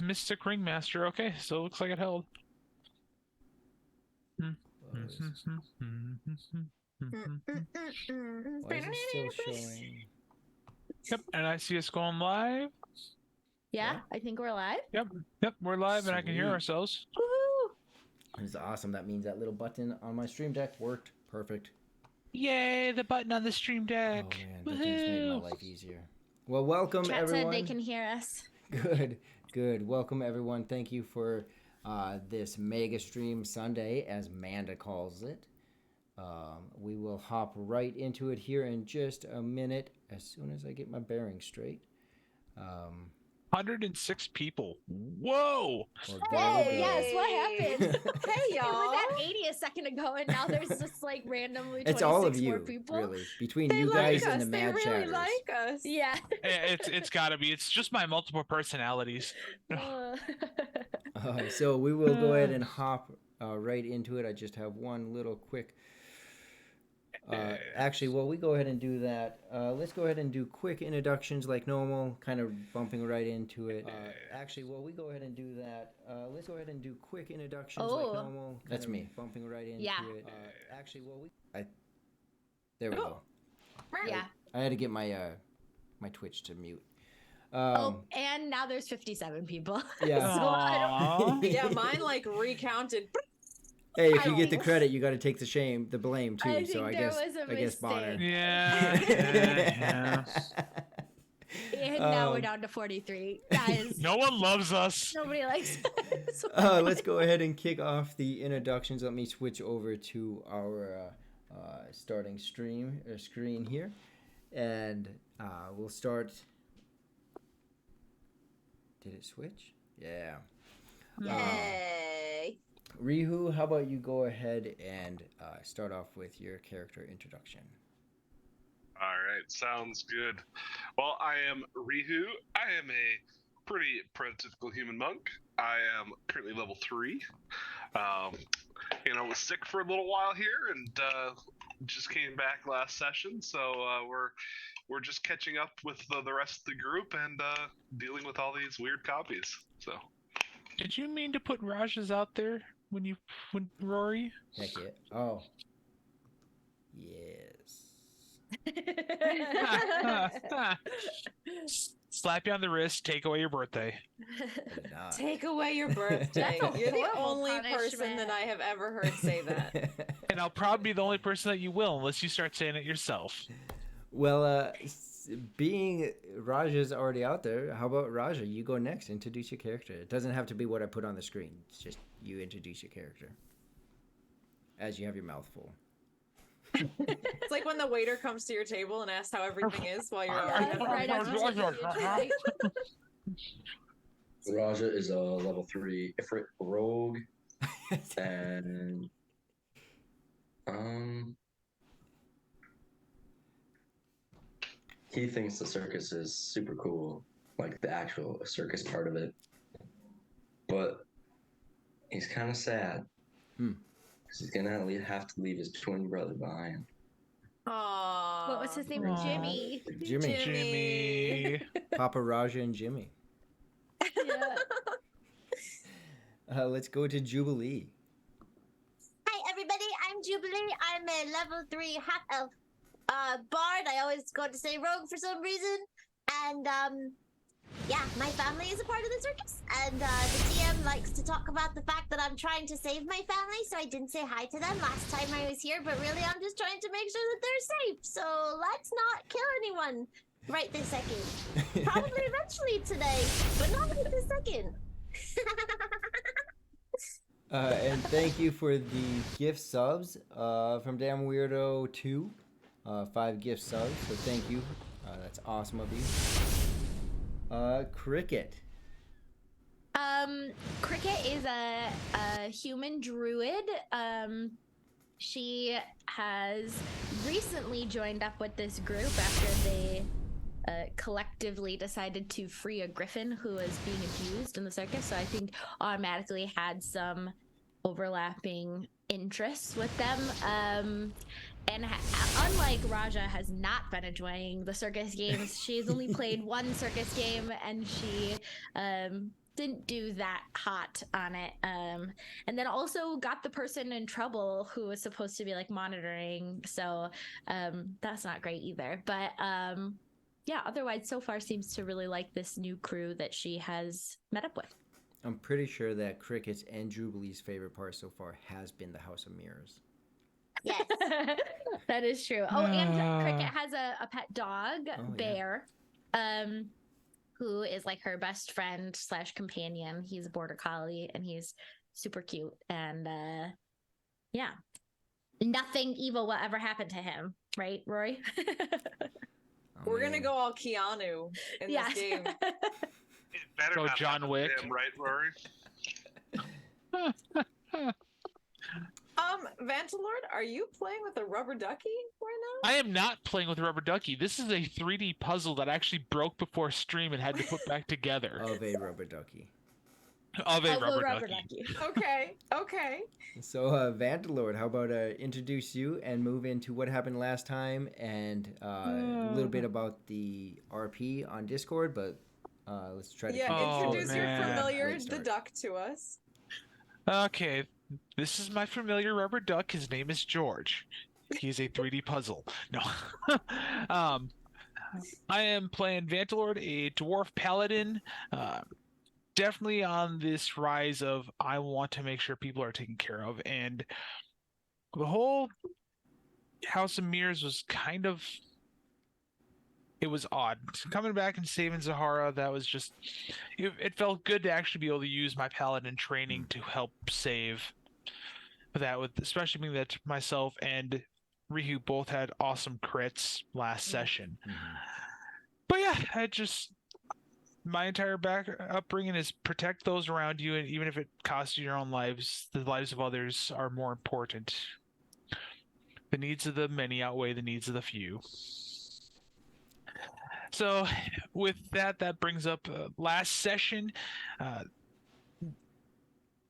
Mystic Ringmaster. Okay, so it looks like it held. Why is it still showing? Yep, and I see us going live. Yeah, I think we're live. Yep, we're live and I can hear Sweet. ourselves. Woohoo! It's awesome. That means that little button on my stream deck worked perfect. Yay, the button on the stream deck. Oh man, that thing's made my life easier. Well, welcome Chat everyone. said they can hear us. Good. Welcome everyone. Thank you for this mega stream Sunday, as Manda calls it. We will hop right into it here in just a minute, as soon as I get my bearings straight. 106 people. Whoa! Well, Oh, there we go. yes, what happened? Hey, It y'all. was at 80 a second ago, and now there's just like randomly 26 It's all of more you, people. really, between They you like guys and us. the They mad really chatters. like us. Yeah. It's gotta be. It's just my multiple personalities. So we will go ahead and hop right into it. I just have one little quick. Actually, while we go ahead and do that, let's go ahead and do quick introductions like normal, kind of bumping right into it. Actually, while we go ahead and do that, let's go ahead and do quick introductions like Oh. normal. That's me bumping right into Yeah. it. Actually, there we go. Yeah. I had to get my my Twitch to mute. Oh, and now there's 57 people. Yeah. So I don't- Aw. Yeah, mine like recounted. Hey, if I you get the think- credit, you got to take the blame too. I So think I there guess was a I guess Bonner. mistake. Yeah. And now we're down to 43. Guys, No one loves us. nobody likes us. Let's go ahead and kick off the introductions. Let me switch over to our starting screen here, and we'll start. Did it switch? Yeah. Yay. Rihu, how about you go ahead and start off with your character introduction? All right, sounds good. Well, I am Rihu. I am a pretty prototypical human monk. I am currently level 3. Was sick for a little while here and just came back last session, so we're just catching up with the rest of the group and dealing with all these weird copies. So. Did you mean to put Rajah's out there when Rory? Heck yeah. Oh. Yes. Slap you on the wrist, take away your birthday. I did not. Take away your birthday. That's a You're the horrible only person punishment. that I have ever heard say that. And I'll probably be the only person that you will, unless you start saying it yourself. Well, being Rajah's already out there, how about Rajah? You go next. Introduce your character. It doesn't have to be what I put on the screen. It's just you introduce your character as you have your mouth full. It's like when the waiter comes to your table and asks how everything is while you're Right after you introduce Rajah is a level 3 Ifrit rogue, and he thinks the circus is super cool, like the actual circus part of it. But he's kind of sad because he's gonna have to leave his twin brother behind. Aww. What was his name? Aw. Jimmy. Jimmy. Jimmy. Papa Rajah and Jimmy. Yeah. Let's go to Jubilee. Hi everybody, I'm Jubilee. I'm a level 3 half elf bard. I always go to say rogue for some reason. And yeah, my family is a part of the circus. And the DM likes to talk about the fact that I'm trying to save my family, so I didn't say hi to them last time I was here, but really I'm just trying to make sure that they're safe. So let's not kill anyone right this second. Probably eventually today, but not right this second. And thank you for the gift subs from Damn Weirdo 2. 5 gift subs, so thank you. That's awesome of you. Cricket. Cricket is a human druid. She has recently joined up with this group after they collectively decided to free a griffin who was being abused in the circus. So I think automatically had some overlapping interests with them. And unlike Rajah has not been enjoying the circus games, she's only played one circus game, and she didn't do that hot on it. And then also got the person in trouble who was supposed to be like monitoring. So that's not great either. But yeah, otherwise so far seems to really like this new crew that she has met up with. I'm pretty sure that Cricket's and Jubilee's favorite part so far has been the House of Mirrors. Yes. That is true. Oh, and Cricket has a pet dog, Bear, who is like her best friend / companion. He's a border collie and he's super cute. And yeah, nothing evil will ever happen to him, right, Rory? We're gonna go all Keanu in this game. It better Go not John happen to Wick. him, right, Rory? Vantalord, are you playing with a rubber ducky right now? I am not playing with Rubber Ducky. This is a 3D puzzle that actually broke before stream and had to put back together. Of a rubber ducky. Of a Oh, rubber rubber ducky. Okay. So, Vantalord, how about introduce you and move into what happened last time and a little bit about the RP on Discord, but let's try to keep it introduce your man. familiar, Late the start. duck, to us. Okay, this is my familiar rubber duck. His name is George. He's a 3D puzzle. No. I am playing Vantalord, a dwarf paladin. Definitely on this rise of I want to make sure people are taken care of, and the whole House of Mirrors was kind of, it was odd coming back and saving Zahara. That was just, it felt good to actually be able to use my paladin training to help save that, with especially being that myself and Rihu both had awesome crits last session. But yeah, my entire upbringing is protect those around you, and even if it costs you your own lives, the lives of others are more important. The needs of the many outweigh the needs of the few. So with that brings up last session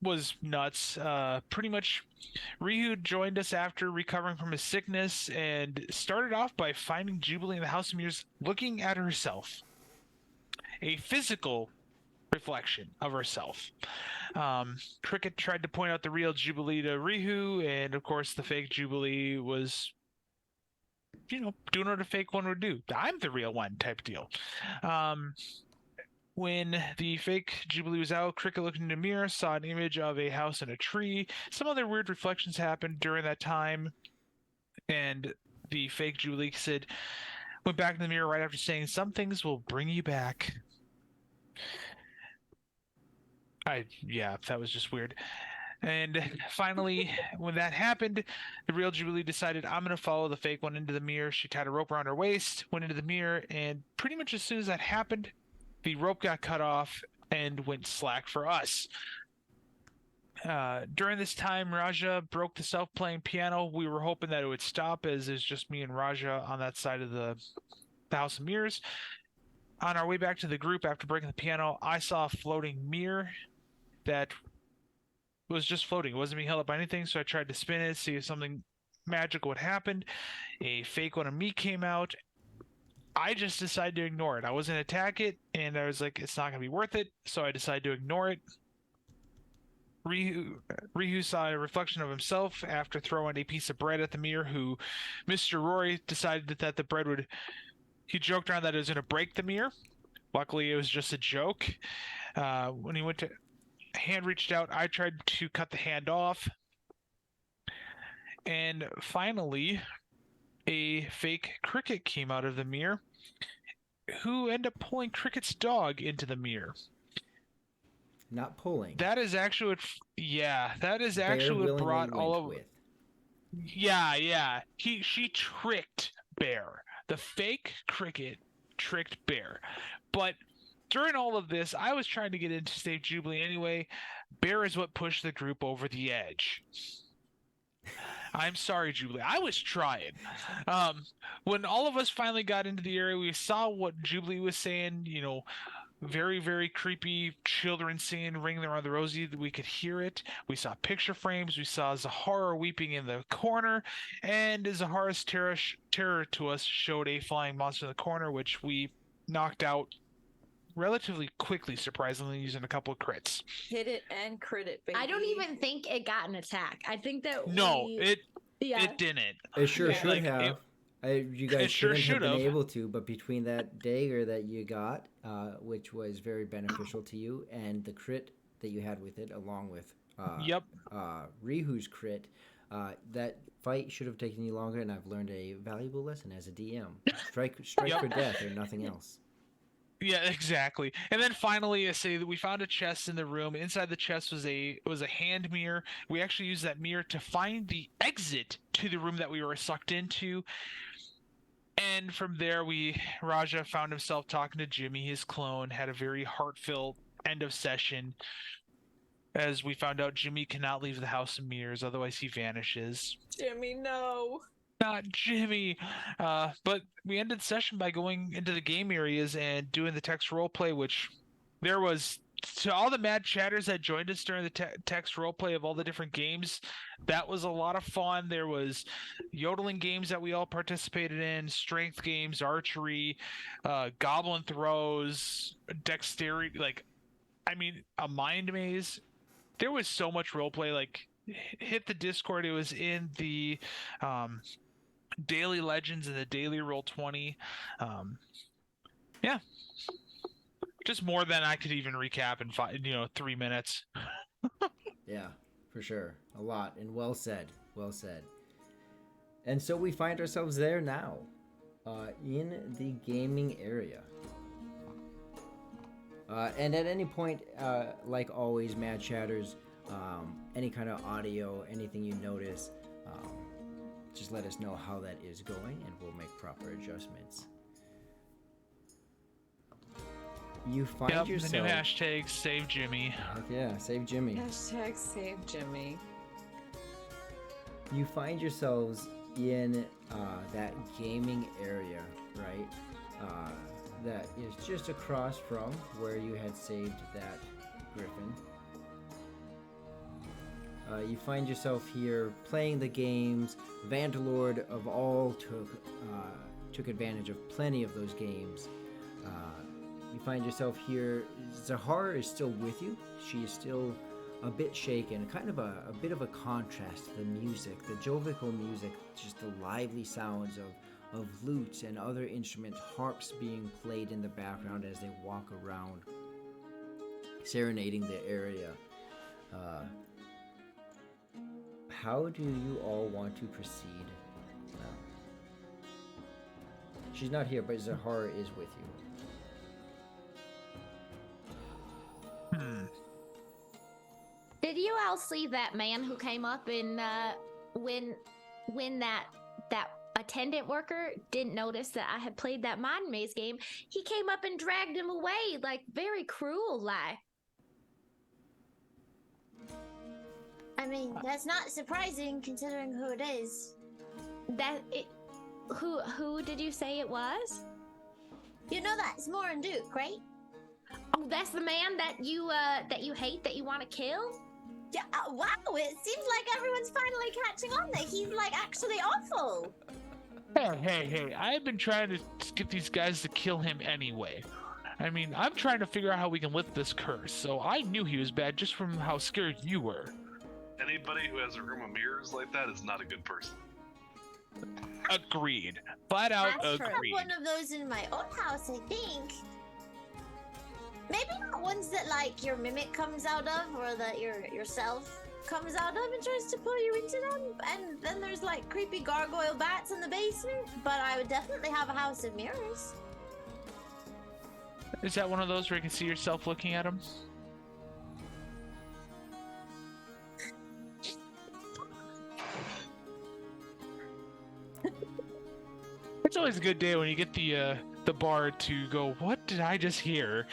was nuts. Pretty much Rihu joined us after recovering from his sickness and started off by finding Jubilee in the House of Mirrors looking at herself. A physical reflection of herself. Cricket tried to point out the real Jubilee to Rihu, and of course the fake Jubilee was, doing what a fake one would do. I'm the real one type deal. When the fake Jubilee was out, Cricket looked in the mirror, saw an image of a house and a tree. Some other weird reflections happened during that time, and the fake Jubilee went back in the mirror right after saying, "Some things will bring you back." That was just weird. And finally, when that happened, the real Jubilee decided, I'm going to follow the fake one into the mirror. She tied a rope around her waist, went into the mirror, and pretty much as soon as that happened, the rope got cut off and went slack for us. During this time, Rajah broke the self-playing piano. We were hoping that it would stop, as it's just me and Rajah on that side of the House of Mirrors. On our way back to the group after breaking the piano, I saw a floating mirror that was just floating. It wasn't being held up by anything, so I tried to spin it, see if something magical would happen. A fake one of me came out. I just decided to ignore it. I wasn't going to attack it, and I was like, it's not going to be worth it, so I decided to ignore it. Rihu saw a reflection of himself after throwing a piece of bread at the mirror, who Mr. Rory decided that the bread would... He joked around that it was going to break the mirror. Luckily, it was just a joke. When he went to... hand reached out, I tried to cut the hand off. And finally, a fake Cricket came out of the mirror, who ended up pulling Cricket's dog into the mirror. Not pulling. That is actually what brought all of... with. Yeah. She tricked Bear. The fake Cricket tricked Bear. But during all of this, I was trying to get into save Jubilee anyway. Bear is what pushed the group over the edge. I'm sorry, Jubilee. I was trying. When all of us finally got into the area, we saw what Jubilee was saying, very, very creepy children singing Ring Around the Rosie. We could hear it. We saw picture frames. We saw Zahara weeping in the corner. And Zahara's terror to us showed a flying monster in the corner, which we knocked out relatively quickly, surprisingly, using a couple of crits. Hit it and crit it, baby. I don't even think it got an attack. I think that No, it didn't. It sure Yeah. should Like, have. You guys it sure shouldn't have been should've. able to, but between that dagger that you got, which was very beneficial to you, and the crit that you had with it, along with Yep. Rihu's crit, that fight should have taken you longer, and I've learned a valuable lesson as a DM. Strike Yep. for death or nothing else. Yeah, exactly. And then finally, I say that we found a chest in the room. Inside the chest was a hand mirror. We actually used that mirror to find the exit to the room that we were sucked into. And from there, Rajah found himself talking to Jimmy, his clone, had a very heartfelt end of session. As we found out, Jimmy cannot leave the House of Mirrors, otherwise he vanishes. Jimmy, no. Not Jimmy. But we ended the session by going into the game areas and doing the text roleplay, which there was, to all the mad chatters that joined us during the text roleplay of all the different games, that was a lot of fun. There was yodeling games that we all participated in, strength games, archery, goblin throws, dexterity, a mind maze. There was so much roleplay. Like, hit the Discord. It was in the daily legends and the daily roll 20. Yeah, just more than I could even recap in 3 minutes. Yeah, for sure. A lot, and well said. Well said. And so we find ourselves there now, in the gaming area. And at any point, like always, Mad Chatters, any kind of audio, anything you notice, just let us know how that is going, and we'll make proper adjustments. You find Yep, yourself... the new hashtag, save Jimmy. Heck yeah, save Jimmy. Hashtag save Jimmy. You find yourselves in that gaming area, right? That is just across from where you had saved that griffin. You find yourself here playing the games. Vandalord of all took advantage of plenty of those games. You find yourself here. Zahara is still with you. She is still a bit shaken, kind of a bit of a contrast to the music, the jovial music, just the lively sounds of lutes and other instruments, harps being played in the background as they walk around, serenading the area. How do you all want to proceed now? She's not here, but Zahara is with you. Did you all see that man who came up and when that attendant worker didn't notice that I had played that mind maze game, he came up and dragged him away, like very cruel like. I mean, that's not surprising considering who it is. Who did you say it was? You know that's Morren Duke, right? Oh, that's the man that you hate, that you want to kill? Yeah, wow, it seems like everyone's finally catching on that he's like actually awful. Hey, I've been trying to get these guys to kill him anyway. I mean, I'm trying to figure out how we can lift this curse, so I knew he was bad just from how scared you were. Anybody who has a room of mirrors like that is not a good person. Agreed. Flat out I have agreed. one of those in my own house, I think. Maybe not ones that like your mimic comes out of, or that yourself comes out of and tries to pull you into them. And then there's like creepy gargoyle bats in the basement. But I would definitely have a house of mirrors. Is that one of those where you can see yourself looking at him? It's always a good day when you get the bard to go, what did I just hear?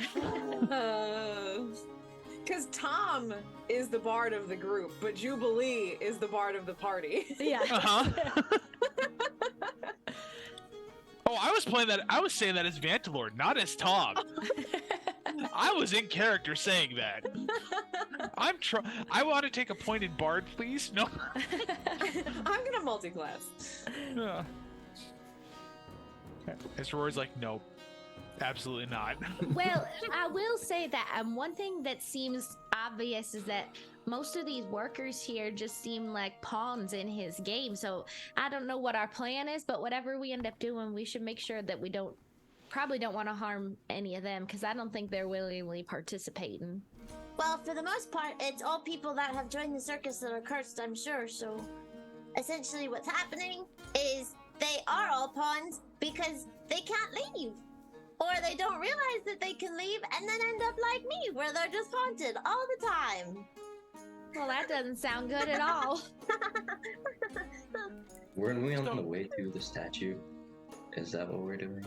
Because Tom is the bard of the group, but Jubilee is the bard of the party. Yeah. Uh-huh. Oh, I was saying that as Vantalord, not as Tom. I was in character saying that. I want to take a pointed bard, please. No. I'm gonna multi-class. As Rory's like, nope. Absolutely not. Well, I will say that one thing that seems obvious is that most of these workers here just seem like pawns in his game. So I don't know what our plan is, but whatever we end up doing, we should make sure that we probably don't want to harm any of them because I don't think they're willingly participating. Well, for the most part, it's all people that have joined the circus that are cursed, I'm sure. So essentially what's happening is they are all pawns because they can't leave. Or they don't realize that they can leave and then end up like me, where they're just haunted all the time. Well, that doesn't sound good at all. Weren't we on the way to the statue? Is that what we're doing?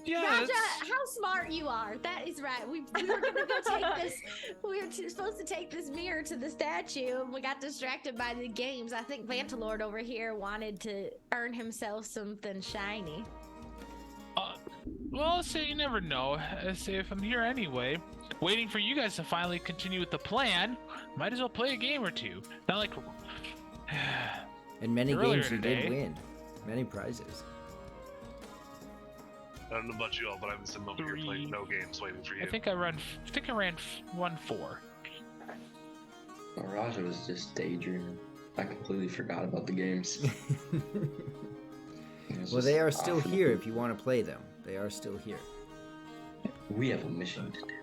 Yeah. Rajah, how smart you are. That is right. We were going to go take this. We were supposed to take this mirror to the statue, and we got distracted by the games. I think Vantalord over here wanted to earn himself something shiny. Well, say you never know. Say if I'm here anyway, waiting for you guys to finally continue with the plan, might as well play a game or two. Not like. In many Earlier games, you today. did win many prizes. I don't know about you all, but I've been sitting over here playing no games, waiting for you. I think I ran 1-4. Well, Rajah was just daydreaming. I completely forgot about the games. It was Well, just they are still off in the here blue. if you want to play them. They are still here. We have a mission to do.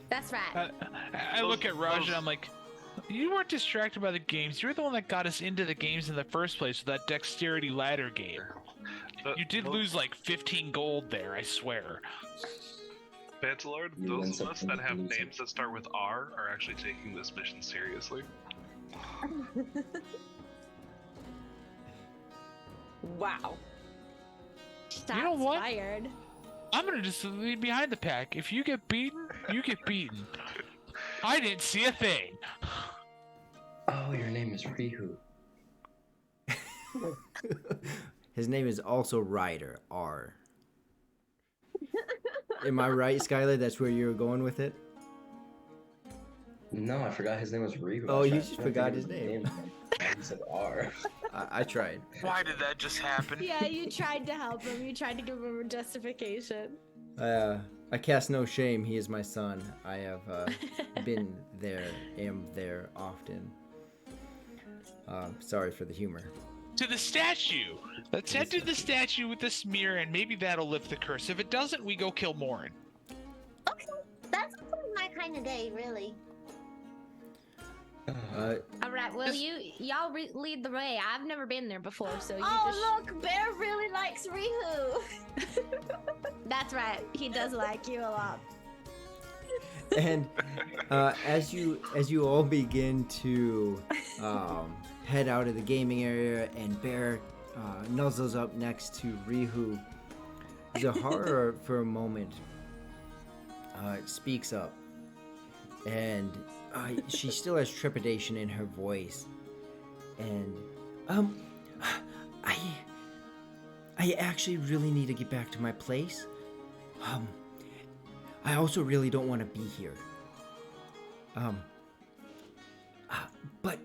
That's right. I look at Raj and I'm like, you weren't distracted by the games. You're the one that got us into the games in the first place with that dexterity ladder game. You did lose like 15 gold there, I swear. Bantalord, You those win of us something, that have you lose names that start with R are actually taking this mission seriously. Wow. Shots know what? fired. I'm gonna just leave behind the pack. If you get beaten, you get beaten. I didn't see a thing. Oh, your name is Rihu. His name is also Ryder, R. Am I right, Skylar? That's where you were going with it? No, I forgot his name was Rihu. Oh, I you tried just to forgot think his of name. He said R. I tried. Why did that just happen? Yeah, you tried to help him. You tried to give him a justification. I cast no shame. He is my son. I have been there, am there often. Sorry for the humor. To the statue. Let's head to the statue with the smear, and maybe that'll lift the curse. If it doesn't, we go kill Morren. Okay, that's my kind of day, really. All right, well, y'all lead the way. I've never been there before, so you Oh, look, Bear really likes Rihu. That's right. He does like you a lot. And as you all begin to head out of the gaming area, and Bear nuzzles up next to Rihu, Zahara for a moment speaks up, and she still has trepidation in her voice, and I actually really need to get back to my place. I also really don't want to be here. But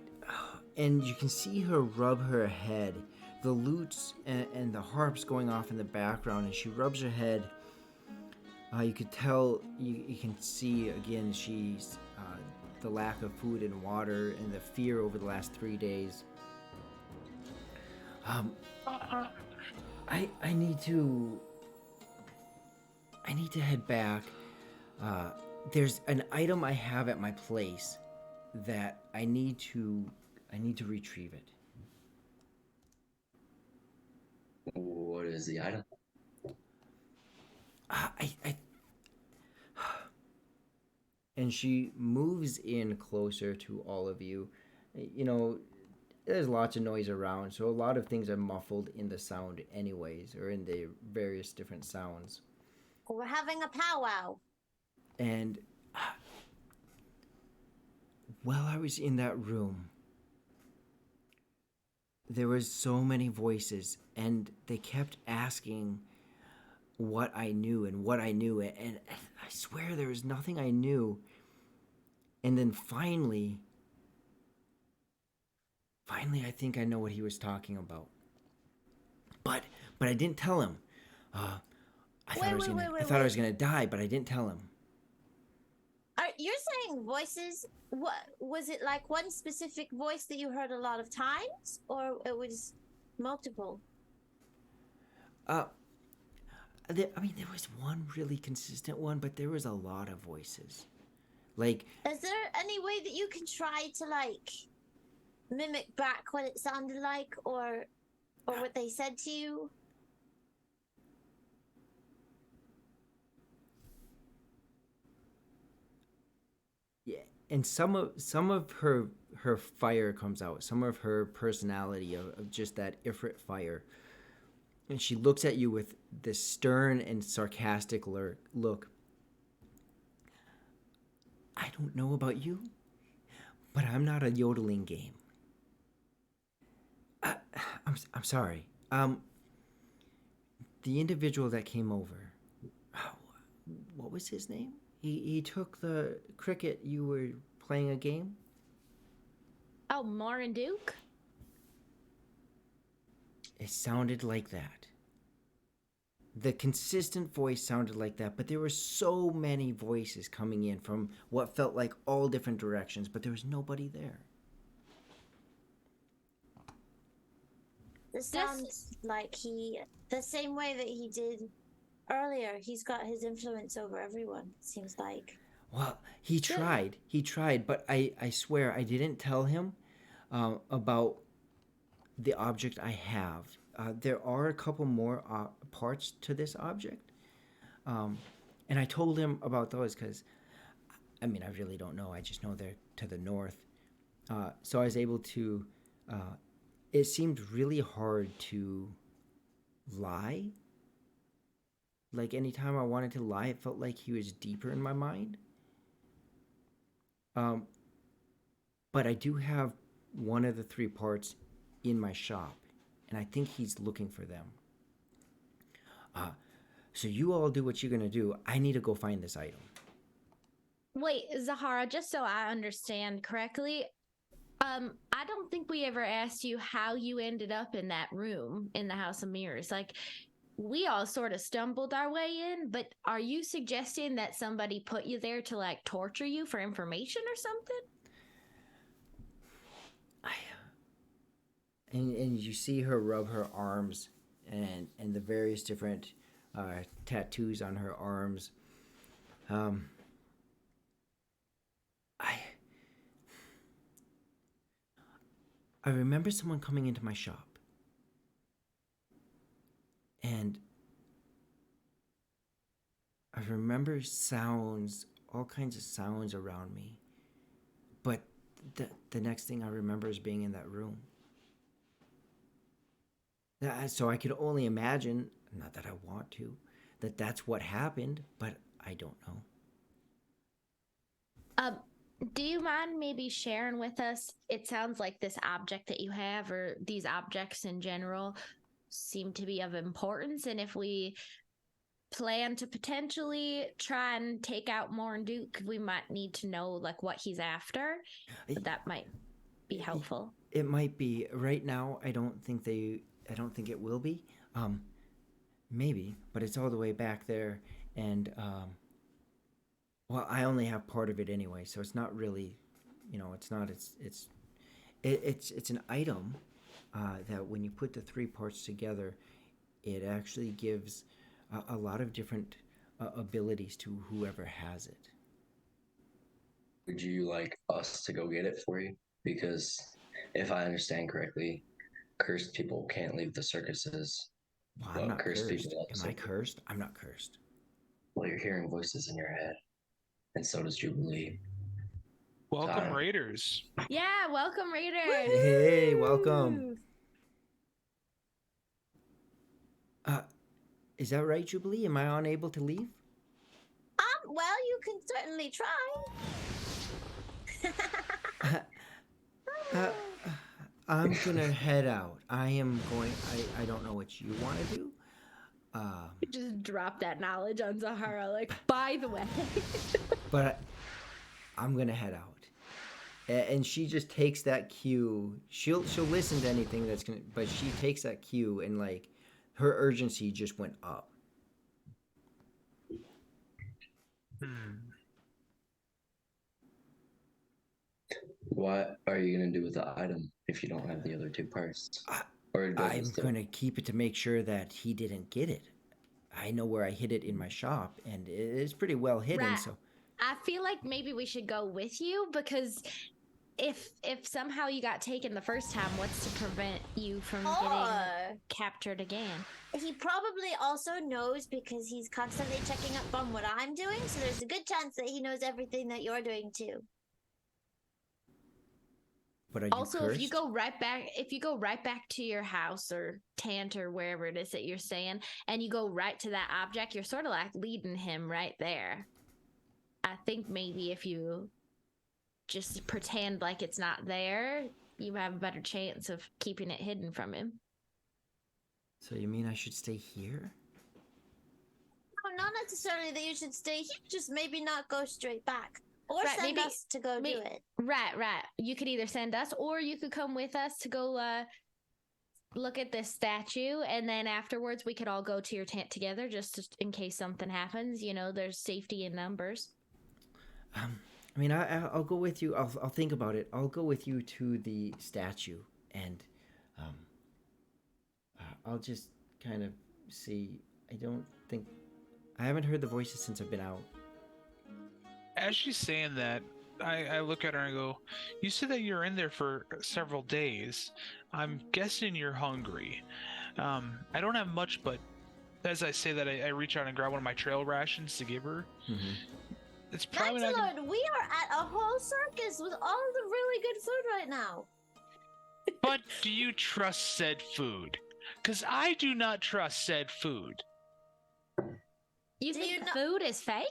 and you can see her rub her head, the lutes and the harps going off in the background, and she rubs her head. You could tell, you can see again, she's the lack of food and water and the fear over the last 3 days. I need to head back. There's an item I have at my place that I need to retrieve it. What is the item? And she moves in closer to all of you. You know, there's lots of noise around, so a lot of things are muffled in the sound anyways, or in the various different sounds. We're having a powwow. And while I was in that room, there was so many voices, and they kept asking what I knew, and I swear there was nothing I knew. And then finally, I think I know what he was talking about. But I didn't tell him. I thought I was gonna die, but I didn't tell him. You're saying voices? What was it like? One specific voice that you heard a lot of times, or it was multiple? There was one really consistent one, but there was a lot of voices. Like, is there any way that you can try to like mimic back what it sounded like, or what they said to you? yeah, and some of her fire comes out, some of her personality of just that Ifrit fire, and she looks at you with this stern and sarcastic look. I don't know about you, but I'm not a yodeling game. I'm sorry. The individual that came over, what was his name? He took the cricket. You were playing a game? Oh, Morren Duke? It sounded like that. The consistent voice sounded like that, but there were so many voices coming in from what felt like all different directions, but there was nobody there. This sounds like the same way that he did earlier. He's got his influence over everyone, it seems like. Well, he tried, but I swear I didn't tell him about the object I have. There are a couple more parts to this object, and I told him about those because, I really don't know. I just know they're to the north. So I was able to. It seemed really hard to lie. Like anytime I wanted to lie, it felt like he was deeper in my mind. But I do have one of the 3 parts in my shop, and I think he's looking for them. So you all do what you're gonna do. I need to go find this item. Wait, Zahara, just so I understand correctly, I don't think we ever asked you how you ended up in that room in the House of Mirrors. Like, we all sort of stumbled our way in, but are you suggesting that somebody put you there to like torture you for information or something? And you see her rub her arms and the various different tattoos on her arms. I remember someone coming into my shop, and I remember sounds, all kinds of sounds around me, but the next thing I remember is being in that room. So I could only imagine, not that I want to, that that's what happened, but I don't know. Do you mind maybe sharing with us? It sounds like this object that you have, or these objects in general, seem to be of importance. And if we plan to potentially try and take out Morren Duke, we might need to know like what he's after. But that might be helpful. It might be. Right now, I don't think it will be. Maybe, but it's all the way back there, and well, I only have part of it anyway, so it's not really, it's not. It's an item that when you put the 3 parts together, it actually gives a lot of different abilities to whoever has it. Would you like us to go get it for you? Because if I understand correctly, cursed people can't leave the circuses. Well, I'm not cursed. Am I cursed? I'm not cursed. Well, you're hearing voices in your head, and so does Jubilee. Welcome, Zahara. Raiders. Yeah, welcome, Raiders. Hey, welcome. Is that right, Jubilee? Am I unable to leave? Well, you can certainly try. I'm gonna head out. I don't know what you want to do. Just drop that knowledge on Zahara. Like, by the way. But I'm gonna head out. And she just takes that cue. She'll listen to anything but she takes that cue, and like her urgency just went up. What are you gonna do with the item if you don't have the other two parts? Or does it I'm still- gonna keep it to make sure that he didn't get it. I know where I hid it in my shop, and it's pretty well hidden. Right. So I feel like maybe we should go with you because if somehow you got taken the first time, what's to prevent you from getting captured again? He probably also knows because he's constantly checking up on what I'm doing, so there's a good chance that he knows everything that you're doing too. but are you Also, cursed? if you go right back to your house or tent or wherever it is that you're staying, and you go right to that object, you're sort of like leading him right there. I think maybe if you just pretend like it's not there, you have a better chance of keeping it hidden from him. So you mean I should stay here? No, not necessarily that you should stay here, just maybe not go straight back. Or Right, send maybe- us to go do it. Right. You could either send us or you could come with us to go look at this statue, and then afterwards we could all go to your tent together just in case something happens. You know, there's safety in numbers. I mean, I'll go with you. I'll think about it. I'll go with you to the statue, and I'll just kind of see. I haven't heard the voices since I've been out. As she's saying that, I look at her and go, "You said that you're in there for several days. I'm guessing you're hungry. I don't have much, but as I say that, I reach out and grab one of my trail rations to give her. Mm-hmm. It's probably not gonna... Lancelot, we are at a whole circus with all the really good food right now. But do you trust said food? Because I do not trust said food. You Do think you the know- food is fake?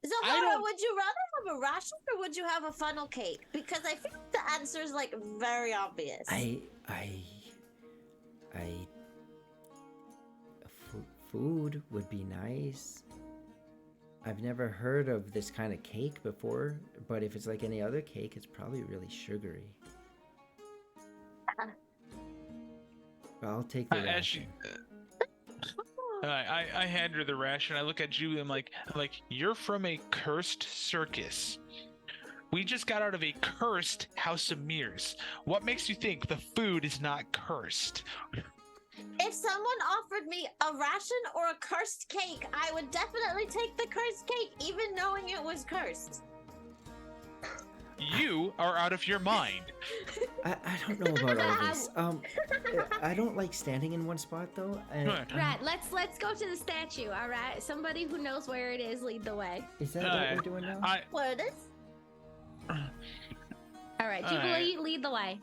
Zahara, don't- would you rather have a ration or would you have a funnel cake? Because I feel like the answer is like very obvious. Food would be nice. I've never heard of this kind of cake before, but if it's like any other cake, it's probably really sugary. I'll take the As ration. I hand her the ration. I look at Jubilee. I'm like, you're from a cursed circus. We just got out of a cursed House of Mirrors. What makes you think the food is not cursed? If someone offered me a ration or a cursed cake, I would definitely take the cursed cake, even knowing it was cursed. You are out of your mind. I don't know about all this. I don't like standing in one spot though. Right, let's go to the statue, all right? Somebody who knows where it is, lead the way. Is that what we're doing now? What it is? All right, Jubilee, lead the way.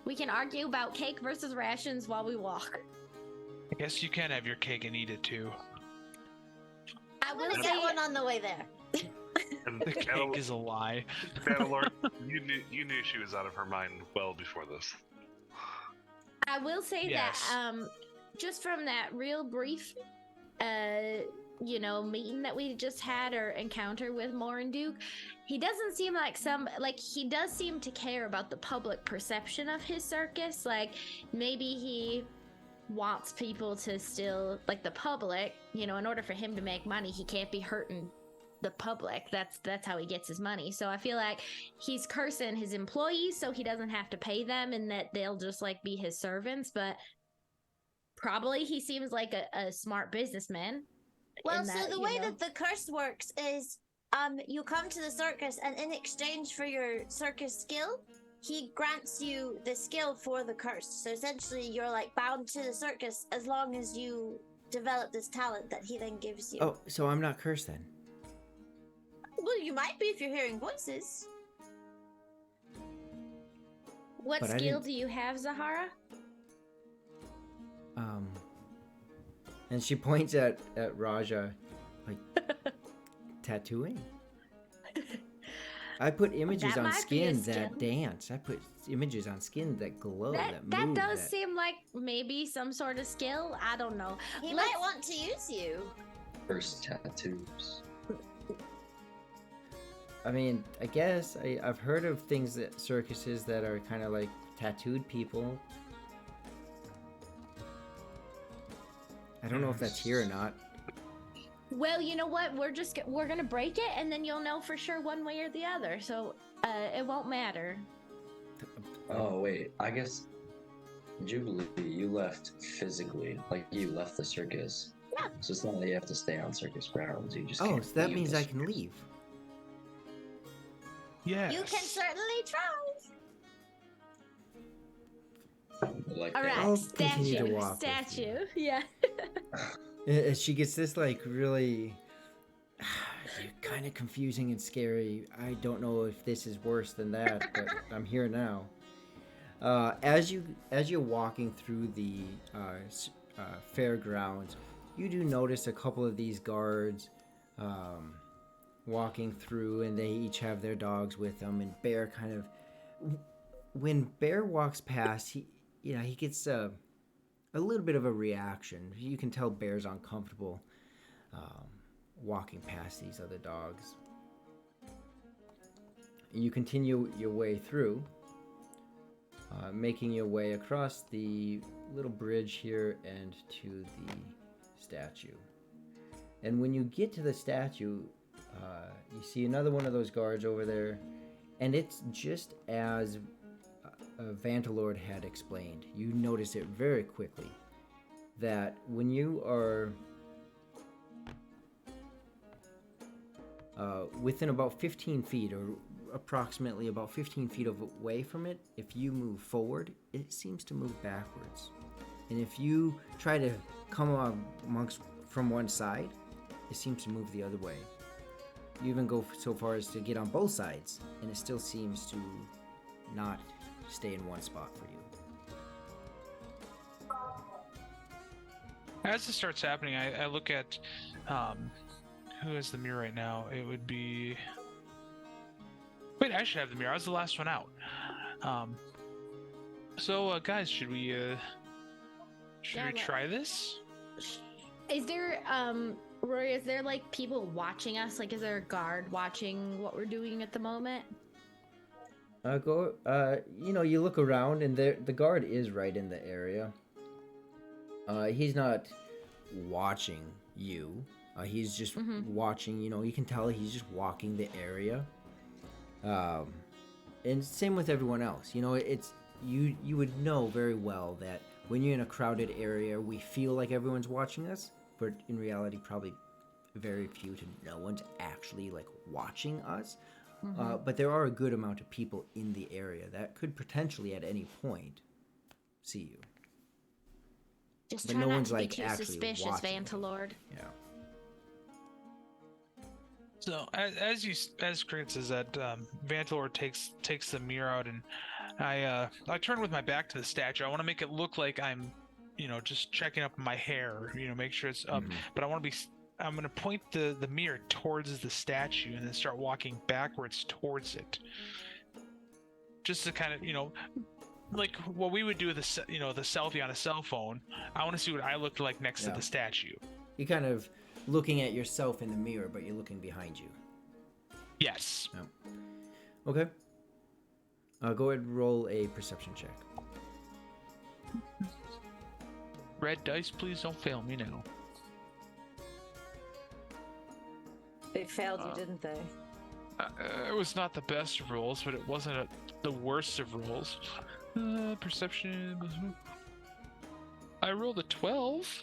We can argue about cake versus rations while we walk. I guess you can have your cake and eat it too. I I'm will gonna say, get one on the way there. And The cake is a lie. Bannerlord, you knew she was out of her mind well before this. I will say Yes. that just from that real brief meeting that we just had or encounter with Morren Duke, he doesn't seem like he does seem to care about the public perception of his circus. Like maybe he wants people to still, like the public, in order for him to make money, he can't be hurting the public. That's how he gets his money. So I feel like he's cursing his employees so he doesn't have to pay them and that they'll just like be his servants, but probably he seems like a smart businessman. Well, in so that, the way that the curse works is you come to the circus and in exchange for your circus skill, he grants you the skill for the curse. So essentially you're like bound to the circus as long as you develop this talent that he then gives you. Oh, so I'm not cursed then? Well, you might be if you're hearing voices. What But I skill didn't- do you have, Zahara? And she points at Rajah, like tattooing. I put images That on might be a skin that skill. dance. I put images on skin that glow, that that move. does seem like maybe some sort of skill. I don't know. He Let's- might want to use you. First tattoos. I mean, I guess I've heard of things that circuses that are kind of like tattooed people. I don't know if that's here or not. Well, you know what? We're gonna break it, and then you'll know for sure one way or the other. So it won't matter. Oh wait, I guess Jubilee, you left physically, like you left the circus. Yeah. So it's not like you have to stay on circus grounds. You just Oh, can't so that leave means the I can circus. leave. Yes. You can certainly try. Like All that. right, I'll continue to statue, walk with you. statue. Yeah. As she gets this like really kind of confusing and scary. I don't know if this is worse than that, but I'm here now. As you're walking through the fairgrounds, you do notice a couple of these guards walking through, and they each have their dogs with them. And Bear kind of, when Bear walks past, he gets a little bit of a reaction. You can tell Bear's uncomfortable walking past these other dogs. You continue your way through, making your way across the little bridge here and to the statue. And when you get to the statue, you see another one of those guards over there, and it's just as Vantalord had explained. You notice it very quickly that when you are within about 15 feet, or approximately about 15 feet away from it, if you move forward, it seems to move backwards. And if you try to come amongst from one side, it seems to move the other way. You even go so far as to get on both sides, and it still seems to not stay in one spot for you. As this starts happening, I look at who has the mirror right now. It would be. Wait, I should have the mirror. I was the last one out. So, guys, should we try this? Is there Rory, is there like people watching us? Like, is there a guard watching what we're doing at the moment? You look around, and the guard is right in the area. He's not watching you. He's just watching. You can tell he's just walking the area. And same with everyone else. It's you would know very well that when you're in a crowded area, we feel like everyone's watching us, but in reality, probably very few to no one's actually like watching us. But there are a good amount of people in the area that could potentially at any point see you. Just But try no not one's, to be like, too actually suspicious, watching. Vantalord. Yeah. So as Cricket says that, Vantalord takes the mirror out, and I turn with my back to the statue. I want to make it look like I'm, just checking up my hair, make sure it's up. But I'm going to point the mirror towards the statue and then start walking backwards towards it. Just to kind of, like what we would do with the selfie on a cell phone. I want to see what I look like next to the statue. You're kind of looking at yourself in the mirror, but you're looking behind you. Yes. Yeah. Okay. Go ahead and roll a perception check. Red dice, please don't fail me now. They failed you, didn't they? It was not the best of rolls, but it wasn't the worst of rolls. Perception. I rolled a 12.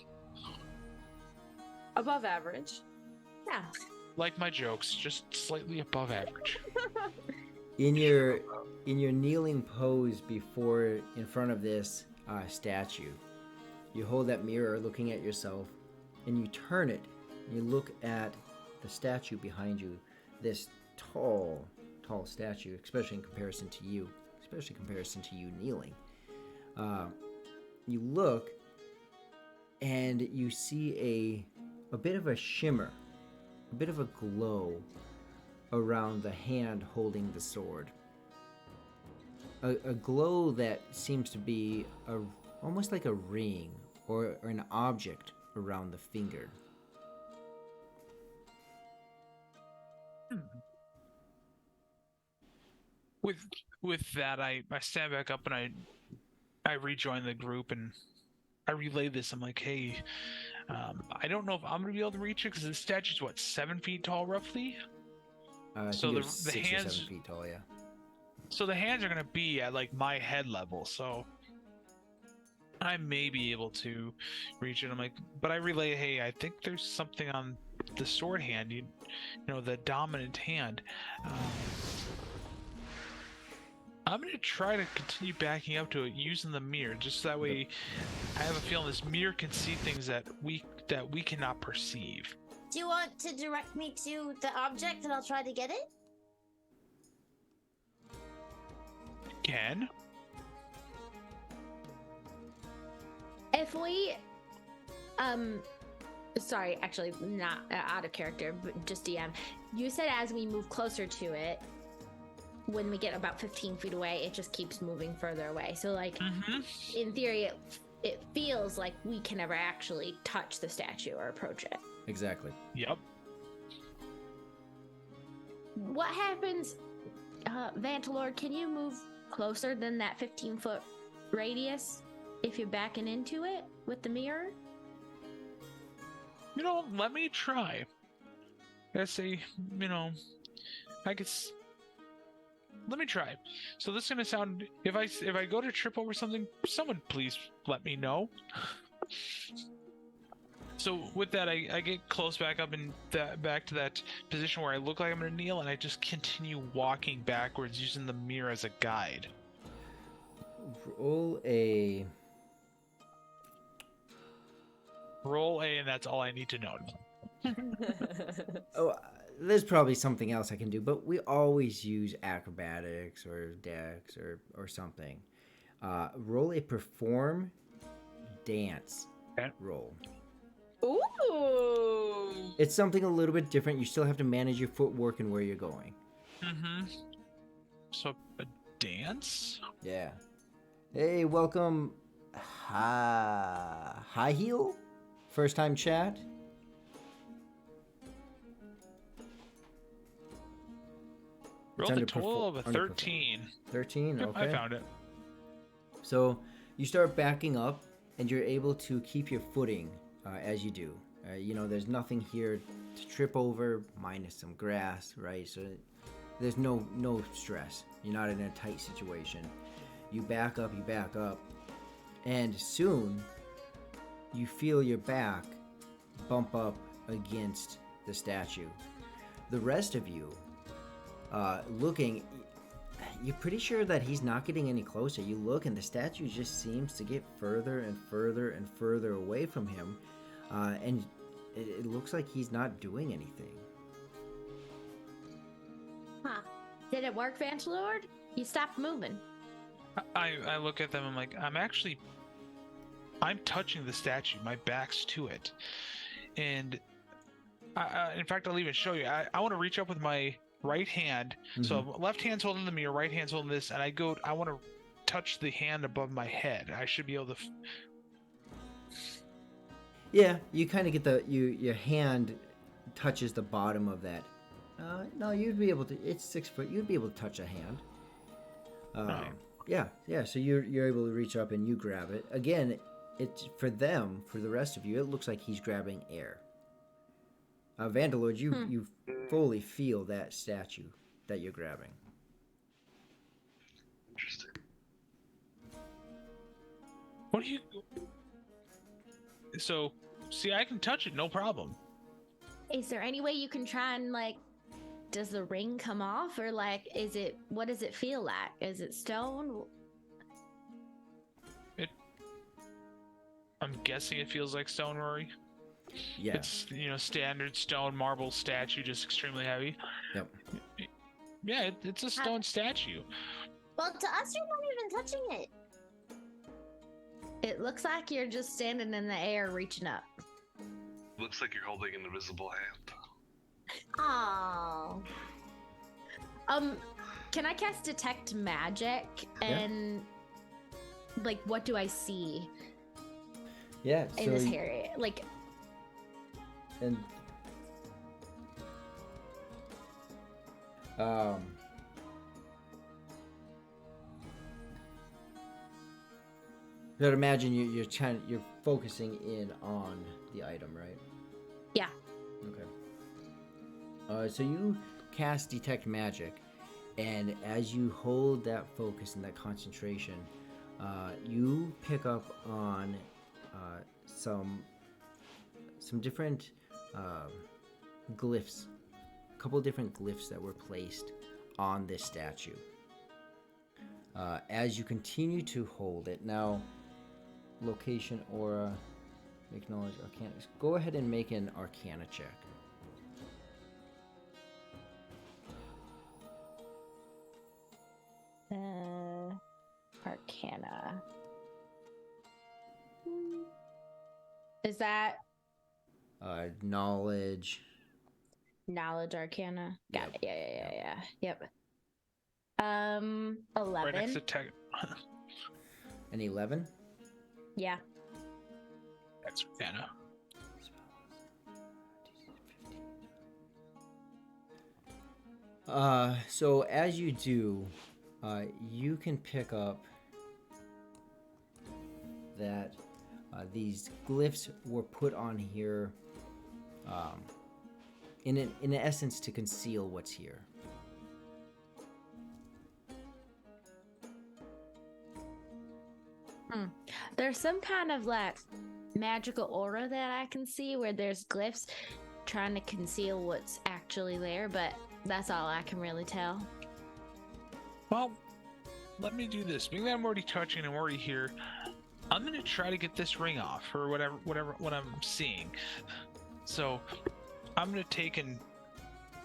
Above average. Yeah. Like my jokes, just slightly above average. In your kneeling pose in front of this statue, you hold that mirror looking at yourself, and you turn it, and you look at the statue behind you, this tall statue, especially in comparison to you kneeling. You look, and you see a bit of a shimmer, a bit of a glow around the hand holding the sword. A glow that seems to be almost like a ring or an object around the finger. With that, I stand back up and I rejoin the group and I relay this. I'm like, hey, I don't know if I'm gonna be able to reach it because the statue's what, 7 feet tall, roughly. I So think it the was 6 or hands- 7 feet tall. Yeah. So the hands are gonna be at like my head level. So I may be able to reach it. I'm like, but I relay, hey, I think there's something on the sword hand. You know, the dominant hand. I'm gonna try to continue backing up to it using the mirror, just so that way I have a feeling this mirror can see things that we cannot perceive. Do you want to direct me to the object and I'll try to get it? Can? If we, sorry, actually not out of character, but just DM. You said as we move closer to it, when we get about 15 feet away, it just keeps moving further away. So, like, in theory, it feels like we can never actually touch the statue or approach it. Exactly. Yep. What happens, Vantalord, can you move closer than that 15-foot radius if you're backing into it with the mirror? You know, let me try. Let's say, you know, I could. Let me try. So this is gonna sound. If I go to trip over something, someone please let me know. So with that, I get close back up and back to that position where I look like I'm gonna kneel, and I just continue walking backwards using the mirror as a guide. Roll a. Roll A, and that's all I need to know. Oh, there's probably something else I can do, but we always use acrobatics or dex or something. Roll a perform dance Okay. roll. Ooh. It's something a little bit different. You still have to manage your footwork and where you're going. So a dance. Yeah. Hey, welcome. High heel? First time chat? Rolled a under total of a under 13. 13? Yep, Okay. I found it. So you start backing up, and you're able to keep your footing as you do. You know, there's nothing here to trip over, minus some grass, right? So there's no stress. You're not in a tight situation. You back up, and soon you feel your back bump up against the statue. The rest of you, looking, you're pretty sure that he's not getting any closer. You look, and the statue just seems to get further and further and further away from him, and it looks like he's not doing anything. Huh. Did it work, Vantalord? You stopped moving. I look at them. I'm like, I'm touching the statue. My back's to it, and in fact, I'll even show you. I want to reach up with my right hand. So left hand's holding the mirror, right hand's holding this, and I want to touch the hand above my head. I should be able to. Yeah, you kind of get your hand touches the bottom of that. No, you'd be able to. It's 6 foot. You'd be able to touch a hand. Right. Yeah. So you're able to reach up and you grab it. Again, it's for them. For the rest of you, it looks like he's grabbing air. Vandalord, you fully feel that statue that you're grabbing. Interesting. What do you? So, see, I can touch it, no problem. Is there any way you can try and, like, does the ring come off, or like, what does it feel like? Is it stone? I'm guessing it feels like stone, Rory. Yeah. It's, standard stone marble statue, just extremely heavy. Yep. Yeah, it's a stone statue. Well, to us, you're not even touching it. It looks like you're just standing in the air reaching up. Looks like you're holding an invisible hand. Oh. Can I cast detect magic? And like, what do I see Yeah. in this area? Like, And I'd imagine you're focusing in on the item, right? Yeah. Okay. So you cast Detect Magic, and as you hold that focus and that concentration, you pick up on some different glyphs, a couple different glyphs that were placed on this statue. As you continue to hold it, now, location, aura, make knowledge, arcana. Go ahead and make an arcana check. Arcana. Is that Knowledge. knowledge arcana? Got Yep. it. Yeah. Yep. 11. Right next to tech. An 11? Yeah. That's Anna. So as you do, you can pick up that these glyphs were put on here in essence to conceal what's here. There's some kind of like magical aura that I can see where there's glyphs trying to conceal what's actually there, but that's all I can really tell. Well, let me do this. Being that I'm already touching and I'm already here, I'm gonna try to get this ring off or what I'm seeing. So I'm gonna take and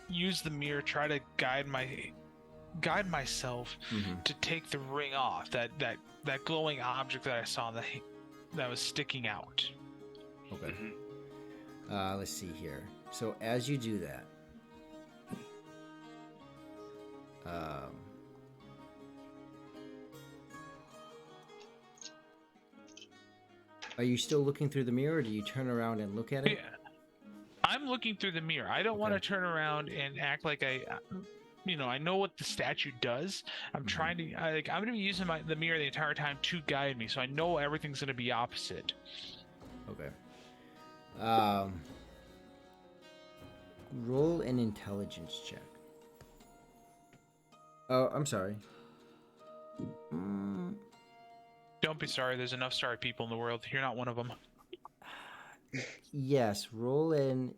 use the mirror, try to guide myself to take the ring off. That glowing object that I saw that was sticking out. Okay. Let's see here. So as you do that, are you still looking through the mirror, or do you turn around and look at it? Yeah, I'm looking through the mirror. I don't want to turn around and act like I know what the statue does. I'm trying to, I'm going to be using the mirror the entire time to guide me, so I know everything's going to be opposite. Okay. Roll an intelligence check. Oh, I'm sorry. Don't be sorry. There's enough sorry people in the world. You're not one of them. Yes, roll an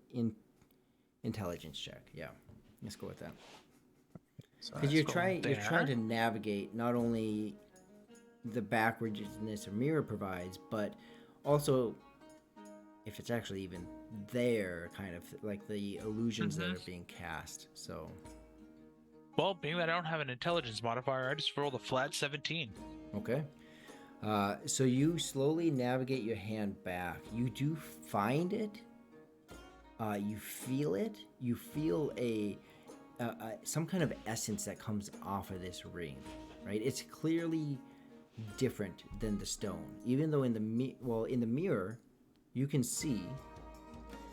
intelligence check. Yeah, let's go with that. Because you're trying to navigate not only the backwardness a mirror provides, but also if it's actually even there, kind of like the illusions that are being cast. So, well, being that I don't have an intelligence modifier, I just rolled a flat 17. Okay. So you slowly navigate your hand back. You do find it. You feel it. You feel some kind of essence that comes off of this ring, right? It's clearly different than the stone. Even though in the mirror, you can see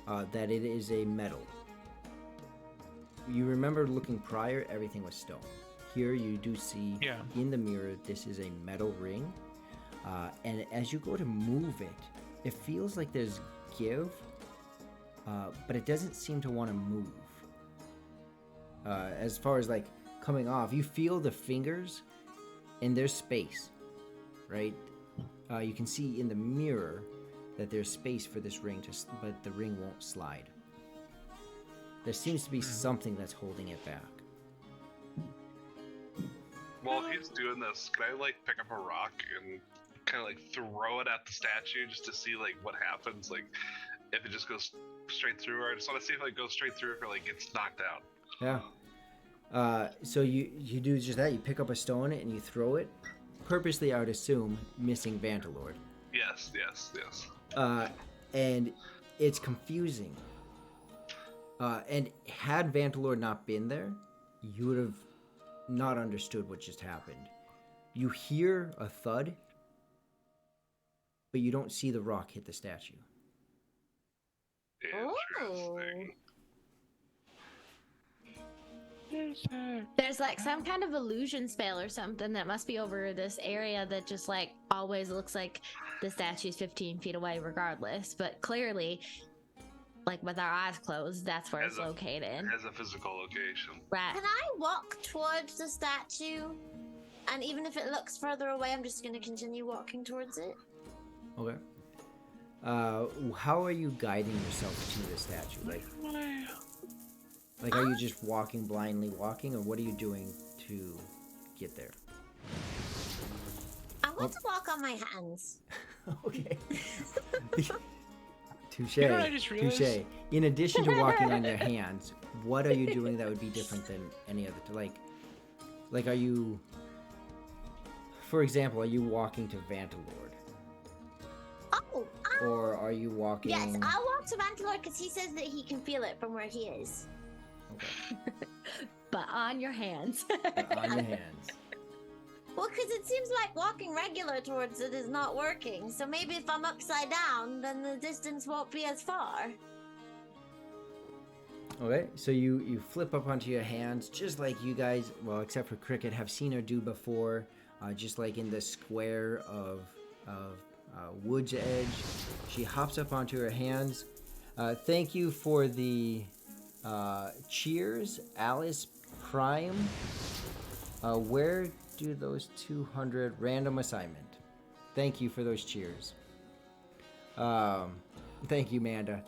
that it is a metal. You remember looking prior, everything was stone. Here you do see in the mirror, this is a metal ring. And as you go to move it, it feels like there's give, but it doesn't seem to want to move. As far as like coming off, you feel the fingers and there's space, right? You can see in the mirror that there's space for this ring, but the ring won't slide. There seems to be something that's holding it back. While he's doing this, can I like pick up a rock and kind of like throw it at the statue just to see like what happens, like if it just goes straight through, or I just want to see if it goes straight through, if it like gets knocked out. Yeah. So you do just that. You pick up a stone and you throw it, purposely, I would assume, missing Vantalord. Yes. And it's confusing. And had Vantalord not been there, you would have not understood what just happened. You hear a thud, but you don't see the rock hit the statue. Interesting. There's like some kind of illusion spell or something that must be over this area that just like always looks like the statue's 15 feet away regardless. But clearly, like with our eyes closed, that's where it's located. Has a physical location. Right. Can I walk towards the statue? And even if it looks further away, I'm just going to continue walking towards it. Okay. How are you guiding yourself to the statue? Like, are you just blindly walking, or what are you doing to get there? I want to walk on my hands. Okay. Touche. You know what I just realized? Touche. In addition to walking on your hands, what are you doing that would be different than any other? Like, are you, for example, are you walking to Vantalord? Oh, Or are you walking? yes, I'll walk to Vantalord because he says that he can feel it from where he is. Okay. But on your hands. On your hands. Well, because it seems like walking regular towards it is not working. So maybe if I'm upside down, then the distance won't be as far. Okay, so you flip up onto your hands, just like you guys, well, except for Cricket, have seen her do before, just like in the square of Wood's Edge. She hops up onto her hands. Thank you for the cheers, Alice Prime. Where do those 200 random assignment? Thank you for those cheers. Thank you, Manda.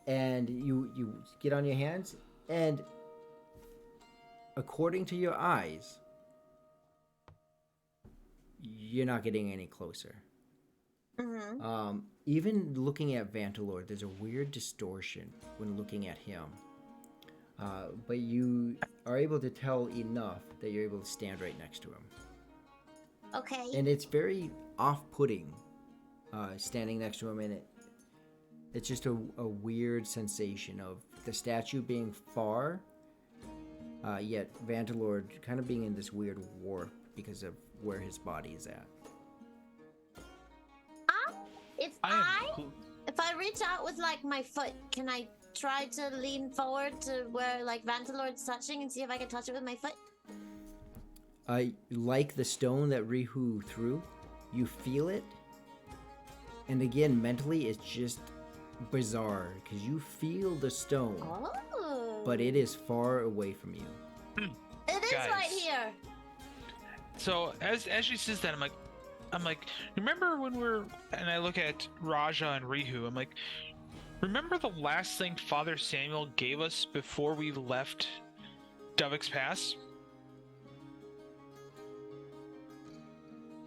And you get on your hands, and according to your eyes, you're not getting any closer. Mm-hmm. Even looking at Vantalord, there's a weird distortion when looking at him. But you are able to tell enough that you're able to stand right next to him. Okay. And it's very off-putting standing next to him, and it's just a weird sensation of the statue being far, yet Vantalord kind of being in this weird warp because of where his body is at. If I reach out with like my foot, can I try to lean forward to where like Vantalord's touching and see if I can touch it with my foot? Like the stone that Rihu threw, you feel it, and again mentally it's just bizarre because you feel the stone, but it is far away from you. It is Guys. right here. So as she says that, I'm like, remember when and I look at Rajah and Rihu, I'm like, remember the last thing Father Samuel gave us before we left Dovik's Pass?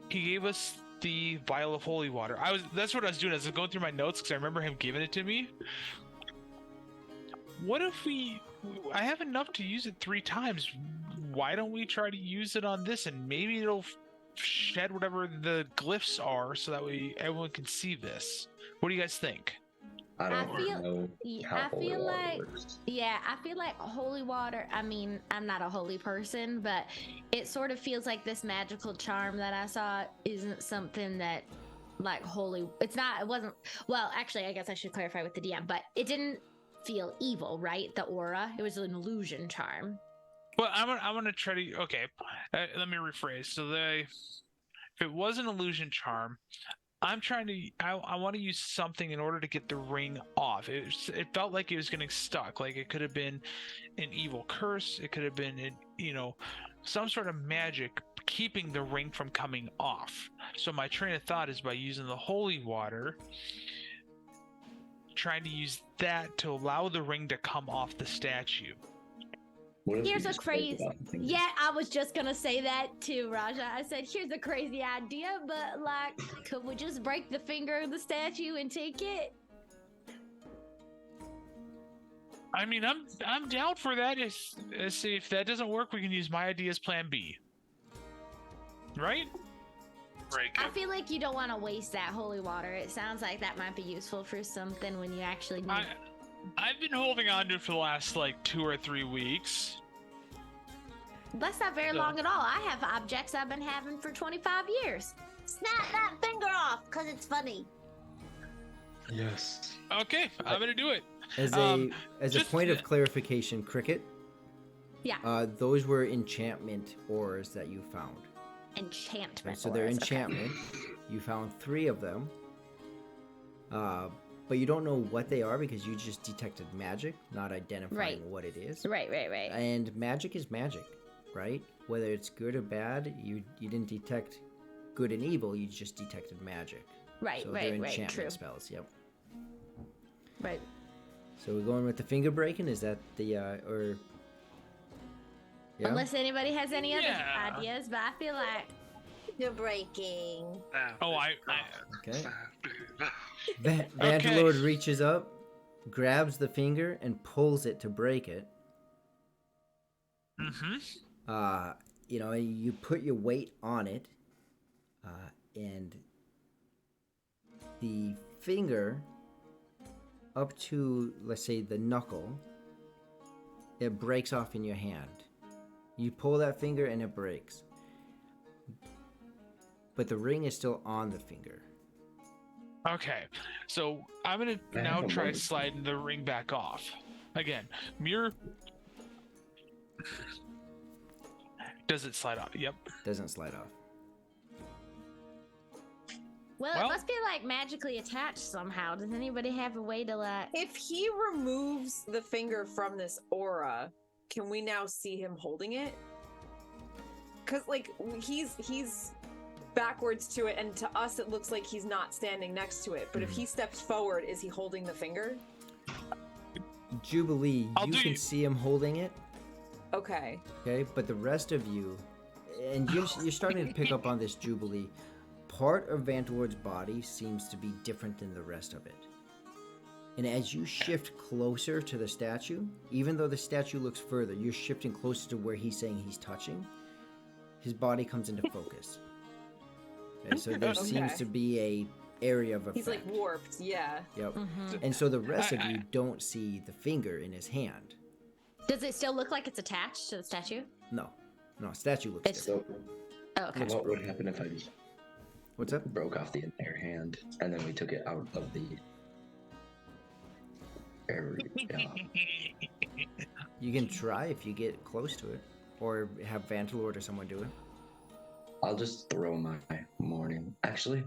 He gave us the vial of holy water. That's what I was doing. I was going through my notes because I remember him giving it to me. What if I have enough to use it 3 times. Why don't we try to use it on this, and maybe it'll shed whatever the glyphs are so that way everyone can see this. What do you guys think? I don't I feel- know how I holy feel water like- works. Yeah, I feel like holy water, I mean, I'm not a holy person, but it sort of feels like this magical charm that I saw isn't something that, like, it wasn't, well, actually, I guess I should clarify with the DM, but it didn't feel evil, right? The aura, it was an illusion charm. Well, I'm gonna try to. Okay, let me rephrase. So if it was an illusion charm, I'm trying to. I want to use something in order to get the ring off. It felt like it was getting stuck. Like it could have been an evil curse. It could have been, some sort of magic keeping the ring from coming off. So my train of thought is by using the holy water, trying to use that to allow the ring to come off the statue. What if we Here's a just spoke crazy. about the things- Yeah, I was just gonna say that too, Rajah. I said, here's a crazy idea, but like, could we just break the finger of the statue and take it? I mean, I'm down for that. If that doesn't work, we can use my idea as Plan B. Right? Break I it. feel like you don't want to waste that holy water. It sounds like that might be useful for something when you actually need. I've been holding on to it for the last 2 or 3 weeks. That's not very long at all. I have objects I've been having for 25 years. Snap that finger off, because it's funny. Yes. Okay, I'm gonna do it. As a just- point of clarification, Cricket, Yeah. Those were enchantment ores that you found. Enchantment. Right, so they're ores, okay. enchantment. You found 3 of them. But you don't know what they are because you just detected magic, not identifying what it is. Right. And magic is magic, right? Whether it's good or bad, you didn't detect good and evil, you just detected magic. Right, so they're enchantment true. spells, yep. Right. So we're going with the finger breaking, is that the or yeah? Unless anybody has any other Yeah. ideas, but I feel like You're breaking. Oh, Okay. Vantalord reaches up, grabs the finger, and pulls it to break it. Mm-hmm. You know, you put your weight on it, and the finger up to, let's say, the knuckle, it breaks off in your hand. You pull that finger and it breaks. But the ring is still on the finger. Okay, so I'm gonna now try sliding the ring back off. Again, mirror. Does it slide off? Yep. Doesn't slide off. well, Well- it must be like magically attached somehow. Does anybody have a way to like? If he removes the finger from this aura, can we now see him holding it? Because like he's backwards to it, and to us it looks like he's not standing next to it. But if he steps forward, is he holding the finger? Jubilee, you can see him holding it, Okay. okay? But the rest of you, and you're starting to pick up on this, Jubilee. Part of Vantalord's body seems to be different than the rest of it. And as you shift closer to the statue, even though the statue looks further, you're shifting closer to where he's saying he's touching, his body comes into focus. Okay, so there seems to be a area of effect. He's like warped, yeah. Yep. And so the rest of you don't see the finger in his hand. Does it still look like it's attached to the statue? No, statue looks It's- different. So, Oh, okay. what would happen if I just What's up? broke off the entire hand and then we took it out of the area? You can try if you get close to it, or have Vantalord or someone do it. I'll just throw my morning. Actually,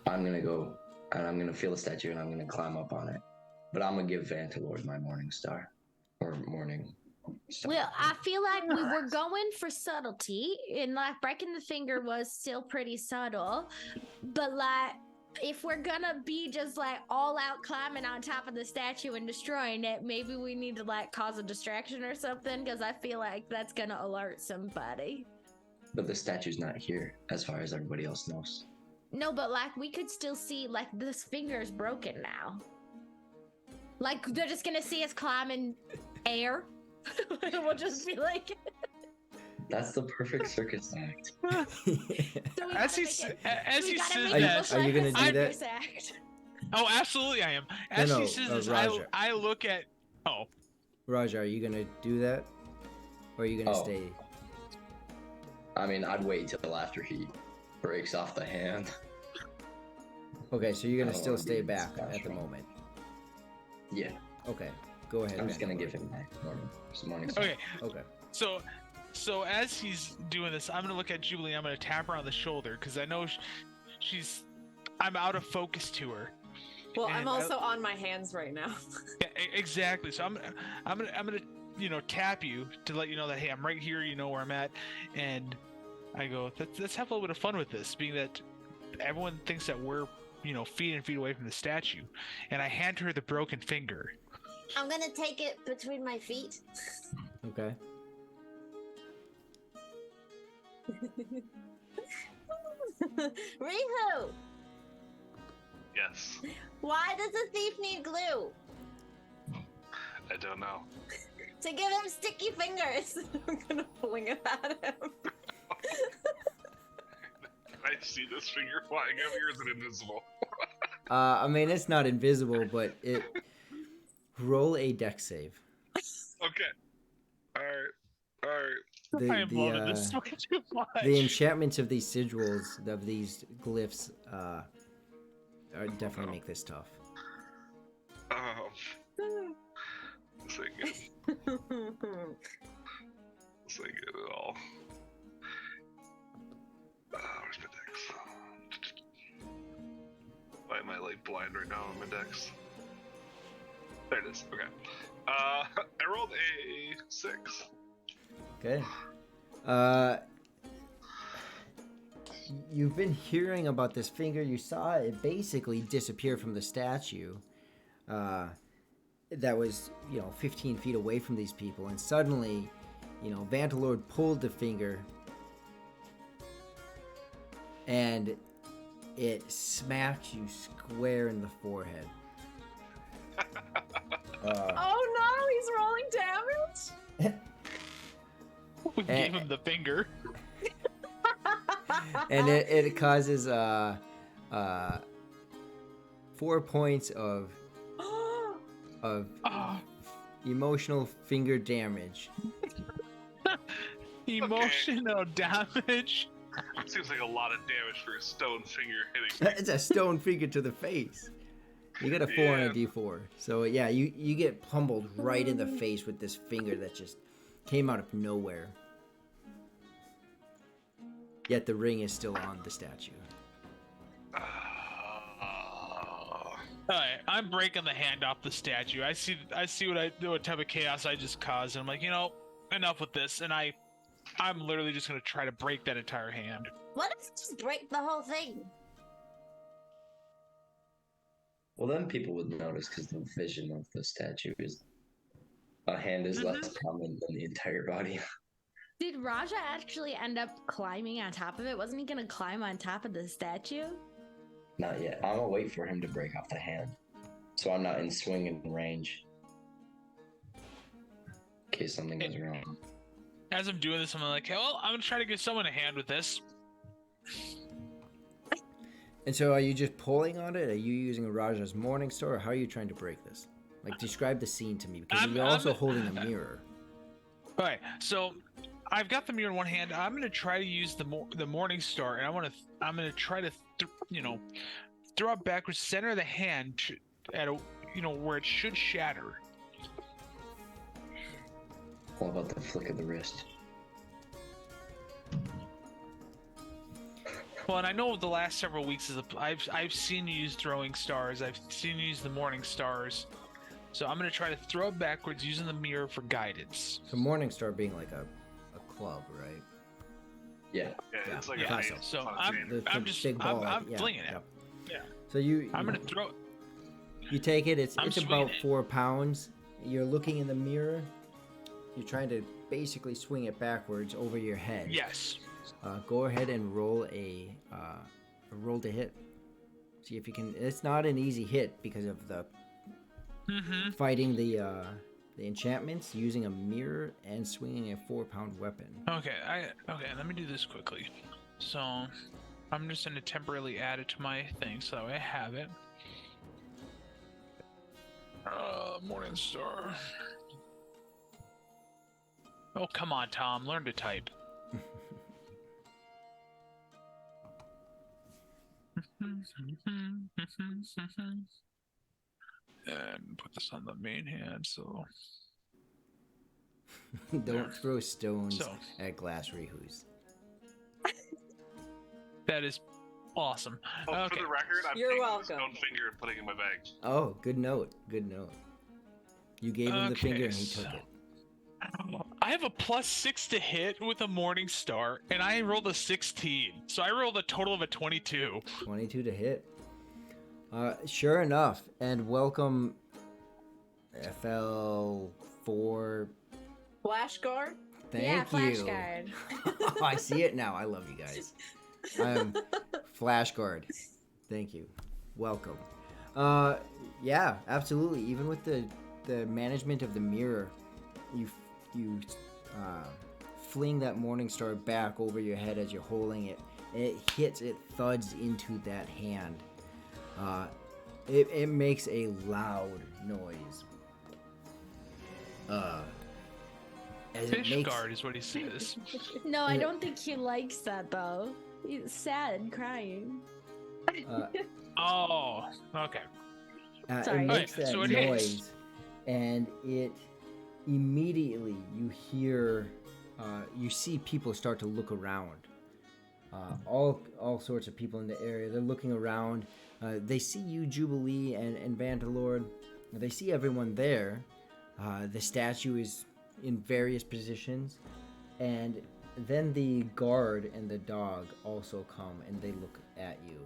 I'm gonna go and I'm gonna feel the statue and I'm gonna climb up on it. But I'm gonna give Vantalord my morning star. Or morning star. Well, I feel like we were going for subtlety, and like breaking the finger was still pretty subtle. But like, if we're gonna be just like all out climbing on top of the statue and destroying it, maybe we need to like cause a distraction or something, because I feel like that's gonna alert somebody. But the statue's not here, as far as everybody else knows. No, but like we could still see like this finger's broken now. Like they're just gonna see us climbing air. We'll just be like. That's the perfect circus act. So we As gotta he make s- it- as we he gotta says make Are it you- that, look are you like gonna a do that? circus act. oh, absolutely, I am. As No, he says this, Rajah. I look at. Oh, Rajah, are you gonna do that, or are you gonna Oh. stay? I mean, I'd wait till after he breaks off the hand. Okay, so you're I gonna don't still wanna be stay in back this at the classroom. moment. Yeah, Okay, go ahead. I'm just gonna Vantalord. give him my morning star. okay. Okay. So as he's doing this, I'm gonna look at Jubilee. I'm gonna tap her on the shoulder because I know she's. I'm out of focus to her. Well, And I'm also on my hands right now. Yeah, exactly. So I'm gonna tap you to let you know that hey, I'm right here. You know where I'm at, and I go. Let's have a little bit of fun with this, being that everyone thinks that we're feet and feet away from the statue, and I hand her the broken finger. I'm gonna take it between my feet. Okay. Rihu, Yes. why does a thief need glue? I don't know. To give him sticky fingers. I'm gonna fling it at him. I see this finger flying up here. Is it invisible? I mean, it's not invisible, but it. Roll a dex save. Okay. Alright. The, I am loving this the, way too much. the enchantments of these sigils, of these glyphs, definitely make this tough. Say again. So I get it all. Where's my dex? Why am I like blind right now on my dex? There it is. Okay. I rolled a 6. Okay. You've been hearing about this finger. You saw it basically disappear from the statue. That was, 15 feet away from these people, and suddenly, Vantalord pulled the finger, and it smacks you square in the forehead. Oh no, he's rolling damage. We gave him the finger. And it causes 4 points of emotional finger damage. Emotional damage. Seems like a lot of damage for a stone finger hitting me. It's a stone finger to the face. You got a 4 on a d4. So yeah, you get pummeled right in the face with this finger that just came out of nowhere. Yet the ring is still on the statue. Alright, I'm breaking the hand off the statue. I see what type of chaos I just caused, and I'm like, enough with this, and I'm literally just gonna try to break that entire hand. What if you just break the whole thing? Well, then people would notice because the vision of the statue is a hand is less prominent than the entire body. Did Rajah actually end up climbing on top of it? Wasn't he gonna climb on top of the statue? Not yet. I'm gonna wait for him to break off the hand, so I'm not in swinging range in case something goes wrong. As I'm doing this, I'm like, well, I'm gonna try to give someone a hand with this. And so are you just pulling on it? Are you using a Rajah's Morning Star, or how are you trying to break this? Like, describe the scene to me, because you're also holding a mirror. Alright, so I've got the mirror in one hand. I'm gonna try to use the Morning Star, and I'm gonna try to throw it backwards, center of the hand at where it should shatter. What about the flick of the wrist? Well, and I know the last several weeks I've seen you use throwing stars. I've seen you use the Morning Stars. So I'm gonna try to throw it backwards using the mirror for guidance. So Morning Star being like a club, right? Yeah. Yeah, it's like Yeah. a So- hand. So The I'm just big ball, I'm yeah, flinging it. yep. Yeah. So I'm gonna throw it. You take it. It's I'm about swinging it. 4 pounds. You're looking in the mirror. You're trying to basically swing it backwards over your head. Yes. Go ahead and roll a roll to hit. See if you can. It's not an easy hit because of the fighting the enchantments, using a mirror and swinging a 4-pound weapon. Okay. Let me do this quickly. So I'm just gonna temporarily add it to my thing so that way I have it. Morning Star. Oh, come on, Tom. Learn to type. And put this on the main hand, so... Don't throw stones So. at glass rehus. That is awesome. Oh, Okay. for the record, I'm You're taking welcome. the stone finger and putting it in my bag. Oh, good note. Good note. You gave him the finger and he so- took it. I have a +6 to hit with a Morning Star, and I rolled a 16. So I rolled a total of a 22. 22 to hit. Sure enough, and welcome FL4. Flash guard. Thank yeah, flash you. guard. Oh, I see it now. I love you guys. Flash guard. Thank you. Welcome. Yeah, absolutely. Even with the management of the mirror, you fling that Morning Star back over your head as you're holding it. It thuds into that hand. It makes a loud noise. As it Fish makes, guard is what he says. No, I don't think he likes that though. He's sad and crying. Oh, okay. Sorry. it makes Okay, that so it noise, hits. and it immediately you hear you see people start to look around. All sorts of people in the area. They're looking around. They see you, Jubilee, and Vantalord. They see everyone there. The statue is in various positions. And then the guard and the dog also come, and they look at you.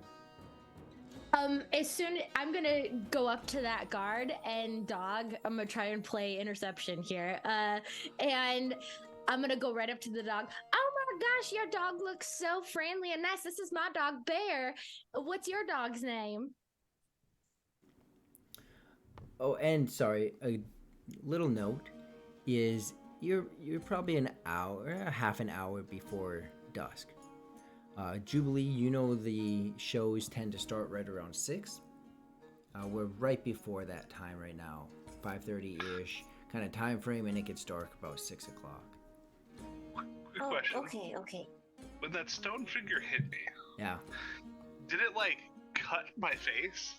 As soon I'm gonna go up to that guard and dog. I'm gonna try and play interception here. And I'm gonna go right up to the dog. Oh my gosh, your dog looks so friendly and nice. This is my dog Bear. What's your dog's name? Oh, and sorry, a little note is you're probably an hour, half an hour before dusk. Jubilee, you know the shows tend to start right around 6. We're right before that time right now, 5:30-ish kind of time frame, and it gets dark about 6 o'clock. Quick question. Okay. When that stone figure hit me, Yeah. did it like cut my face,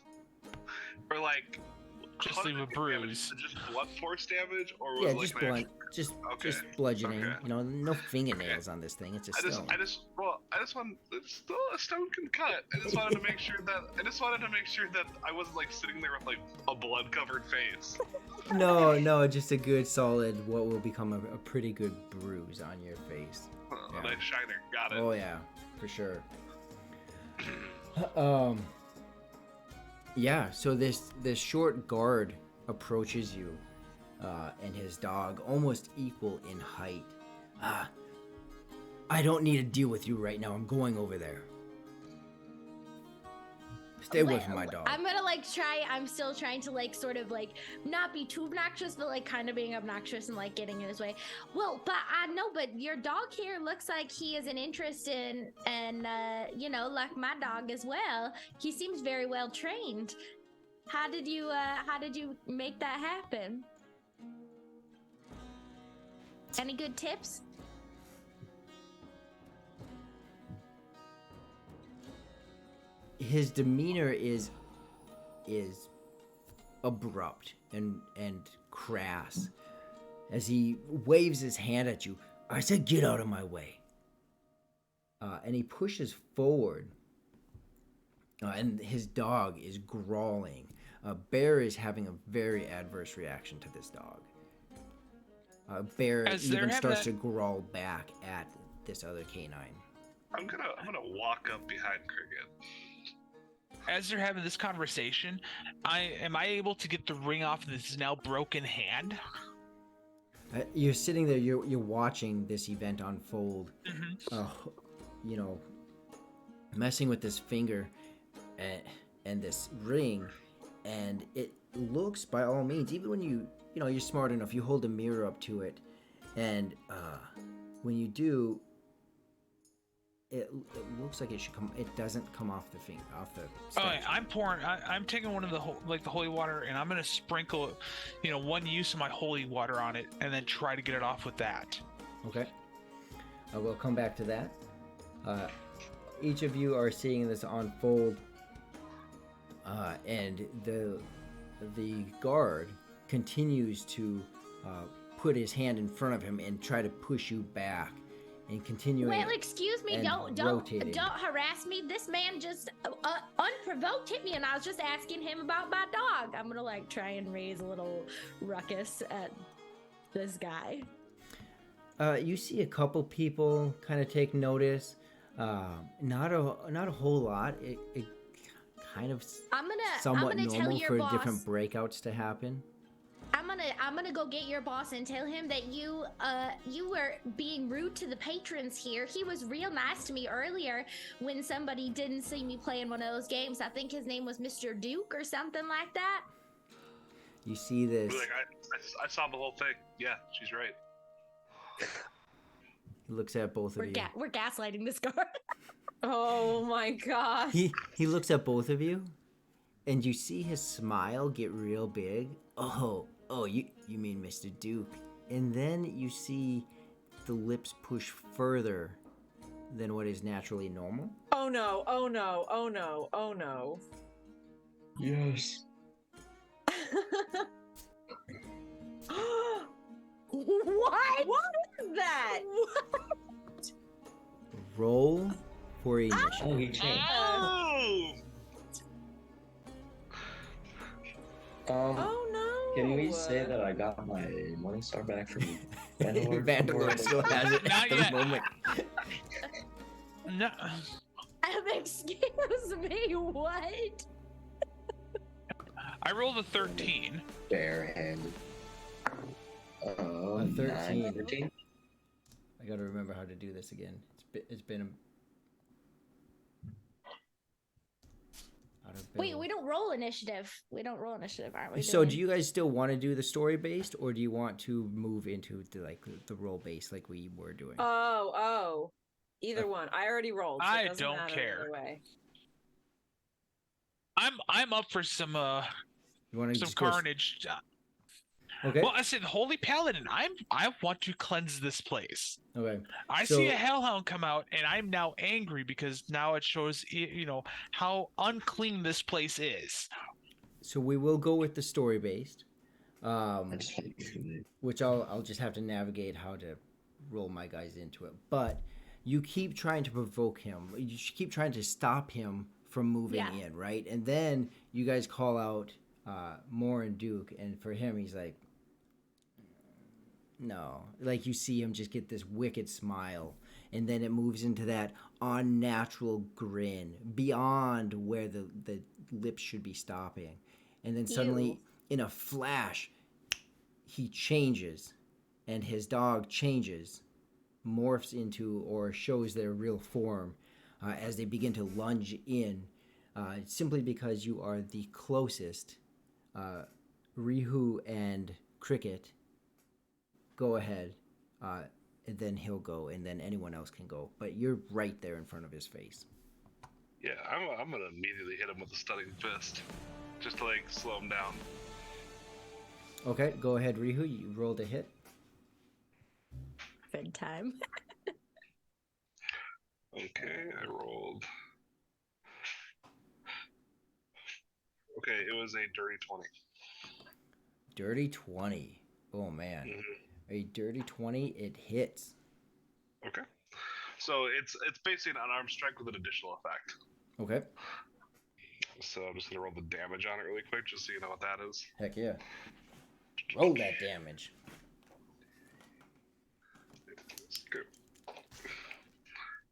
or like Just how did leave a it get damaged? bruise. Just blunt force damage, or was Yeah, it like just my blunt, just bludgeoning. Okay. You know, no fingernails on this thing. It's a stone. I just want. It's still a stone can cut. I just wanted to make sure that I wasn't like sitting there with like a blood-covered face. No, just a good solid, what will become a pretty good bruise on your face. Yeah. Nice shiner. Got it. Oh yeah, for sure. Yeah. So this short guard approaches you, and his dog, almost equal in height. I don't need to deal with you right now. I'm going over there. Stay away from my dog. I'm gonna like try. I'm still trying to like sort of like not be too obnoxious, but like kind of being obnoxious and like getting in his way. Well, but I know, but your dog here looks like he is an interest in, and you know, like my dog as well. He seems very well trained. How did you make that happen? Any good tips? His demeanor is abrupt and crass as he waves his hand at you. I said, "Get out of my way." And he pushes forward, and his dog is growling. Bear is having a very adverse reaction to this dog. Bear even starts to growl back at this other canine. I'm gonna walk up behind Cricket. As they're having this conversation, am I able to get the ring off this now broken hand? You're sitting there. You're watching this event unfold. You know, messing with this finger and this ring, and it looks, by all means, even when you're smart enough, you hold a mirror up to it, and when you do, it looks like it should come. It doesn't come off the finger, off the statue. I'm taking one of the holy water, and I'm gonna sprinkle, one use of my holy water on it, and then try to get it off with that. Okay. We'll come back to that. Each of you are seeing this unfold, and the guard continues to put his hand in front of him and try to push you back. And continuing. Well, excuse me, don't harass me. This man just unprovoked hit me, and I was just asking him about my dog. I'm gonna like try and raise a little ruckus at this guy. You see a couple people kind of take notice. Not a whole lot. It kind of somewhat normal for different breakouts to happen. I'm gonna go get your boss and tell him that you were being rude to the patrons here. He was real nice to me earlier when somebody didn't see me playing one of those games. I think his name was Mr. Duke or something like that. You see this. Like, I saw the whole thing. Yeah, she's right. He looks at both of you. We're gaslighting this guard. Oh my gosh. He looks at both of you, and you see his smile get real big. Oh, you mean Mr. Duke. And then you see the lips push further than what is naturally normal. Oh no, oh no, oh no, oh no. Yes. What? that? Roll for initiative. Oh, he changed. Oh! Oh no. Can we say that I got my Morning Star back from Vandalord? Vandalord still has it Not at the yet. moment. No. Excuse me, what? I rolled a 13. Barehanded. A 13. 13? I gotta remember how to do this again. It's been out of Wait, build. we don't roll initiative. We don't roll initiative, aren't we? So do you guys still want to do the story based, or do you want to move into the role based like we were doing? Oh. Either one. I already rolled. So I it doesn't don't matter care. either way. I'm up for some You want to some just go carnage. Okay. Well, I said Holy Paladin. I want to cleanse this place. Okay. I So- see a hellhound come out, and I'm now angry because now it shows how unclean this place is. So we will go with the story based, I just want to do which I'll just have to navigate how to roll my guys into it. But you keep trying to provoke him. You keep trying to stop him from moving Yeah. in, right? And then you guys call out Morren Duke, and for him, he's like, no. Like you see him just get this wicked smile, and then it moves into that unnatural grin beyond where the lips should be stopping. And then suddenly, Ew. in a flash, he changes, and his dog changes, morphs into or shows their real form as they begin to lunge in, simply because you are the closest. Rihu and Cricket, go ahead, and then he'll go, and then anyone else can go. But you're right there in front of his face. Yeah, I'm gonna immediately hit him with a stunning fist, just to like slow him down. Okay, go ahead, Rihu. You rolled a hit. Good time. Okay, I rolled. Okay, it was a dirty 20. Dirty 20. Oh, man. Mhm. A dirty 20, it hits. Okay, so it's basically an unarmed strike with an additional effect. Okay. So I'm just gonna roll the damage on it really quick, just so you know what that is. Heck yeah. Roll that damage. Good.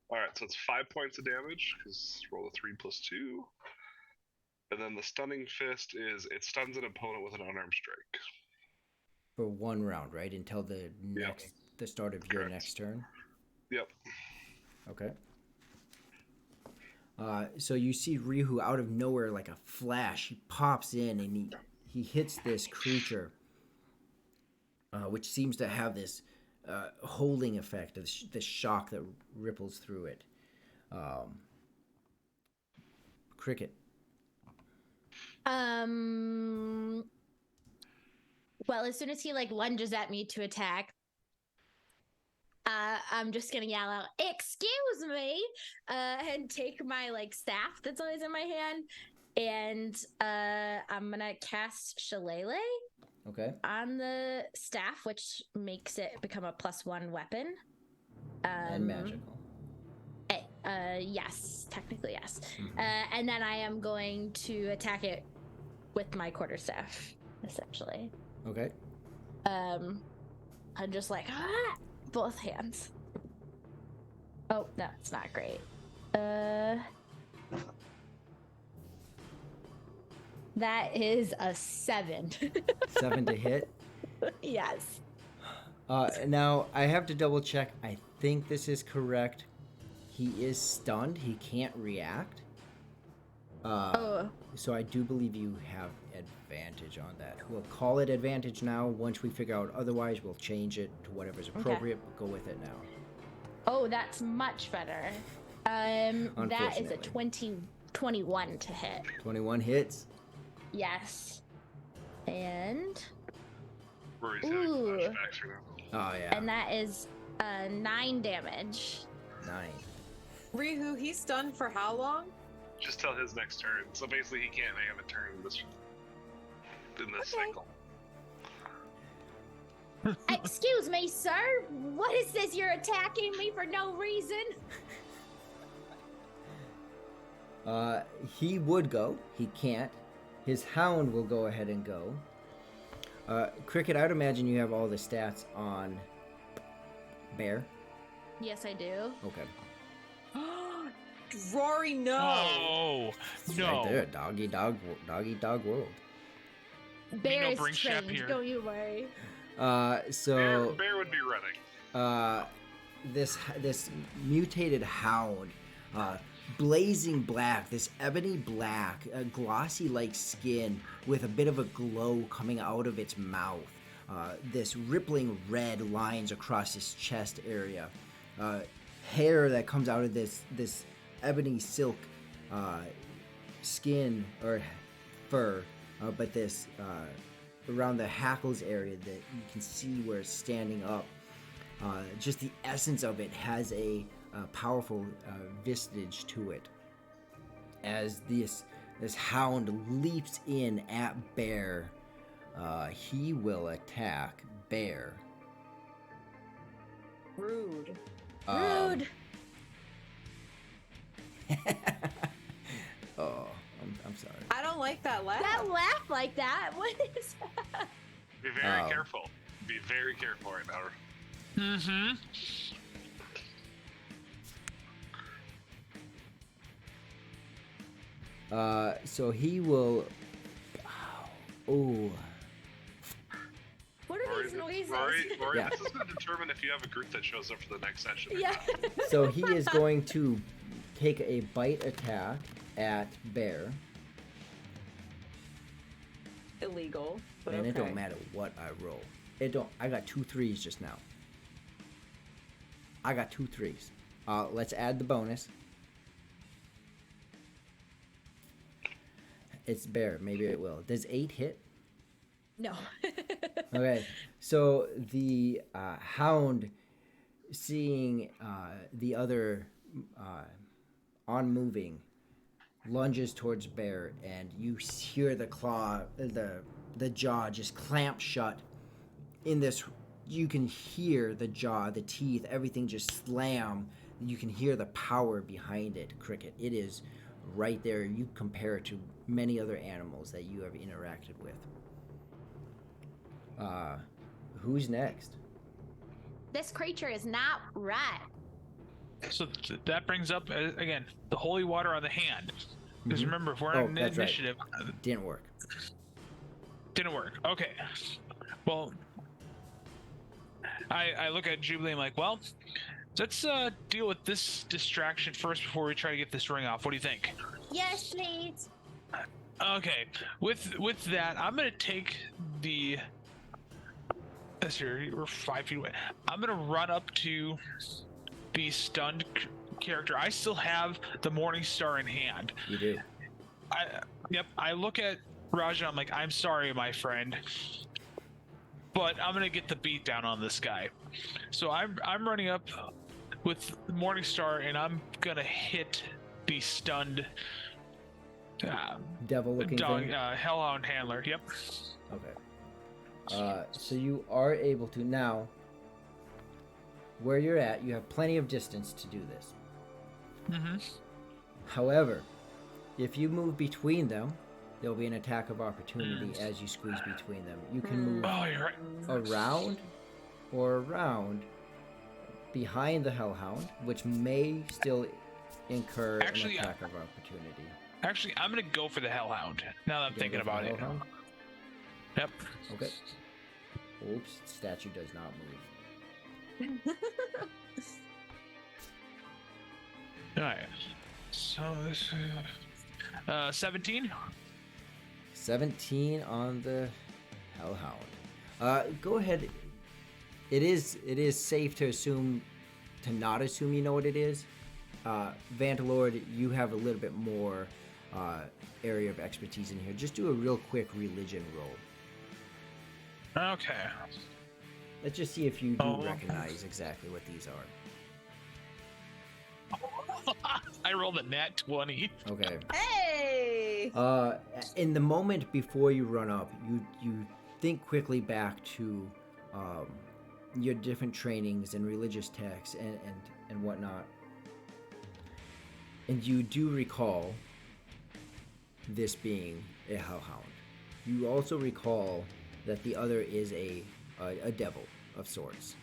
All right, so it's 5 points of damage because roll a 3 plus 2, and then the stunning fist is it stuns an opponent with an unarmed strike. For one round, right? Until the the start of your Correct. next turn. Yep. Okay. So you see Rihu out of nowhere like a flash. He pops in and he hits this creature, which seems to have this holding effect, this shock that ripples through it. Cricket. Well, as soon as he lunges at me to attack, I'm just gonna yell out, "Excuse me!" And take my staff that's always in my hand, and I'm gonna cast Shillelagh Okay. on the staff, which makes it become a +1 weapon. And magical. Yes, technically yes. Mhm. And then I am going to attack it with my quarterstaff, essentially. Okay. I'm just both hands. Oh no, it's not great. That is a 7. 7 to hit. Yes. Now I have to double check. I think this is correct. He is stunned. He can't react. So I do believe you have advantage on that. We'll call it advantage now. Once we figure out otherwise, we'll change it to whatever's appropriate, but go with it now. Oh, that's much better. That is a Unfortunately. 21 to hit. 21 hits. Yes. And Rory's having Ooh. flashbacks right now. Oh, yeah. and that is 9 damage. 9. Rihu, he's stunned for how long? Just till his next turn. So basically, he can't make a turn in this Okay. cycle. Excuse me, sir. What is this? You're attacking me for no reason? He would go. He can't. His hound will go ahead and go. Cricket, I'd imagine you have all the stats on Bear. Yes, I do. Okay. Rory, no. Oh no! Right there, doggy dog world. Bear no is bring Shep trained. here. Don't you worry. So Bear would be running. this mutated hound, blazing black, this ebony black, glossy like skin with a bit of a glow coming out of its mouth. This rippling red lines across his chest area. Hair that comes out of this ebony silk skin or fur, but this around the hackles area that you can see where it's standing up. Just the essence of it has a powerful vestige to it. As this hound leaps in at Bear, he will attack Bear. Rude. Rude. Oh, I'm sorry. I don't like that laugh. That laugh like that. What is that? Be very Oh. careful. Be very careful right now. Mm-hmm. So he will. Oh, What are these noises? Rory, Yeah. this is going to determine if you have a group that shows up for the next session. or Yeah. not. so he is going to take a bite attack at Bear, Illegal. But and okay. it don't matter what I roll. It don't. I got 2 3s just now. I got 2 3s. Let's add the bonus. It's Bear. Maybe it will. Does 8 hit? No. Okay, so the hound, seeing the other on-moving, lunges towards Bear, and you hear the claw, the jaw just clamp shut. In this, you can hear the jaw, the teeth, everything just slam. You can hear the power behind it, Cricket. It is right there. You compare it to many other animals that you have interacted with. Who's next? This creature is not right. So that brings up again the holy water on the hand. Because remember, if we're Oh, on that's right. initiative, Didn't work. didn't work. Okay. Well, I look at Jubilee and I'm like, well, let's deal with this distraction first before we try to get this ring off. What do you think? Yes, please. Okay. With that, I'm gonna take the. Let's see, we're 5 feet away. I'm gonna run up to the stunned character. I still have the Morning Star in hand. You do. I look at Rajah. I'm like, I'm sorry, my friend, but I'm gonna get the beat down on this guy. So I'm running up with Morning Star, and I'm gonna hit the stunned Devil-looking dog, thing. hellhound handler. Yep. Okay. So you are able to now. Where you're at, you have plenty of distance to do this. Mm-hmm. However, if you move between them, there'll be an attack of opportunity as you squeeze between them. You can move Oh, you're right. around or around behind the Hellhound, which may still incur Actually, an attack of opportunity. Actually, I'm gonna go for the hellhound. Now that I'm thinking Go for about the it. Hellhound? Yep. Okay. Oops, statue does not move. All right. So this 17. 17 on the Hellhound. Go ahead. It is safe to not assume you know what it is. Vantalord, you have a little bit more area of expertise in here. Just do a real quick religion roll. Okay. Let's just see if you do Oh. recognize exactly what these are. I rolled a nat 20. Okay. Hey! In the moment before you run up, you think quickly back to your different trainings and religious texts and whatnot. And you do recall this being a hellhound. You also recall that the other is a devil of sorts.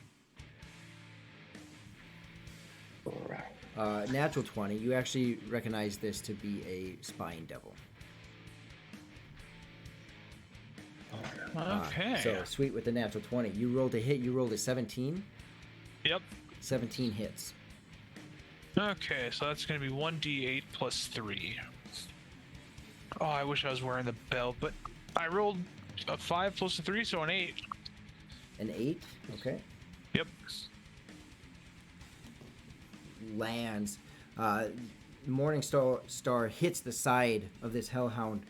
All right. Natural 20, you actually recognize this to be a spine devil. Okay. So sweet with the natural 20. You rolled a hit. You rolled a 17. Yep. 17 hits. Okay, so that's going to be 1d8 plus 3. Oh, I wish I was wearing the belt, but I rolled a 5 plus a 3, so an 8. An 8? Okay. Yep. Lands. Morning Star hits the side of this hellhound.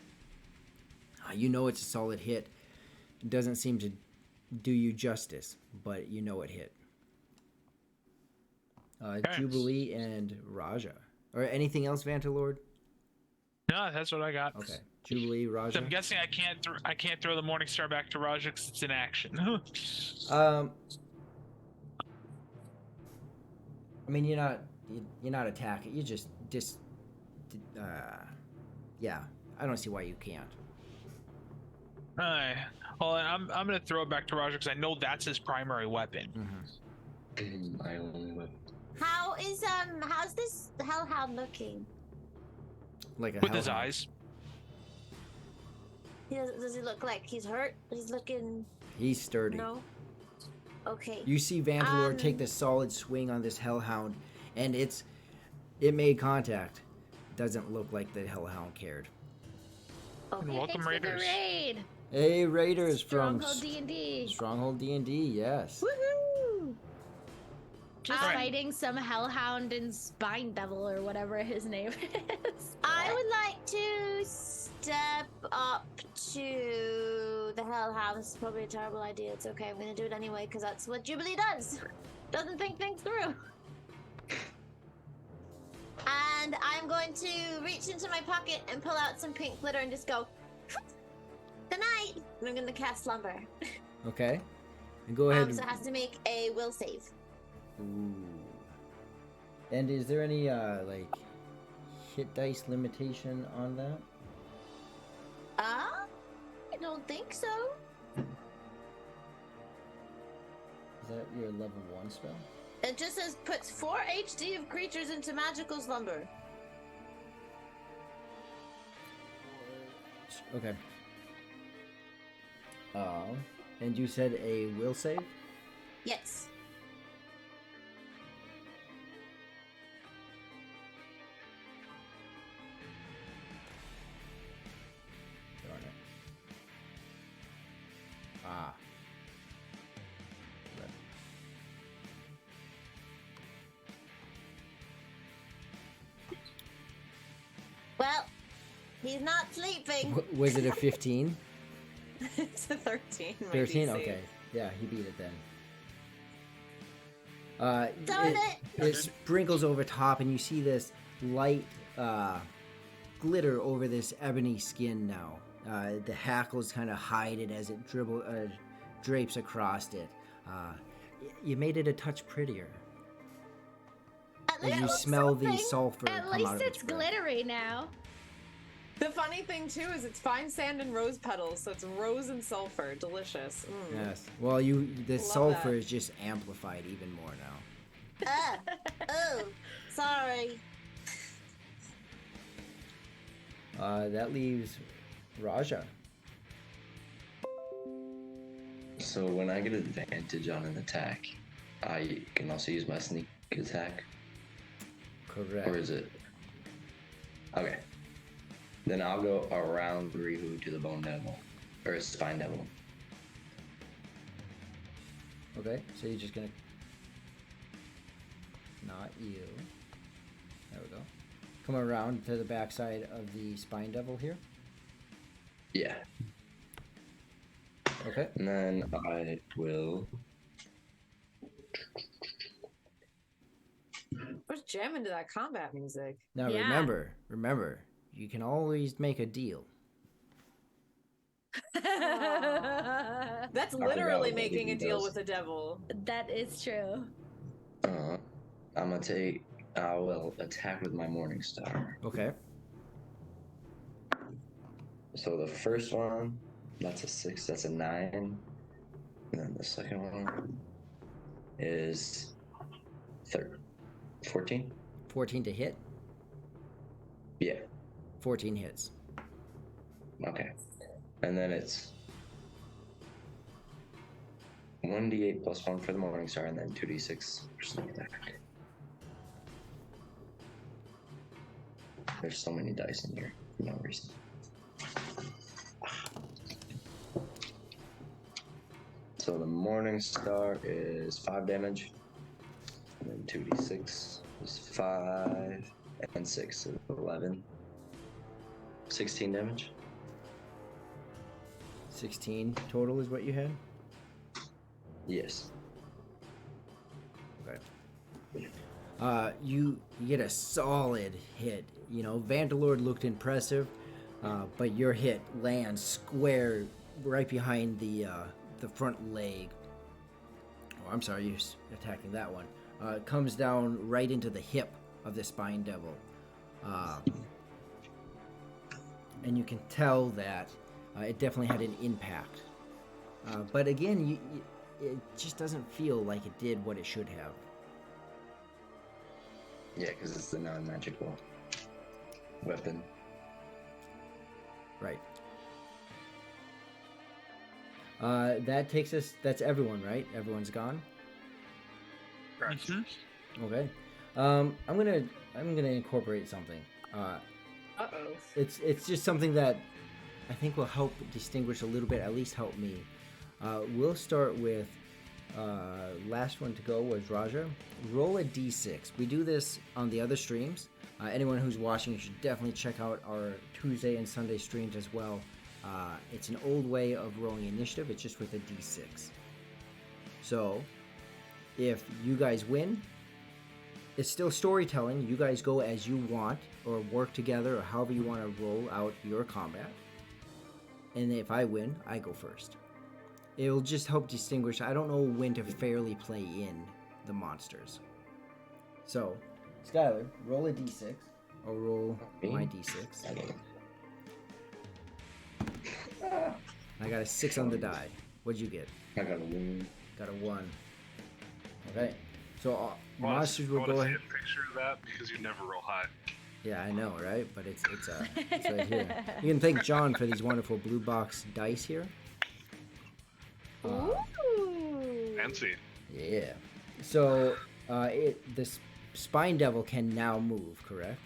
You know it's a solid hit. It doesn't seem to do you justice, but you know it hit. Jubilee and Rajah. Or anything else, Vantalord? No, that's what I got. Okay. Jubilee, Rajah. So I'm guessing I can't throw the Morning Star back to Rajah because it's in action. I mean, you're not attacking. You just yeah. I don't see why you can't. Alright. Well, I'm gonna throw it back to Rajah because I know that's his primary weapon. My only weapon. How's this hellhound looking? Like a With his hellhound. eyes. Does he look like he's hurt? He's looking. He's sturdy. No. Okay. You see Vantalord take this solid swing on this hellhound, and it made contact. Doesn't look like the hellhound cared. Okay, welcome, thanks for the Raiders. raid. Hey, Raiders from Stronghold D&D. Stronghold D&D, yes. Woohoo! Just Alright. fighting some hellhound and spine devil or whatever his name is. I would like to step up to the hellhound. This is probably a terrible idea. It's okay. I'm gonna do it anyway because that's what Jubilee does. Doesn't think things through. And I'm going to reach into my pocket and pull out some pink glitter and just go, good night. And I'm gonna cast slumber. Okay. And go ahead. So it has to make a will save. Ooh. And is there any like hit dice limitation on that? I don't think so. Is that your level 1 spell? It just says puts 4 HD of creatures into magical slumber. Okay. And you said a will save? Yes. Darn it. Ah. Right. Well, he's not sleeping. Was it a 15? It's a 13. my 13? DC. Okay. Yeah, he beat it then. Darn It sprinkles over top, and you see this light glitter over this ebony skin now. The hackles kind of hide it as it drapes across it. You made it a touch prettier. At As least you it's smell the something. sulfur At come least out of it's its breath. glittery now. The funny thing too is it's fine sand and rose petals, so it's rose and sulfur. Delicious. Yes. Well, the Love sulfur that. is just amplified even more now. Oh, sorry. That leaves Rajah. So when I get advantage on an attack, I can also use my sneak attack, Correct. or is it? Okay. Then I'll go around Rihu to the bone devil, or spine devil. Okay, so you're just gonna. Not you. There we go. Come around to the backside of the spine devil here. Yeah. Okay. And then I will. Let's jam into that combat music. Now remember, you can always make a deal. That's forgot literally what making a he deal does. with the devil. That is true. I'm gonna take. I will attack with my Morning Star. Okay. So the first one, that's a 6. That's a 9. And then the second one is 14. 14 to hit. Yeah. 14 hits. Okay. And then it's 1d8 plus 1 for the Morning Star, and then 2d6 for sneak attack. There's so many dice in here for no reason. So the Morning Star is 5 damage, and then 2d6 is 5 and 6, so 11. 16 damage. 16 total is what you had? Yes. Okay. You get a solid hit. You know, Vandalord looked impressive, but your hit lands square right behind the front leg. Oh, I'm sorry, you're attacking that one. Comes down right into the hip of the Spine Devil. And you can tell that it definitely had an impact. But again, it just doesn't feel like it did what it should have. Yeah, because it's the non-magical weapon. Right. That takes us. That's everyone, right? Everyone's gone. Correct. Okay. I'm gonna incorporate something. Uh-oh. It's just something that I think will help distinguish a little bit. At least help me. We'll start with last one to go was Rajah. Roll a d6. We do this on the other streams. Anyone who's watching, you should definitely check out our Tuesday and Sunday streams as well. It's an old way of rolling initiative. It's just with a d6. So, if you guys win, it's still storytelling. You guys go as you want, or work together, or however you want to roll out your combat. And if I win, I go first. It'll just help distinguish. I don't know when to fairly play in the monsters. So, Skylar, roll a d6. I'll roll my d6. I got a 6 on the die. What'd you get? I got a wound. Got a 1. Okay. So, Well, monsters I will want to go see ahead. a picture of that because you never roll high. Yeah, I know, right? But it's right here. You can thank John for these wonderful blue box dice here. Ooh. Fancy. Yeah. So, this Spine Devil can now move, correct?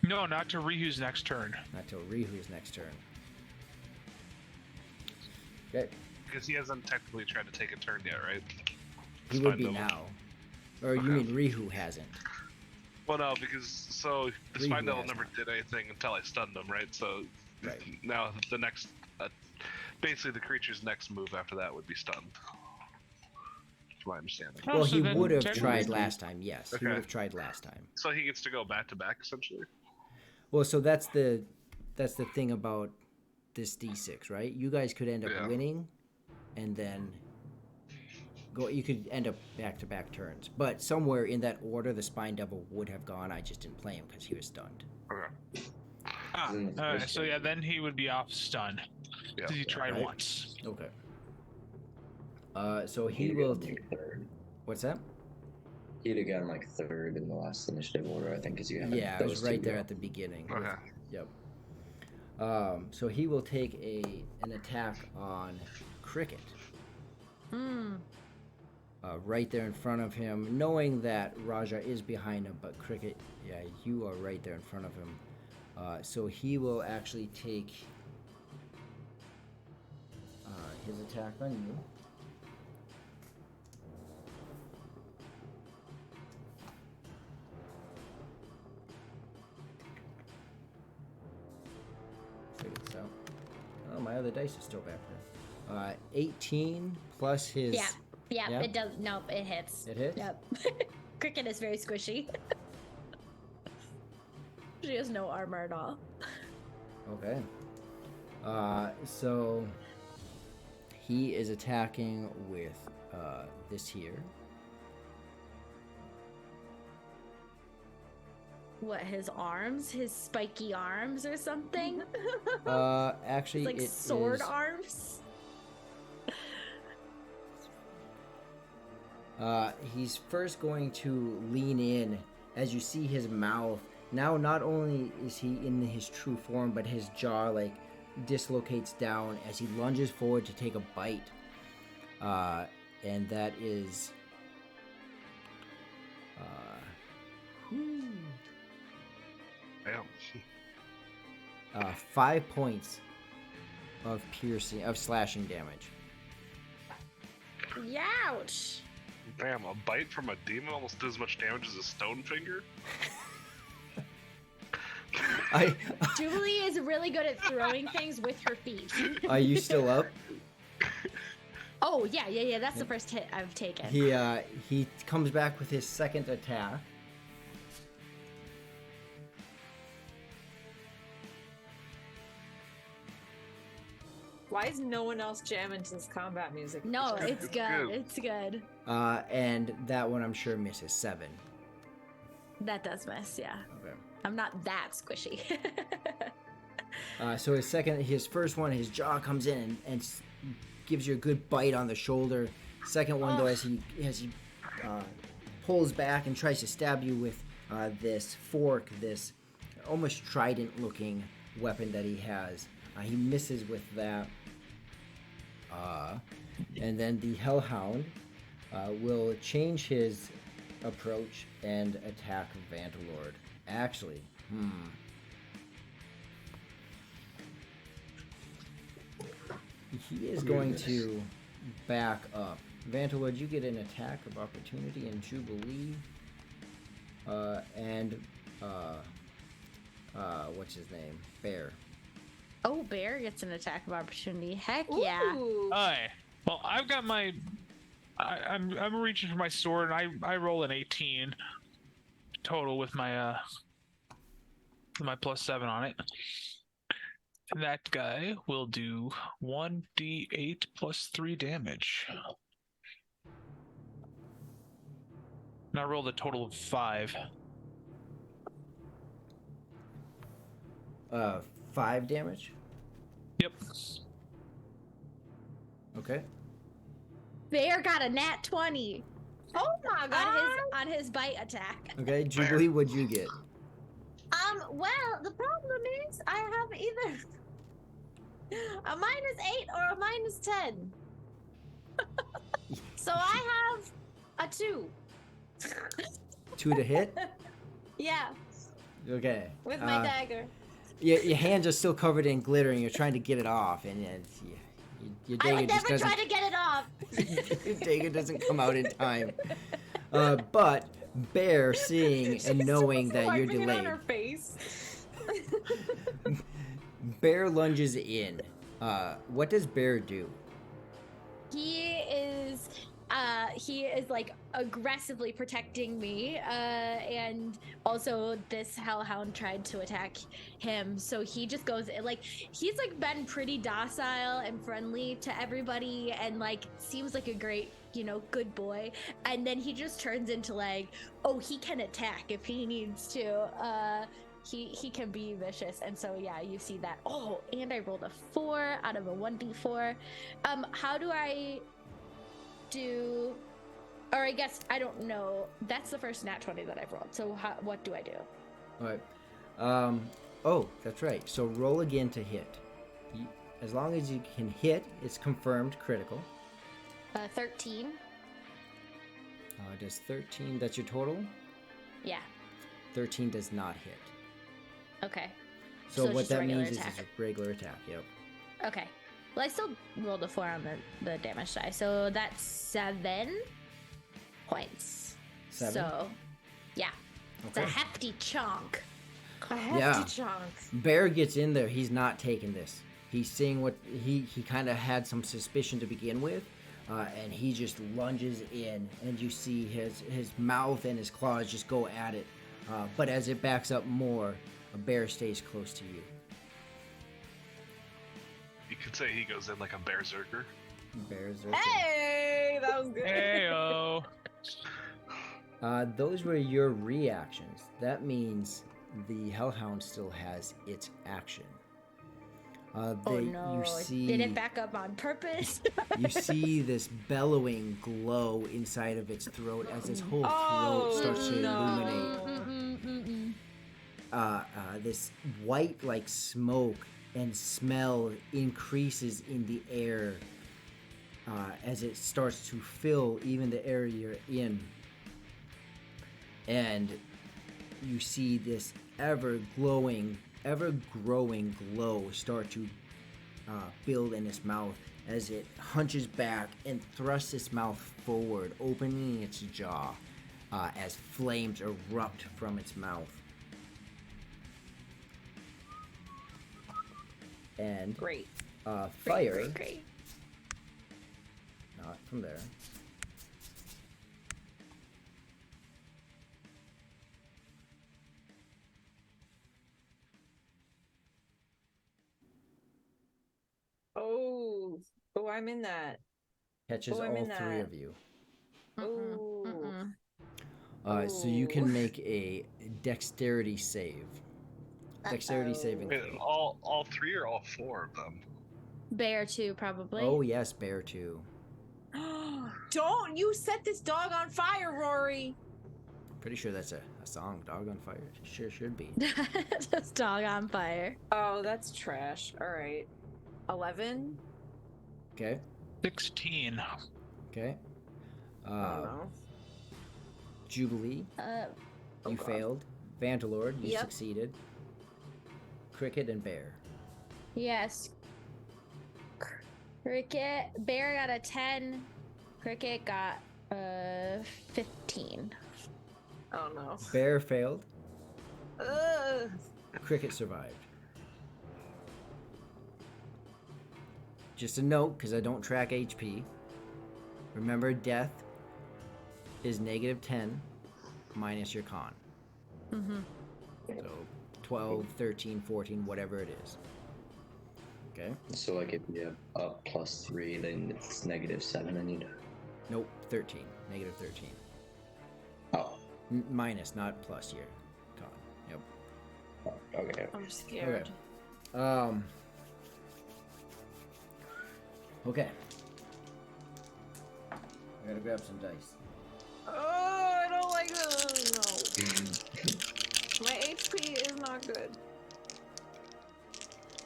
No, not to Rihu's next turn. Not till Rihu's next turn. Okay. Because he hasn't technically tried to take a turn yet, right? He Spine would be Devil. now. Or you mean Rihu hasn't? Well, no, because the Rihu Spine Devil has never not. did anything until I stunned him, right? So Right. now the next, basically the creature's next move after that would be stunned. From my understanding. Oh, Well, so he then would have technically- tried last time, yes. He Okay. would have tried last time. So he gets to go back to back essentially. Well, so that's the thing about this D6, right? You guys could end up Yeah. winning and then you could end up back-to-back turns. But somewhere in that order, the Spine Devil would have gone. I just didn't play him because he was stunned. Okay. Ah, Isn't it alright, supposed so to- yeah, then he would be off stun. Yeah. Because he tried right. once. Okay. So he He'd will... have gotten third. What's that? He'd have gotten like third in the last initiative order, I think, because you had Yeah, I was those right two there go. at the beginning. Okay. Yep. So he will take an attack on Cricket. Hmm. Right there in front of him, knowing that Rajah is behind him, but Cricket, yeah, you are right there in front of him. So he will actually take his attack on you. Figure this out. Oh, my other dice is still back there. 18 plus his... Yeah. Yeah, Yeah? it does. Nope, it hits. It hits? Yep. Cricket is very squishy. She has no armor at all. Okay. So he is attacking with this here. What, his arms? His spiky arms or something? Actually, It's like it sword is- arms? He's first going to lean in as you see his mouth. Now, not only is he in his true form, but his jaw like dislocates down as he lunges forward to take a bite. And that is. Damn. 5 points of slashing damage. Youch! Damn, a bite from a demon almost did as much damage as a stone finger? Jubilee is really good at throwing things with her feet. Are you still up? Oh, yeah. That's the first hit I've taken. He comes back with his second attack. Why is no one else jamming to this combat music? No, it's good. good. It's good. And that one I'm sure misses 7. That does miss, yeah. Okay. I'm not that squishy. So his first one, his jaw comes in and gives you a good bite on the shoulder. Second one, though, as he pulls back and tries to stab you with this fork, this almost trident-looking weapon that he has. He misses with that. And then the Hellhound will change his approach and attack Vantalord. Actually, he is going to back up. Vantalord, you get an attack of opportunity in Jubilee. What's his name? Bear. Oh, Bear gets an attack of opportunity. Heck yeah. Ooh. Aye. Well, I've got my. I'm reaching for my sword, and I roll an 18 total with my +7 on it. And that guy will do 1d8 plus 3 damage. And I rolled a total of 5. 5 damage? Yep. Okay. Bear got a nat 20 Oh my god! on his bite attack. Okay, Jubilee, what'd you get? Well, the problem is I have either a -8 or a -10. So I have a 2. 2 to hit? Yeah, Okay. with my dagger. Your hands are still covered in glitter and you're trying to get it off, and your I dagger would just never doesn't. try to get it off. Your dagger doesn't come out in time. But Bear, seeing and knowing that you're Wiping it on delayed, her face. Bear lunges in. What does Bear do? He is like aggressively protecting me, and also this Hellhound tried to attack him, so he just goes like he's like been pretty docile and friendly to everybody, and like seems like a great, good boy, and then he just turns into like, oh, he can attack if he needs to. He can be vicious, and so yeah, you see that. Oh, and I rolled a 4 out of a 1d4. How do I do? Or I guess I don't know. That's the first nat 20 that I've rolled. So what do I do? All right. Oh, that's right. So roll again to hit. As long as you can hit, it's confirmed critical. 13. Does 13? That's your total. Yeah. 13 does not hit. Okay. So it's what just a that regular means is attack. it's a regular attack. Yep. Okay. Well, I still rolled a 4 on the damage die, so that's 7 points. 7? So, yeah, it's a Okay. hefty chunk. A hefty Yeah. chunk. Bear gets in there. He's not taking this. He's seeing what he kind of had some suspicion to begin with, and he just lunges in, and you see his mouth and his claws just go at it. But as it backs up more, a Bear stays close to you. could say he goes in like a berserker. Bears are Hey, that was good. Heyo. Those were your reactions. That means the Hellhound still has its action. Oh no! You see, Did it back up on purpose? you see this bellowing glow inside of its throat as its whole throat Oh, starts to no. illuminate. This white like smoke and smell increases in the air as it starts to fill even the area you're in. And you see this ever growing glow start to build in its mouth as it hunches back and thrusts its mouth forward, opening its jaw as flames erupt from its mouth. And Great. fire, Great. not from there. Oh, I'm in that. Catches Oh, I'm all in three that. of you. Oh, So you Ooh. can make a dexterity save. Dexterity saving Wait, throw. all three or all four of them? Bear too, probably. Oh yes, bear too. don't you set this dog on fire, Rory. Pretty sure that's a song, Dog on Fire. Sure should be. This dog on fire. Oh, that's trash. All right. 11? Okay, 16. okay. I don't know. Jubilee, you God. failed. Vantalord, you Yep. succeeded. Cricket and Bear. Yes. Cricket. Bear got a 10. Cricket got 15. Oh no. Bear failed. Ugh. Cricket survived. Just a note, because I don't track HP. Remember, death is -10 minus your con. Mm-hmm. So 12, 13, 14, whatever it is. Okay? So like if you have a +3, then it's -7 and you die. Nope, 13. -13. Oh, Minus, not plus your con. Yep. okay. I'm scared. Okay. I gotta grab some dice. Oh, I don't like this. No. My HP is not good.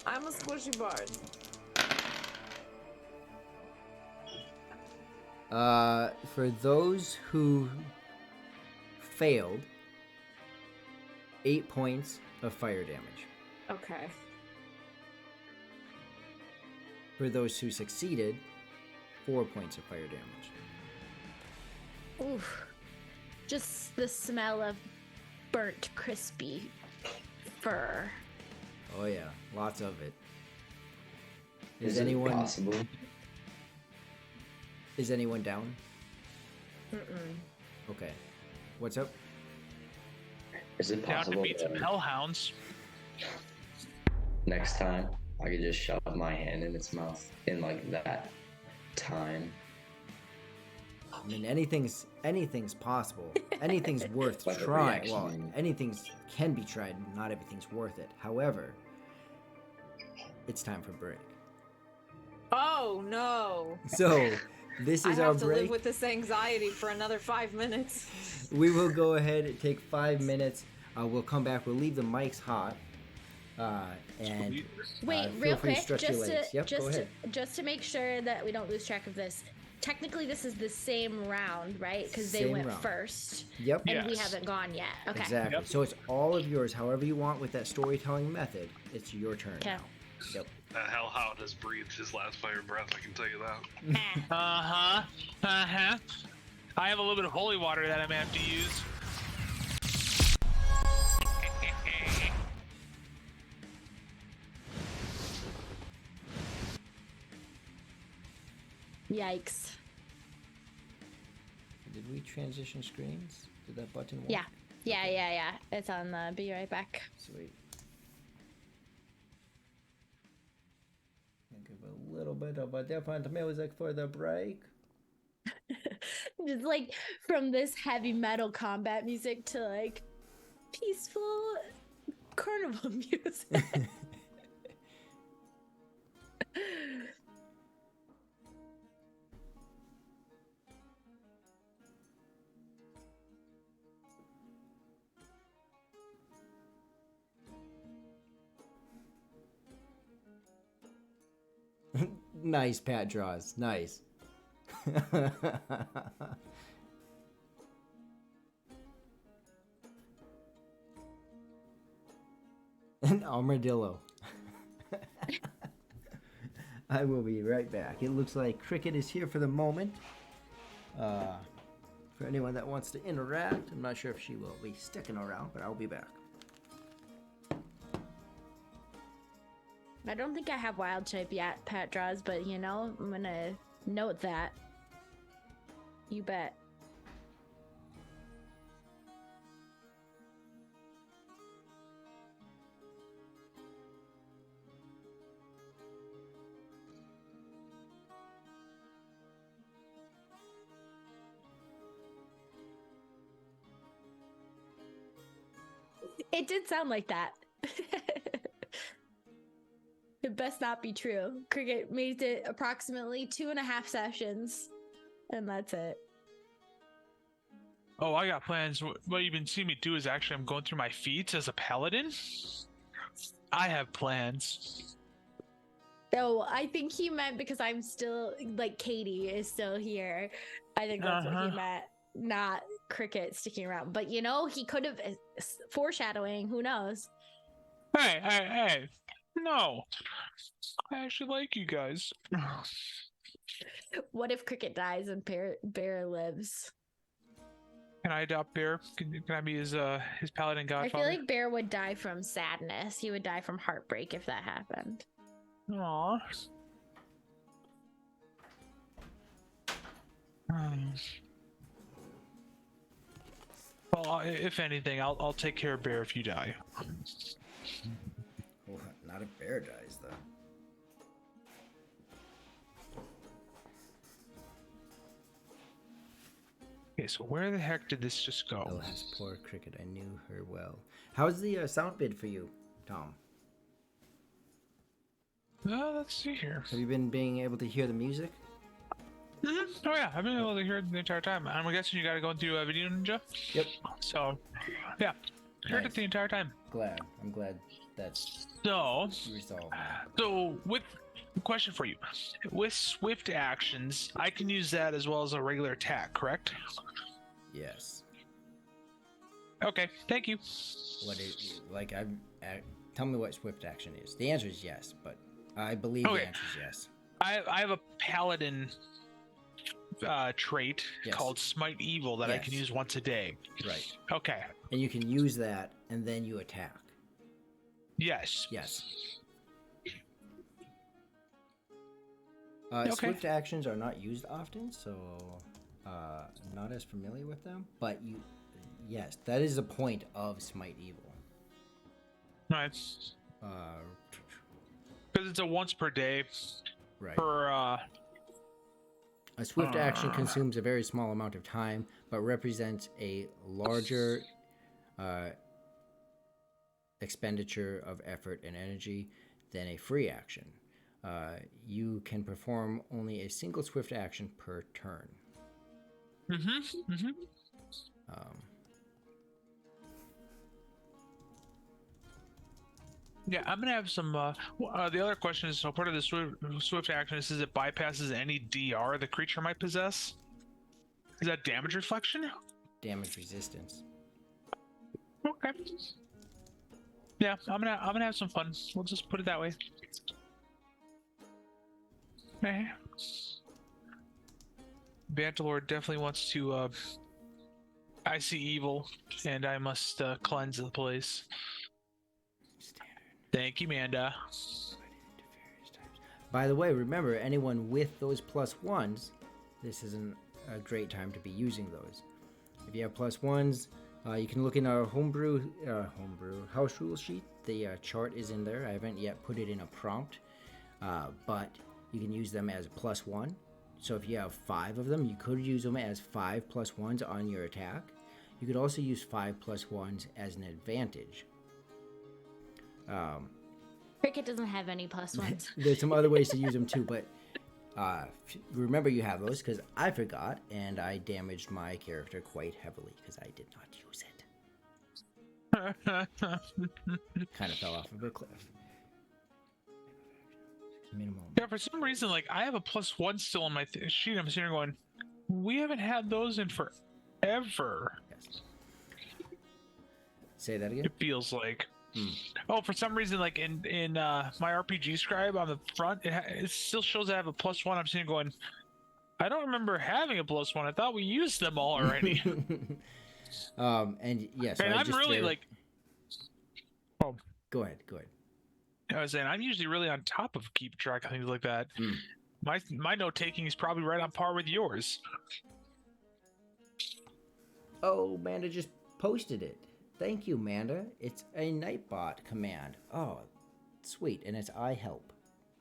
I'm a squishy bard. For those who failed, 8 points of fire damage. Okay. For those who succeeded, 4 points of fire damage. Oof. Just the smell of burnt, crispy fur. Oh yeah, lots of it. Is Is anyone it possible? Is anyone down? Mm-mm. Okay. What's up? Is it Down to possible beat some that hellhounds. next time I could just shove my hand in its mouth in like that time? I mean, anything's possible. Anything's worth Like a trying. reaction. Well, anything's can be tried. Not everything's worth it. However, it's time for break. Oh no. So this I is have our to break. live with this anxiety for another 5 minutes. We will go ahead and take 5 minutes. We'll come back. We'll leave the mics hot. And Wait, feel real free to quick, stretch your legs. Yep, go ahead. just to make sure that we don't lose track of this. Technically, this is the same round, right? Because they Same went round. first, Yep. and we Yes. haven't gone yet. Okay. Exactly. Yep. So it's all of yours. However you want with that storytelling method. It's your turn. Okay. Now. Yep. That hellhound has breathed his last fire breath, I can tell you that. Uh-huh. Uh-huh. I have a little bit of holy water that I may have to use. Yikes. Did we transition screens? Did that button work? Yeah. Yeah. It's on the Be Right Back. Sweet. Think of a little bit of a different music for the break. Just like from this heavy metal combat music to like peaceful carnival music. Nice, Pat draws. Nice. An armadillo. I will be right back. It looks like Cricket is here for the moment. For anyone that wants to interact, I'm not sure if she will be sticking around, but I'll be back. I don't think I have wild shape yet, Pat draws, but you know, I'm gonna note that. You bet. It did sound like that. It best not be true. Cricket made it approximately 2.5 sessions, and that's it. Oh, I got plans. What you've been seeing me do is actually I'm going through my feats as a paladin. I have plans. Oh, I think he meant because I'm still, like, Katie is still here. I think that's what he meant, not Cricket sticking around. But, you know, he could have, foreshadowing, who knows? Hey. No. I actually like you guys. What if Cricket dies and Bear lives? Can I adopt Bear? Can I be his paladin godfather? I feel like Bear would die from sadness. He would die from heartbreak if that happened. Aww. Well, if anything, I'll take care of Bear if you die. Well, not if Bear dies, though. Okay, so where the heck did this just go? Alas, poor Cricket, I knew her well. How's the sound bid for you, Tom? Let's see here. Have you been being able to hear the music? Oh yeah, I've been able to hear it the entire time. I'm guessing you got to go into a Video Ninja. Yep. So, yeah, heard Nice. it the entire time. I'm glad that's So, resolved now. so with question for you, with swift actions, I can use that as well as a regular attack, correct? Yes. Okay, thank you. What is, like, tell me what swift action is. The answer is yes, but I believe the Okay. answer is yes. I have a paladin trait Yes. called Smite Evil that I can Yes. use once a day. Right. Okay. And you can use that, and then you attack. Yes. Yes. Okay. Swift actions are not used often, so not as familiar with them. But yes, that is the point of Smite Evil. Nice. Because it's a once per day Right. per A swift action consumes a very small amount of time, but represents a larger expenditure of effort and energy than a free action. You can perform only a single swift action per turn. Yeah, I'm gonna have some. The other question is, so part of the swift action is it bypasses any DR the creature might possess. Is that damage reflection? Damage resistance. Okay. Yeah, I'm gonna have some fun. We'll just put it that way. Okay. Bantalore definitely wants to. I see evil, and I must cleanse the place. Thank you, Manda. By the way, remember, anyone with those +1s, this isn't a great time to be using those. If you have +1s, you can look in our homebrew house rule sheet. The chart is in there. I haven't yet put it in a prompt, but You can use them as a +1. So if you have 5 of them, you could use them as 5 +1s on your attack. You could also use 5 +1s as an advantage. Cricket doesn't have any +1s. There's some other ways to use them too, but remember you have those because I forgot and I damaged my character quite heavily because I did not use it. Kind of fell off of a cliff. Minimum. Yeah, for some reason, like I have a +1 still on my sheet. I'm sitting here going, we haven't had those in forever. Yes. Say that again. It feels like. Oh, for some reason, like in my RPG scribe on the front, it still shows I have a +1. I'm sitting here going, I don't remember having a +1. I thought we used them all already. And yes, and I'm really like. Oh, go ahead. I was saying I'm usually really on top of keep track of things like that. My note taking is probably right on par with yours. Oh, Manda just posted it. Thank you, Manda. It's a Nightbot command. Oh, sweet, and it's I help.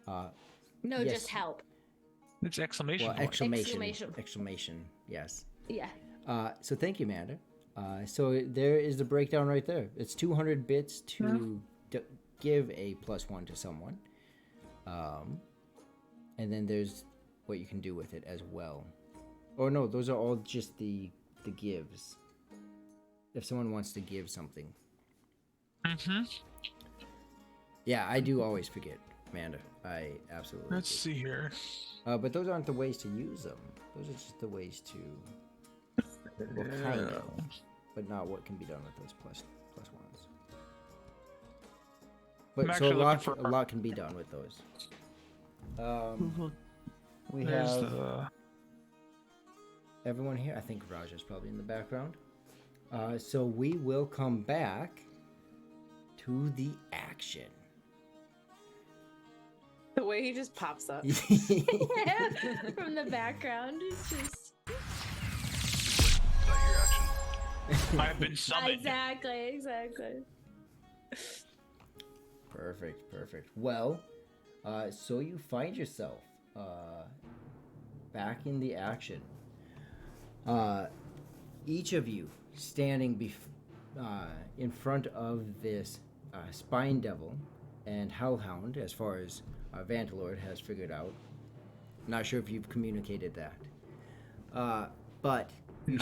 No, yes. just help. It's exclamation. Well, point. exclamation. Yes. Yeah. So thank you, Manda. So there is the breakdown right there. It's 200 bits to give a +1 to someone. And then there's what you can do with it as well. Oh no, those are all just the gives. If someone wants to give something. Yeah, I do always forget, Amanda. I absolutely Let's see here. But those aren't the ways to use them. Those are just the ways to... Well, kind of. But not what can be done with those plus ones. But so a lot can be done with those. We There's have everyone here. I think Rajah's probably in the background. So we will come back to the action. The way he just pops up. From the background, it's just Is that your action? I've been summoned. exactly. Perfect. Well, so you find yourself back in the action. Each of you standing in front of this Spine Devil and Hellhound, as far as Vantalord has figured out. Not sure if you've communicated that. But you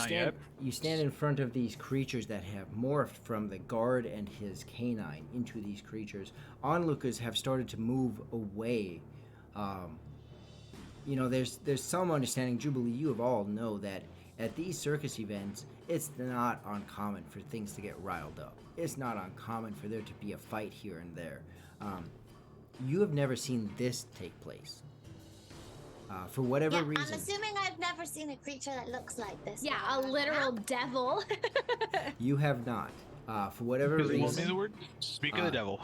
stand in front of these creatures that have morphed from the guard and his canine into these creatures. Onlookers have started to move away. There's some understanding. Jubilee, you have all know that at these circus events, it's not uncommon for things to get riled up. It's not uncommon for there to be a fight here and there. You have never seen this take place. For whatever reason. I'm assuming I've never seen a creature that looks like this. Yeah, a literal devil. You have not. For whatever reason. The word? Speak of the devil.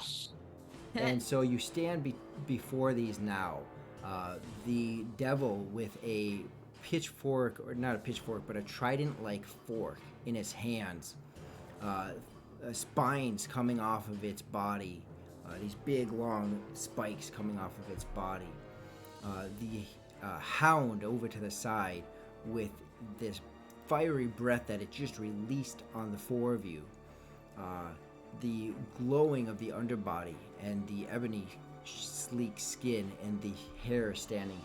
And so you stand before these now. The devil with a pitchfork, or not a pitchfork, but a trident-like fork in its hands. Spines coming off of its body. These big, long spikes coming off of its body. The hound over to the side with this fiery breath that it just released on the four of you. The glowing of the underbody and the ebony sleek skin and the hair standing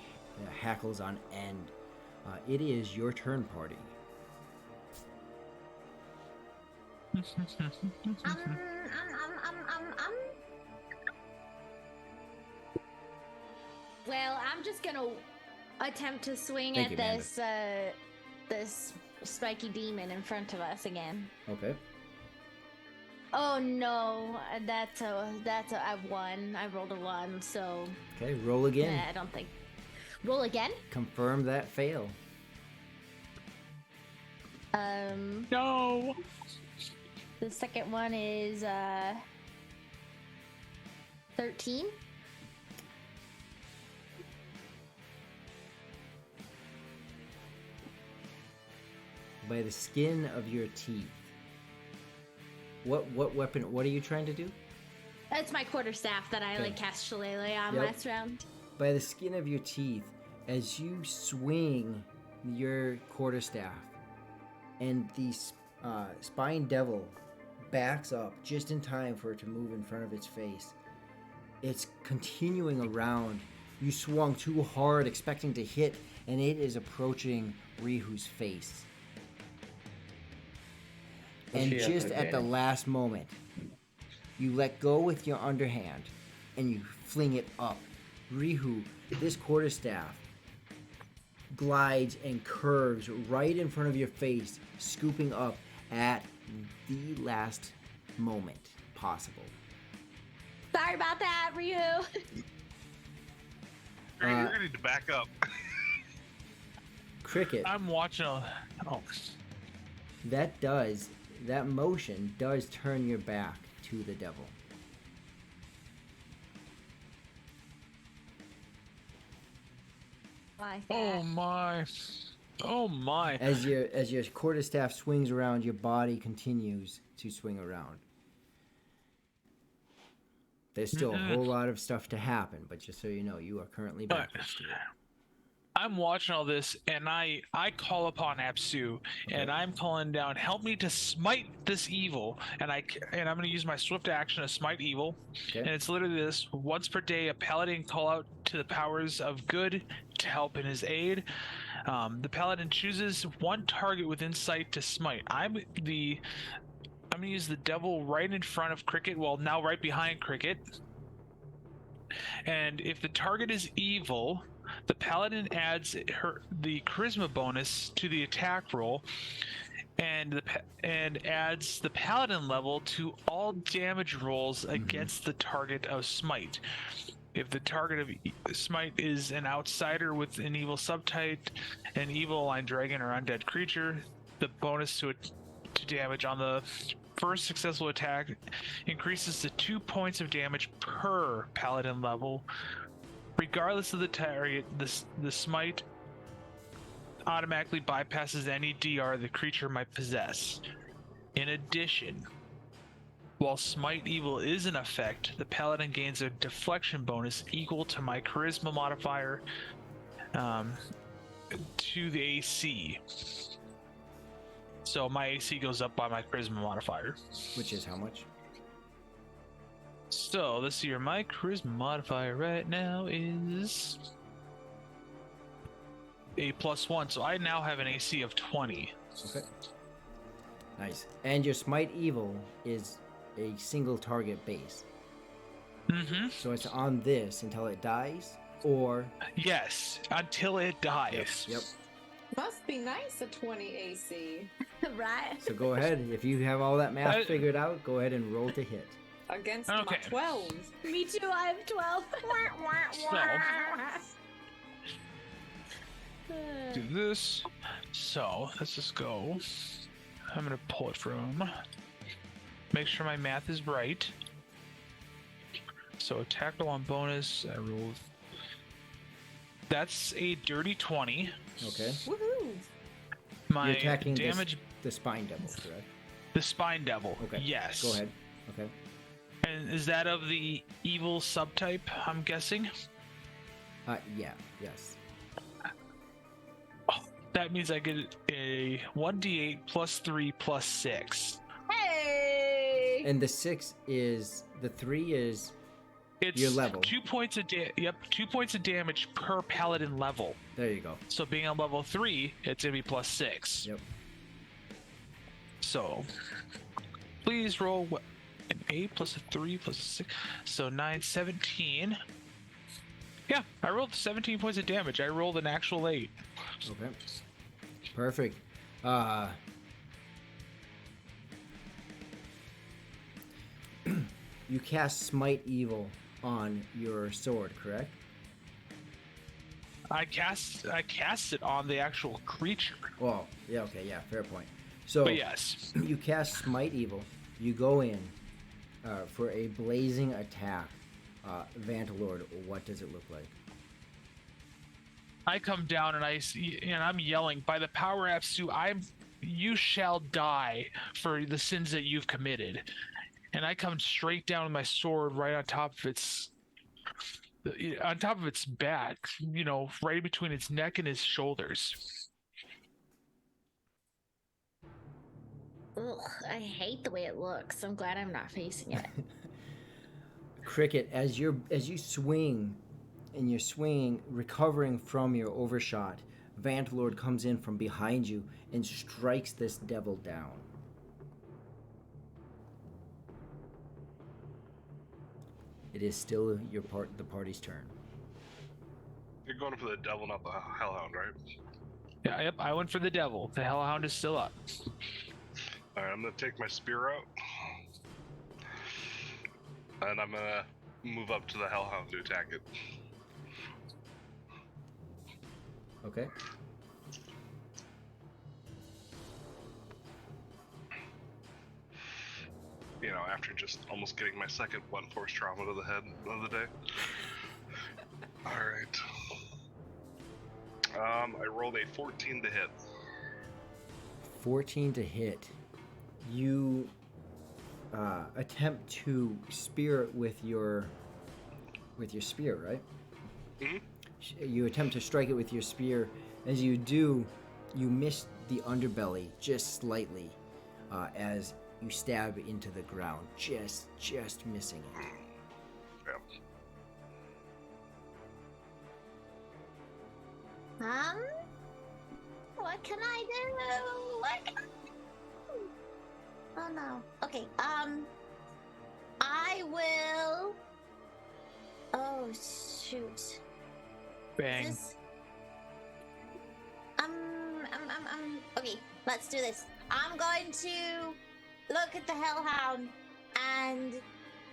hackles on end. It is your turn, party. Well, I'm just gonna attempt to swing Thank at you, this spiky demon in front of us again. Okay. Oh no, that's a I won. I rolled a 1, so Okay, roll again. I don't think. Roll again? Confirm that fail. No. The second one is 13. By the skin of your teeth. What weapon? What are you trying to do? That's my quarterstaff that I Okay. cast Shillelagh on Yep. last round. by the skin of your teeth as you swing your quarterstaff, and the spine devil backs up just in time for it to move in front of its face. It's continuing around. You swung too hard, expecting to hit, and it is approaching Rihu's face. And She has just at the advantage. last moment, you let go with your underhand, and you fling it up. Rihu, this quarterstaff glides and curves right in front of your face, scooping up at the last moment possible. Sorry about that, Ryu. You're gonna need to back up. Cricket, I'm watching. that motion does turn your back to the devil. Like Oh my. Oh my. As your quarterstaff swings around, your body continues to swing around. There's still a whole lot of stuff to happen, but just so you know, you are currently backwards to it. I'm watching all this, and I call upon Apsu, and I'm calling down, help me to smite this evil, and I'm going to use my swift action to smite evil, Okay. and it's literally this: once per day, a paladin call out to the powers of good to help in his aid. The paladin chooses one target within sight to smite. I'm going to use the devil right in front of Cricket, well, now right behind Cricket, and if the target is evil, the paladin adds the charisma bonus to the attack roll, and adds the paladin level to all damage rolls against the target of smite. If the target of smite is an outsider with an evil subtype, an evil aligned dragon or undead creature, the bonus to damage on the first successful attack increases to 2 points of damage per paladin level. Regardless of the target, the smite automatically bypasses any DR the creature might possess. In addition, while smite evil is in effect, the paladin gains a deflection bonus equal to my charisma modifier to the AC. So my AC goes up by my charisma modifier. Which is how much? So let's see here. My charisma modifier right now is a +1, so I now have an AC of 20. Okay. Nice. And your smite evil is a single target base. Mm-hmm. So it's on this until it dies, or Yes, until it dies. Yep. Must be nice, a 20 AC. right? So go ahead. If you have all that math figured out, go ahead and roll to hit. Against Okay. my 12. Me too, I have 12. Do this. So let's just go. I'm gonna pull it from. Make sure my math is right. So attack roll on bonus. I rolled. That's a dirty 20. Okay. Woohoo! My You're attacking damage. the spine devil, correct? The spine devil. Okay. Yes. Go ahead. Okay. And is that of the evil subtype? I'm guessing. Yeah. Yes. That means I get a 1d8 +3 +6. Hey! And the 6 is the 3 is It's your level. 2 points of 2 points of damage per paladin level. There you go. So being on level 3, it's gonna be +6. Yep. So please roll an 8 plus a 3 plus a 6. So 9, 17. Yeah, I rolled 17 points of damage. I rolled an actual 8. Okay. Perfect. You cast Smite Evil on your sword, correct? I cast it on the actual creature. Well, yeah, okay, yeah, fair point. So But yes. you cast Smite Evil. You go in for a blazing attack. Vantalord, what does it look like? I come down and I'm yelling, by the power of Apsu, you shall die for the sins that you've committed. And I come straight down with my sword right on top of its on top of its back, right between its neck and its shoulders. Ugh, I hate the way it looks. I'm glad I'm not facing it. Cricket, as you swing, and you're swinging, recovering from your overshot, Vantlord comes in from behind you and strikes this devil down. It is still the party's turn. You're going for the devil, not the hellhound, right? Yeah, yep. I went for the devil. The hellhound is still up. All right, I'm gonna take my spear out, and I'm gonna move up to the hellhound to attack it. Okay. After just almost getting my second blunt force trauma to the head of the day. All right. I rolled a 14 to hit. 14 to hit. You attempt to spear it with your spear, right? Mm-hmm. You attempt to strike it with your spear. As you do, you miss the underbelly just slightly, as you stab into the ground, just missing it. Yeah. What can I do? What can I do? Oh no. Okay. I will. Oh shoot. Bang. Okay, let's do this. I'm going to look at the hellhound and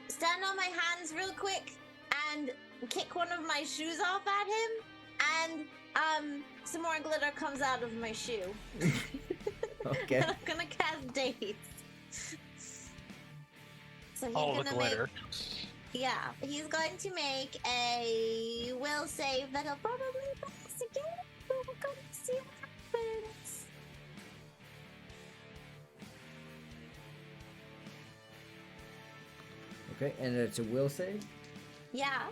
stand on my hands real quick and kick one of my shoes off at him, and some more glitter comes out of my shoe. Okay. And I'm gonna cast Daze. So he's All the gonna glitter. he's going to make a will save that he'll probably pass again. But we're gonna see what happens. Okay, and it's a will save? Yeah.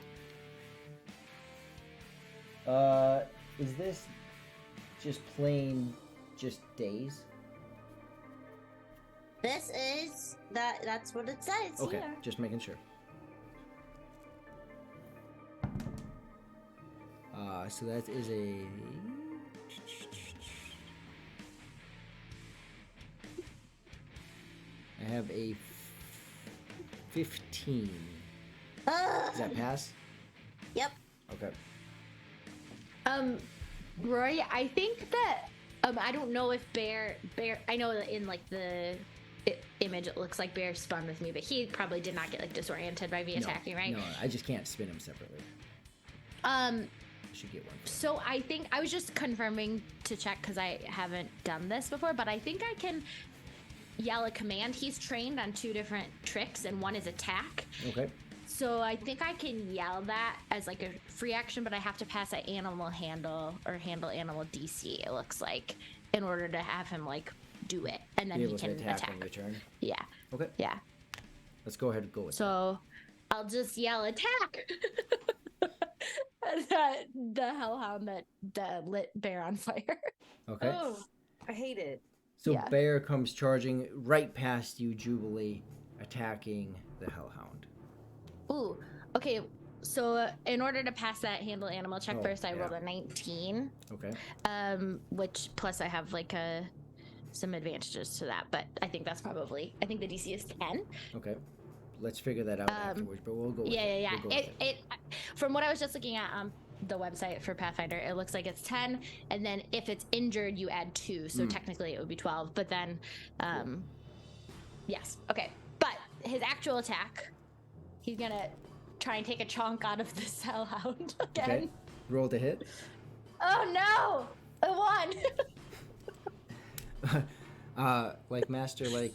Is this just plain daze? This is that's what it says Okay, here. just making sure. So that is a... I have a 15. Does that pass? Yep. Okay. Roy, I think that I don't know if Bear I know that in like the image it looks like Bear spun with me, but he probably did not get like disoriented by me attacking, right? No, I just can't spin him separately. I should get one. So I think I was just confirming to check because I haven't done this before, but I think I can yell a command. He's trained on 2 different tricks, and one is attack. Okay. So I think I can yell that as like a free action, but I have to pass an animal handle or handle animal DC, it looks like, in order to have him like do it, and then Be he able can to attack attack. on your turn. Yeah. Okay. Yeah. Let's go ahead and go with So I'll just yell attack. the hellhound that lit Bear on fire. that. Okay. Oh, I hate it. So yeah. Bear comes charging right past you, Jubilee, attacking the hellhound. Ooh. Okay. So in order to pass that handle animal check Oh, first, I yeah. rolled a 19. Okay. Which plus I have like some advantages to that, but I think that's probably I think the DC is 10. Okay. Let's figure that out afterwards, but we'll go with Yeah, it. yeah, We'll go yeah. with it. From what I was just looking at the website for Pathfinder, it looks like it's 10, and then if it's injured, you add 2, so technically it would be 12. But then, yes, okay. But his actual attack, he's gonna try and take a chunk out of this hellhound again. Okay. Roll to hit. Oh no! I won. Like Master, like.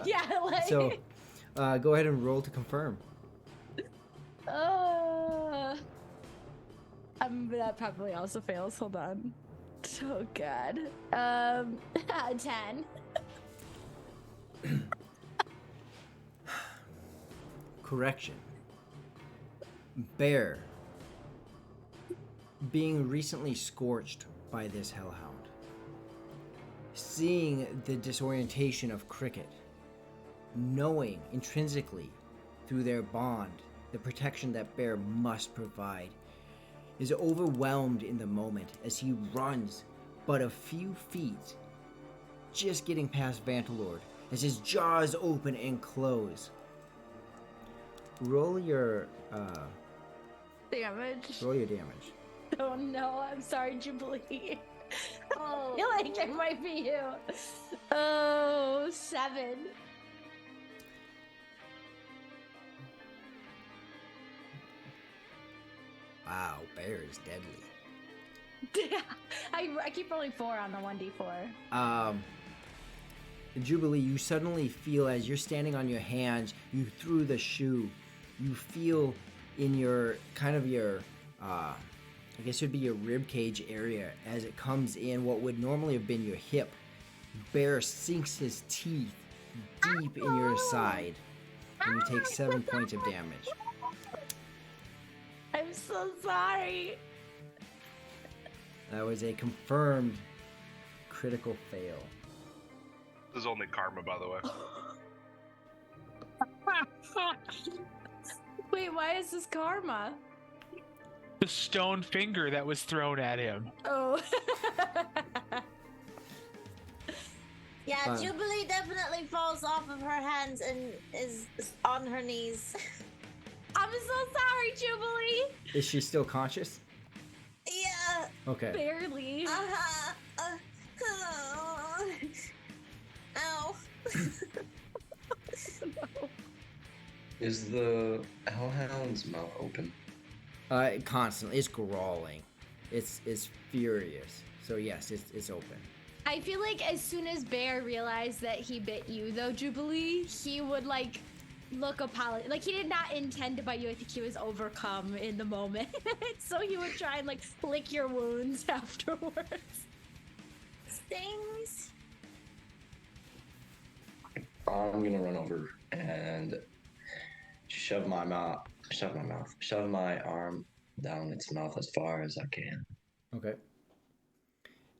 Yeah, like. So, go ahead and roll to confirm. That probably also fails. Hold on. Oh god. 10. Correction. Bear, being recently scorched by this hellhound, seeing the disorientation of Cricket, knowing intrinsically through their bond the protection that Bear must provide, is overwhelmed in the moment as he runs but a few feet, just getting past Vantalord as his jaws open and close. Roll your Damage. roll your damage. Oh no, I'm sorry, Jubilee. Oh. I feel like it might be you. Oh, 7. Wow, Bear is deadly. I keep rolling 4 on the 1d4. Jubilee, you suddenly feel as you're standing on your hands, you threw the shoe, you feel in your I guess it would be your rib cage area as it comes in what would normally have been your hip. Bear sinks his teeth deep in your side, and you take 7 points of damage. I'm so sorry. That was a confirmed critical fail. This is only karma, by the way. Wait, why is this karma? The stone finger that was thrown at him. Oh. Yeah, Jubilee definitely falls off of her hands and is on her knees. I'm so sorry, Jubilee. Is she still conscious? Yeah. Okay. Barely. Uh-huh. Ow. Is the hellhound's mouth open? Constantly. It's growling. It's furious. So yes, it's open. I feel like as soon as Bear realized that he bit you, though, Jubilee, he would like look like he did not intend to bite you. I think he was overcome in the moment, so he would try and like lick your wounds afterwards. Stings. I'm gonna run over and shove my arm down its mouth as far as I can. Okay.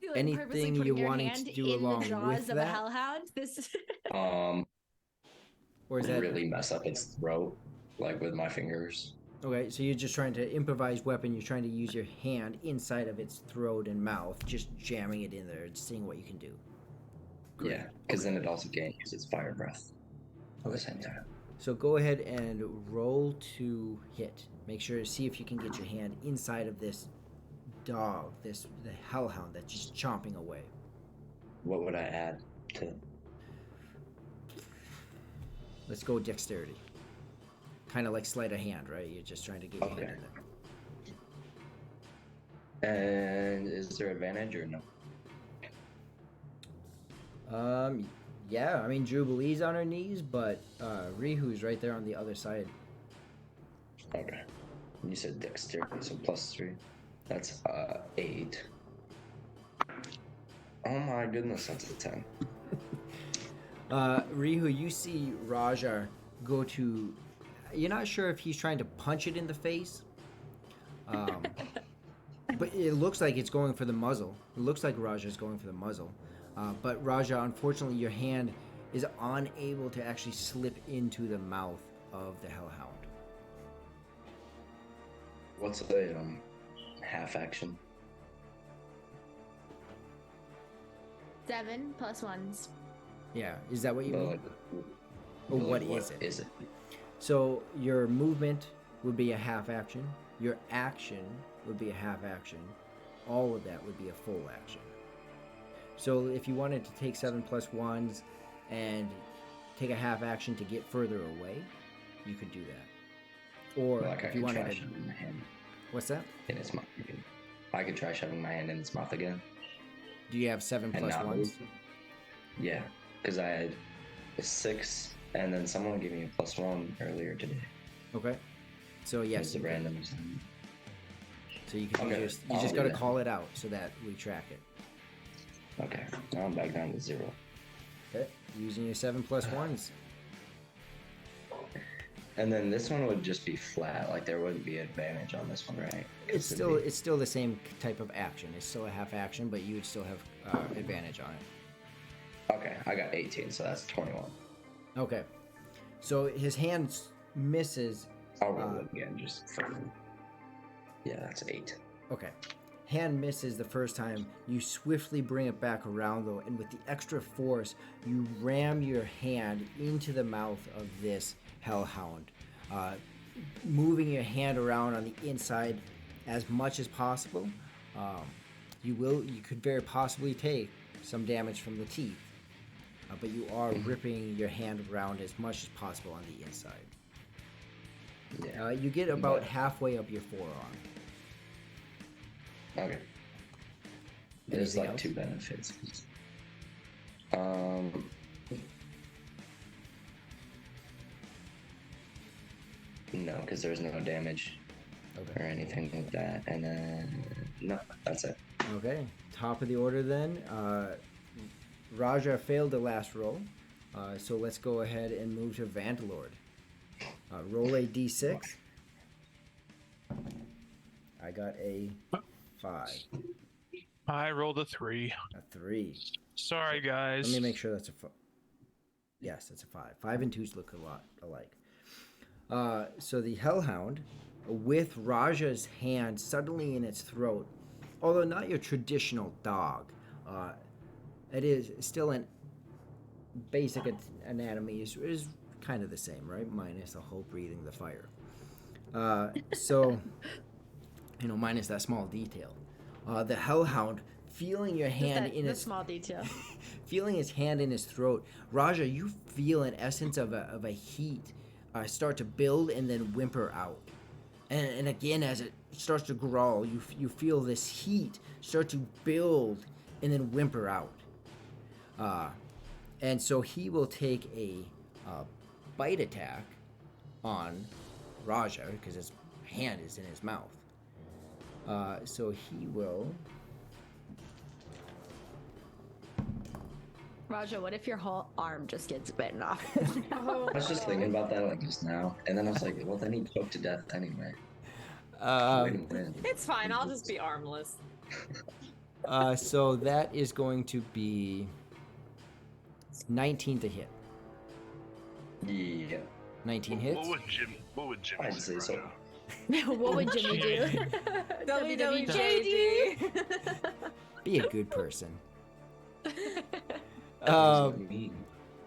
You, like, Anything purposely you putting your wanting hand to do in along the jaws with of that? a hellhound? This. Or is that Really mess up its throat, like with my fingers. okay? So you're just trying to improvise weapon. You're trying to use your hand inside of its throat and mouth, just jamming it in there and seeing what you can do. Great. Yeah, because then it also can't use its fire breath at the same time. So go ahead and roll to hit. Make sure to see if you can get your hand inside of this dog, the hellhound that's just chomping away. What would I add to? Let's go dexterity. Kind of like sleight of hand, right? You're just trying to get your hand in there. And is there advantage or no? Yeah, I mean, Jubilee's on her knees, but Rihu's right there on the other side. Okay. You said dexterity, so +3. That's 8. Oh my goodness, that's a 10. Rihu, you see Rajah go to... You're not sure if he's trying to punch it in the face. But it looks like it's going for the muzzle. It looks like Rajah's going for the muzzle. But Rajah, unfortunately, your hand is unable to actually slip into the mouth of the hellhound. What's a half action? 7 + 1s. Yeah, is that what you But mean? like, Or but what like, is it? Is it? So your movement would be a half action. Your action would be a half action. All of that would be a full action. So if you wanted to take 7 + 1s and take a half action to get further away, you could do that. Or Like I if you could wanted try to... shoving my hand What's that? in its mouth again. I could try shoving my hand in its mouth again. Do you have 7 And + not 1s? move. Yeah, because I had a 6, and then someone gave me a +1 earlier today. Okay. So yes, It's a you can. random assignment. So you can Okay, you I'll just do got to that. call it out so that we track it. Okay, now I'm back down to 0. Okay. Using your 7 + 1s. And then this one would just be flat. Like there wouldn't be advantage on this one, right? It's still the same type of action. It's still a half action, but you would still have advantage on it. Okay, I got 18, so that's 21. Okay. So his hand misses. I'll roll it again, just for... Yeah, that's 8. Okay. Hand misses the first time. You swiftly bring it back around, though, and with the extra force, you ram your hand into the mouth of this hellhound, moving your hand around on the inside as much as possible. You could very possibly take some damage from the teeth, but you are ripping your hand around as much as possible on the inside. Yeah. You get about halfway up your forearm. Okay. There's Anything like else? 2 benefits. No, because there's no damage or anything like that. And then no, that's it. Okay, top of the order then. Rajah failed the last roll, so let's go ahead and move to Vandalord. Roll a d6. I got a 5. I rolled a 3. A 3. Sorry, guys. Let me make sure that's a 5. Yes, that's a 5. 5 and 2s look a lot alike. So the Hellhound, with Rajah's hand suddenly in its throat, although not your traditional dog, it is still an basic anatomy is kind of the same, right? Minus the whole breathing the fire. So, minus that small detail. The Hellhound, feeling your hand in its small detail. feeling his hand in his throat, Rajah, you feel an essence of a heat start to build and then whimper out. And again, as it starts to growl, you feel this heat start to build and then whimper out. And so he will take a bite attack on Rajah because his hand is in his mouth. So he will... Rajah, what if your whole arm just gets bitten off? I was just thinking about that like just now, and then I was like, well, then he choked to death anyway. Win-win. It's fine. I'll just be armless. So that is going to be 19 to hit. Yeah. 19 hits. What would Jimmy I'd say so. What would Jimmy do? WWJD. Be a good person. That's mean.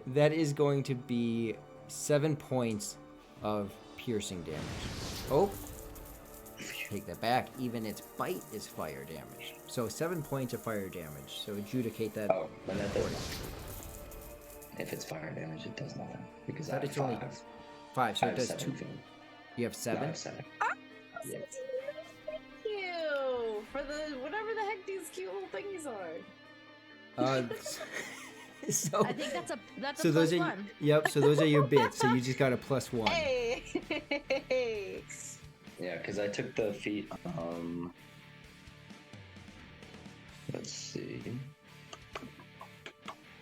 That is going to be 7 points of piercing damage. Oh, take that back. Even its bite is fire damage. So 7 points of fire damage. So adjudicate that. Oh, but that doesn't. If it's fire damage, it does nothing because I have it's only 5. 5. So I it have does 2. 7 feet. You have No, I 7. have 7. Yeah. Thank you for the whatever the heck these cute little thingies are. So I think that's so a those plus are one. yep. So those are your bits. So you just got a +1. Hey. Yeah, because I took the feet. Let's see.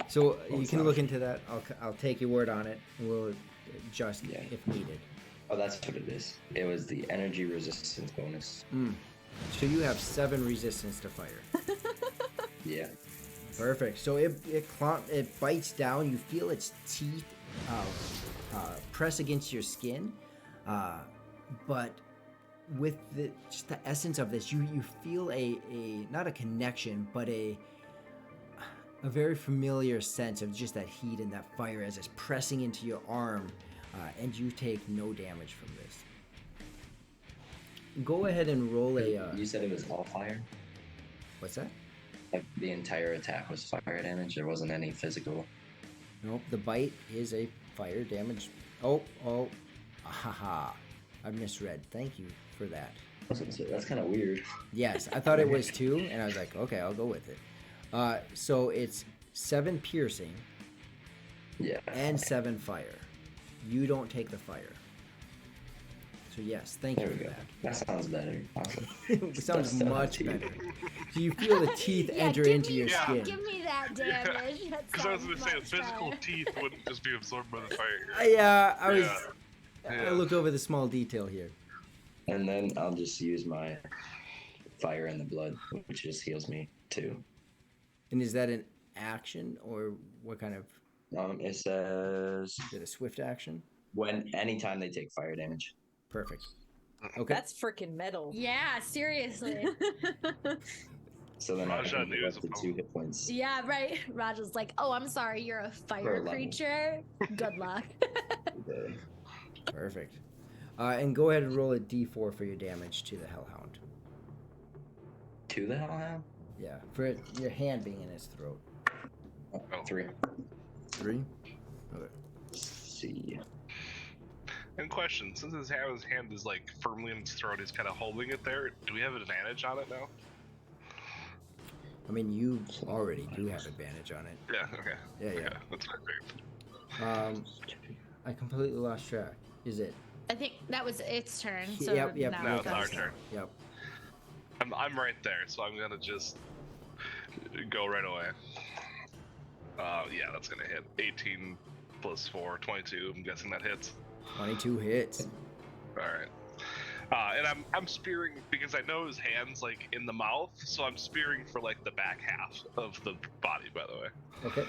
So you What's can that? look into that. I'll take your word on it, and we'll adjust Yeah. if needed. Oh, that's what it is. It was the energy resistance bonus. So you have 7 resistance to fire. Yeah. Perfect. So it bites down. You feel its teeth press against your skin, but with just the essence of this, you feel a not a connection, but a very familiar sense of just that heat and that fire as it's pressing into your arm, and you take no damage from this. Go ahead and roll a. You said it was all fire? What's that? Like the entire attack was fire damage? There wasn't any physical? Nope, the bite is a fire damage. Haha. I misread. Thank you for that. That's kind of weird. Yes, I thought it was 2, and I was like, okay, I'll go with it. So it's 7 piercing Yeah. and 7 fire. You don't take the fire. So yes, thank There you we for go. that. That sounds better. Awesome. It sounds That's much 17. better. So you feel the teeth enter give into me your that, skin. Give me that damage. That Because I was sounds going to say, much physical better. teeth wouldn't just be absorbed by the fire. Yeah, I was. Yeah. I looked over the small detail here. And then I'll just use my fire in the blood, which just heals me too. And is that an action or what kind of? It says Is it a swift action? anytime they take fire damage. Perfect. Okay. That's freaking metal. Yeah, seriously. So then Rajah I can knew go his up to 2 hit points. Yeah, right. Rajah's like, oh, I'm sorry, you're a fire level. creature. Good luck. Okay. Perfect. And go ahead and roll a d4 for your damage to the Hellhound. To the hellhound? Yeah, for your hand being in its throat. Oh, 3. 3? Okay. Let's see. And question: since his hand is like firmly in his throat, he's kind of holding it there. Do we have advantage on it now? I mean, you already do have advantage on it. Yeah. Okay. Yeah, yeah. Okay, that's what I figured. I completely lost track. Is it? I think that was its turn. So Yep. now Now it's it's our ours. turn. Yep. I'm right there, so I'm gonna just go right away. Yeah, that's gonna hit. 18 plus 4, 22. I'm guessing that hits. 22 hits. All right. And I'm spearing because I know his hand's like in the mouth, so I'm spearing for like the back half of the body. By the way. Okay.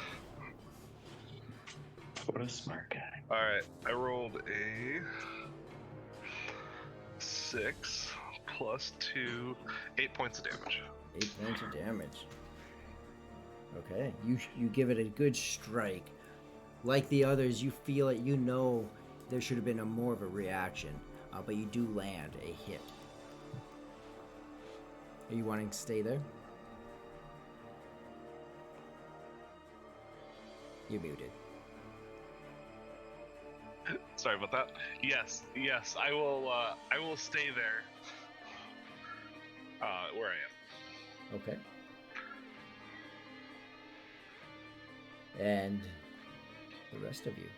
What a smart guy. All right. I rolled a 6 plus 2, 8 points of damage. 8 points of damage. Okay. You give it a good strike. Like the others, you feel it. You know there should have been more of a reaction, but you do land a hit. Are you wanting to stay there? You're muted. Sorry about that. Yes, I will stay there. Where I am. Okay. And the rest of you.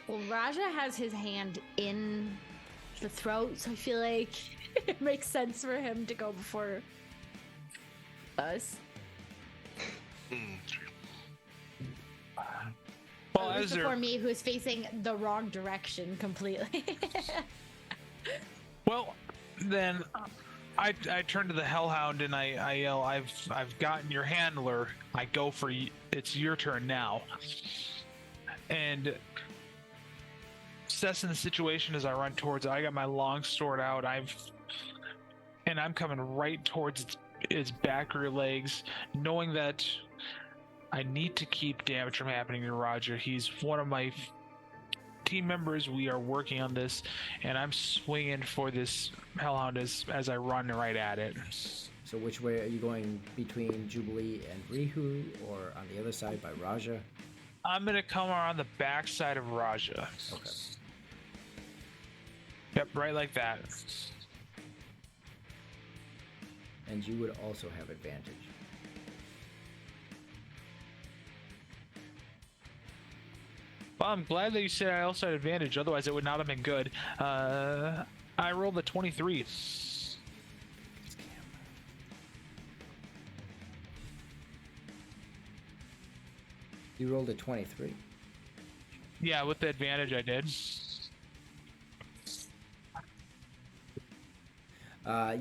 Well, Rajah has his hand in the throat, so I feel like it makes sense for him to go before us. True. Well, At least as they're before me, who's facing the wrong direction completely. well, then I turn to the Hellhound and I yell, "I've gotten your handler. I go for you. It's your turn now." And assessing the situation as I run towards it, I got my long sword out. I'm coming right towards its back rear legs, knowing that I need to keep damage from happening to Rajah. He's one of my team members. We are working on this, and I'm swinging for this Hellhound as I run right at it. So which way are you going, between Jubilee and Rihu, or on the other side by Rajah? I'm gonna come around the back side of Rajah. Okay. Yep, right like that. And you would also have advantage. Well, I'm glad that you said I also had advantage. Otherwise, it would not have been good. I rolled a 23. You rolled a 23. Yeah, with the advantage, I did.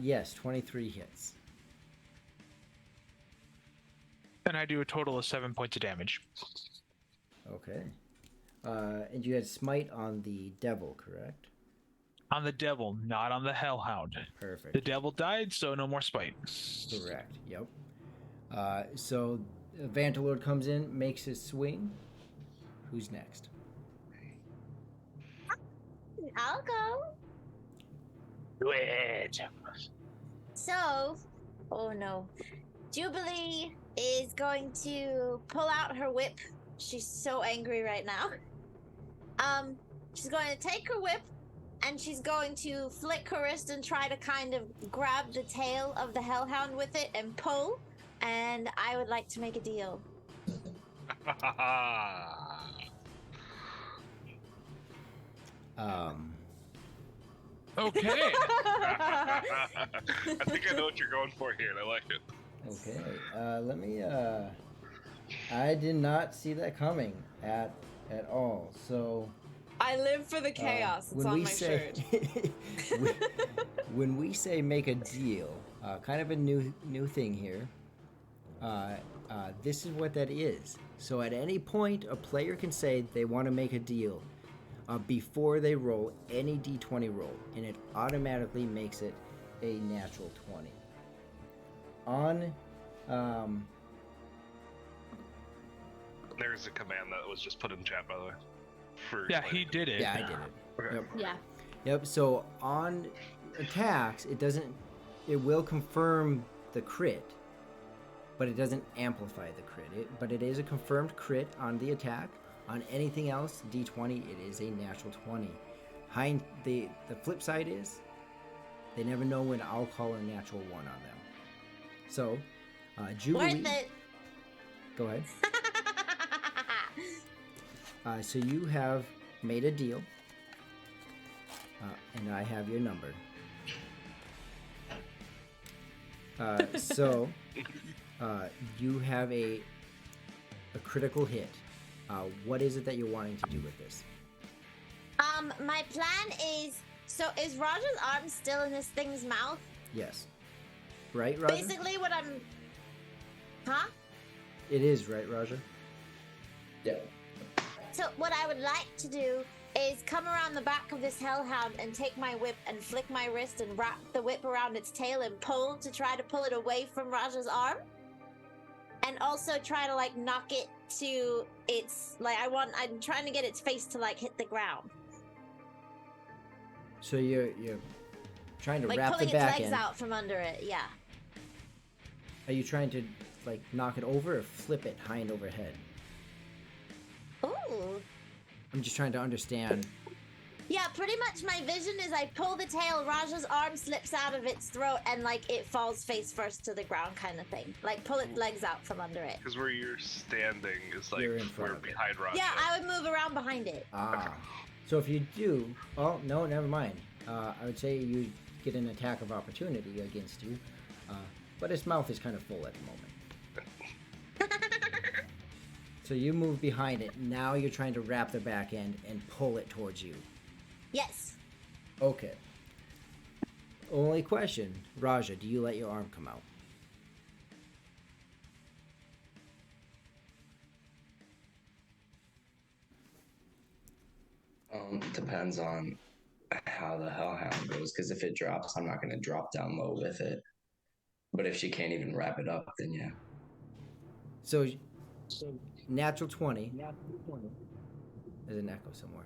Yes, 23 hits. And I do a total of 7 points of damage. Okay. And you had smite on the devil, correct? On the devil, not on the Hellhound. Perfect. The devil died, so no more spite. Correct. Yep. So Vantalord comes in, makes his swing. Who's next? I'll go. Do it. So, oh no. Jubilee is going to pull out her whip. She's so angry right now. She's going to take her whip and she's going to flick her wrist and try to kind of grab the tail of the Hellhound with it and pull. And I would like to make a deal. Okay. I think I know what you're going for here, and I like it. Okay. Let me. I did not see that coming at all. So. I live for the chaos. It's on my shirt. when we say make a deal, kind of a new thing here. This is what that is. So at any point, a player can say they want to make a deal before they roll any d20 roll, and it automatically makes it a natural 20. There's a command that was just put in chat, by the way. Yeah, he did it. Yeah, I did it. Okay. Yep. Yeah. Yep. So on attacks, it will confirm the crit, but it doesn't amplify the crit. But it is a confirmed crit on the attack. On anything else, d20, it is a natural 20. The flip side is, they never know when I'll call a natural 1 on them. So, Jubilee. Worth it. Go ahead. So you have made a deal, and I have your number. So you have a critical hit. What is it that you're wanting to do with this? My plan is, so is Rajah's arm still in this thing's mouth? Yes. Right, Rajah? Basically what I'm... Huh? It is, right, Rajah? Yeah. So what I would like to do is come around the back of this hellhound and take my whip and flick my wrist and wrap the whip around its tail and pull to try to pull it away from Rajah's arm. And also try to like knock it to its, like I'm trying to get its face to like hit the ground. So you're trying to Like wrap the pulling its back legs end. out from under it, yeah. Are you trying to like knock it over or flip it high and overhead? Ooh. I'm just trying to understand. Yeah, pretty much my vision is I pull the tail, Rajah's arm slips out of its throat, and like it falls face first to the ground kind of thing. Like pull its legs out from under it. Because where you're standing is like You're in front we're of it. behind Rajah. Yeah, I would move around behind it. So if you do, oh no, never mind. I would say you get an attack of opportunity against you, but its mouth is kind of full at the moment. So you move behind it. Now you're trying to wrap the back end and pull it towards you. Yes. Okay. Only question, Rajah, do you let your arm come out? Depends on how the hellhound goes, because if it drops, I'm not going to drop down low with it. But if she can't even wrap it up, then yeah. So, natural 20. There's an echo somewhere.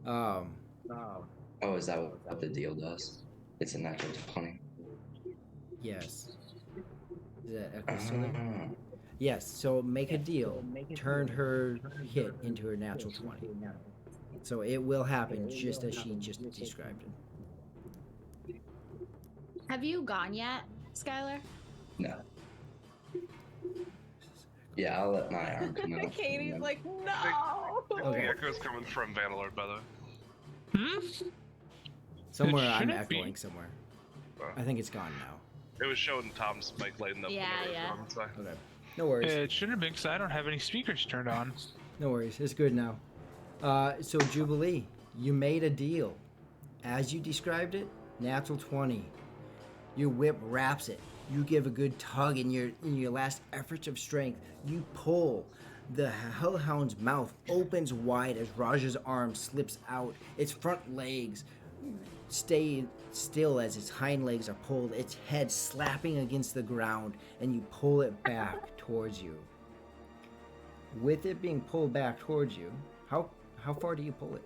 Oh, is that what the deal does? It's a natural 20. Yes. Is that echo still there? Yes, so make a deal. Turn her hit into her natural 20. So it will happen just as she just described it. Have you gone yet, Skylar? No. Yeah, I'll let my arm come out. Katie's like, no. Okay. The echo's coming from Vanillard, by the way. Somewhere It I'm shouldn't be. echoing somewhere. Oh. I think it's gone now. It was showing Tom's mic lighting up. Yeah, whenever it was yeah. on, so. Okay. No worries. It shouldn't have been because I don't have any speakers turned on. No worries. It's good now. So Jubilee, you made a deal. As you described it, natural 20. Your whip wraps it. You give a good tug in your last efforts of strength. You pull. The hellhound's mouth opens wide as Rajah's arm slips out. Its front legs stay still as its hind legs are pulled. Its head slapping against the ground, and you pull it back towards you. With it being pulled back towards you, how far do you pull it?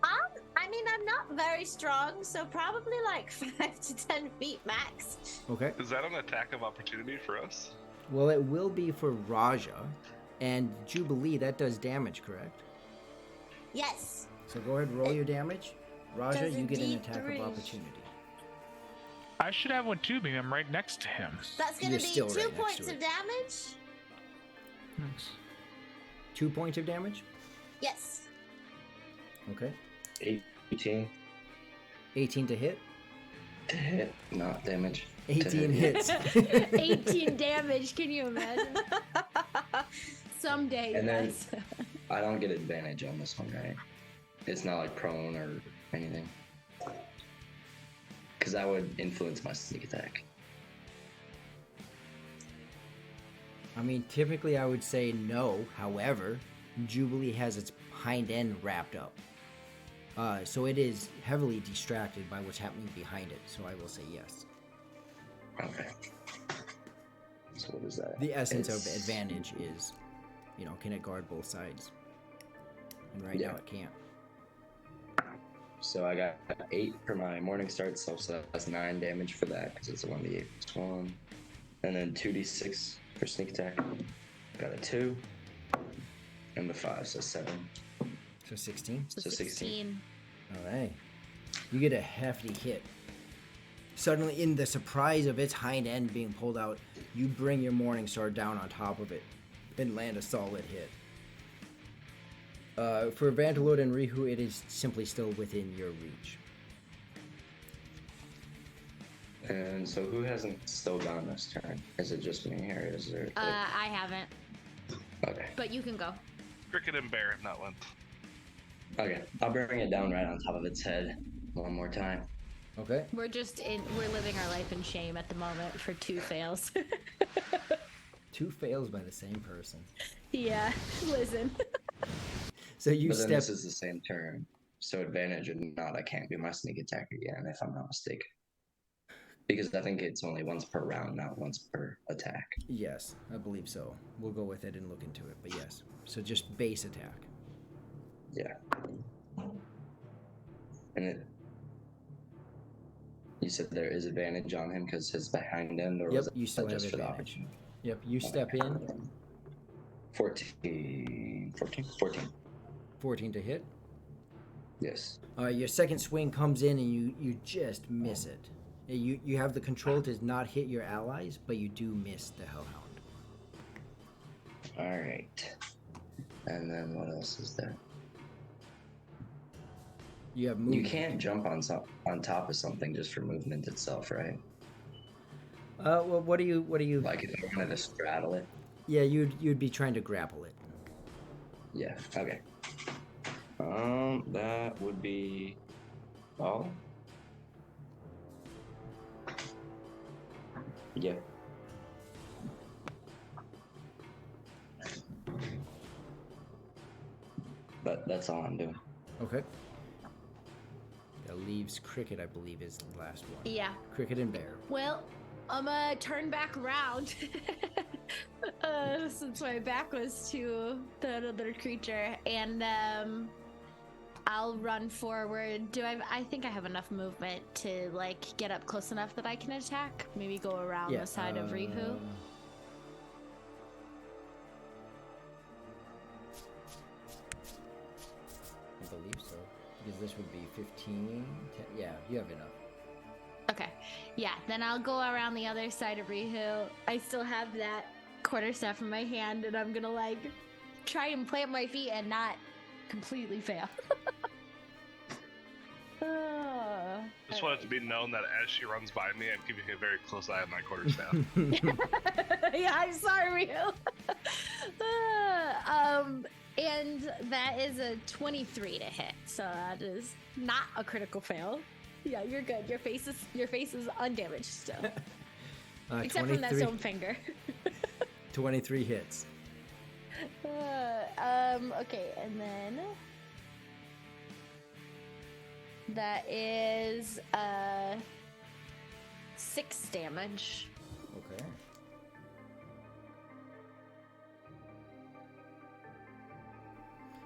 I mean, I'm not very strong, so probably like 5 to 10 feet max. Okay. Is that an attack of opportunity for us? Well, it will be for Rajah, and Jubilee, that does damage, correct? Yes. So go ahead, roll your damage. Rajah, does you get an indeed attack three. of opportunity. I should have one too, being I'm right next to him. That's going You're to be still 2 right next points to of it. damage. 2 points of damage? Yes. Okay. 18 18 to hit? to hit, not damage. 18 hits. 18 damage. Can you imagine? Someday, And then- yes. I don't get advantage on this one, right? It's not like prone or anything. Because that would influence my sneak attack. I mean, typically I would say no. However, Jubilee has its hind end wrapped up. So it is heavily distracted by what's happening behind it. So I will say yes. Okay. So what is that? The essence of It's- advantage is, can it guard both sides? And right now it can't. So I got 8 for my morning start, so that's 9 damage for that because it's a 1d8 plus 1. And then 2d6 for sneak attack. Got a 2. And the 5, so 7. So 16. So 16. All right. You get a hefty hit. Suddenly, in the surprise of its hind end being pulled out, you bring your morning sword down on top of it and land a solid hit. For Vantalode and Rihu, it is simply still within your reach. And so who hasn't still gone this turn? Is it just me or is there... I haven't, Okay. but you can go. Cricket and bear have not went. Okay. I'll bring it down right on top of its head one more time. Okay. We're living our life in shame at the moment for 2 fails. 2 fails by the same person. Yeah, listen. So you But then step. this is the same turn. So advantage or not, I can't do my sneak attack again if I'm not mistaken. Because I think it's only once per round, not once per attack. Yes, I believe so. We'll go with it and look into it, but yes. So just base attack. Yeah. And it... You said there is advantage on him because his behind end, or Yep, was it you still have just for the advantage. opportunity? Yep, you step in. 14. 14 to hit. Yes. Your second swing comes in and you just miss it. You have the control to not hit your allies, but you do miss the Hellhound. Alright. And then what else is there? You have You movement. can't jump on top of something just for movement itself, right? Well, what do you? Like if I wanted to straddle it? Yeah, you'd be trying to grapple it. Yeah, okay. That would be all. Yeah. But that's all I'm doing. Okay. That leaves Cricket, I believe, is the last one. Yeah. Cricket and Bear. Well, I'm gonna turn back around since my back was to the other creature, and I'll run forward. I think I have enough movement to get up close enough that I can attack. Maybe go around the side of Rihu. I believe so. Because this would be 15. 10, yeah, you have enough. Okay. Yeah, then I'll go around the other side of Rihu. I still have that quarterstaff in my hand, and I'm gonna try and plant my feet and not completely fail. Just want it to be known that as she runs by me, I'm keeping a very close eye on my quarterstaff. Yeah, I'm sorry, Rihu. And that is a 23 to hit, so that is not a critical fail. Yeah, you're good. Your face is undamaged still, except from that stone finger. 23 hits. Okay, and then that is 6 damage. Okay.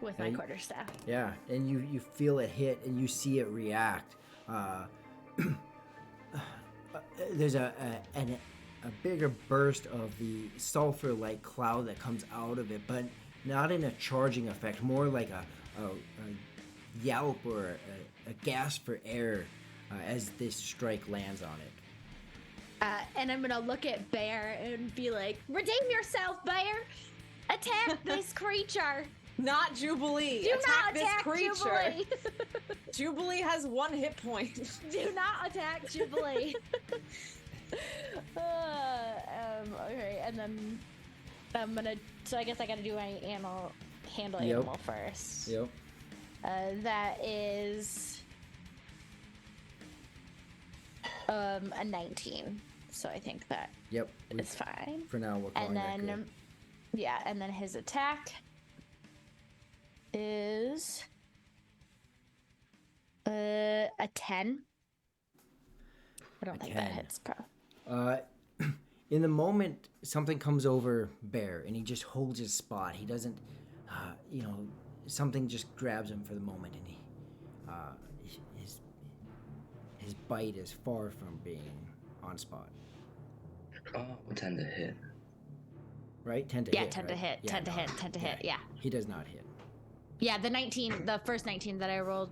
With my quarterstaff. Yeah, and you feel it hit and you see it react. There's a bigger burst of the sulfur-like cloud that comes out of it, but not in a charging effect, more like a yelp or a gasp for air as this strike lands on it. And I'm gonna look at Bear and be like, "Redeem yourself, Bear! Attack this creature! Not Jubilee. Do not this attack creature. Jubilee! Jubilee has 1 hit point. Do not attack Jubilee!" Okay, and then I'm gonna. So I guess I gotta do my animal handle Yep. animal first. Yep. That is a 19. So I think that Yep. is fine. For now, we're calling And that then, good. yeah, and then his attack is a 10. I don't think that 10. hits, pro. In the moment, something comes over Bear, and he just holds his spot. He doesn't, something just grabs him for the moment, and his bite is far from being on spot. Oh, 10 to hit. Right? 10 to Yeah, hit. 10 to right? hit, Yeah, 10 to no, hit, 10 to hit, yeah. He does not hit. Yeah, the first 19 that I rolled,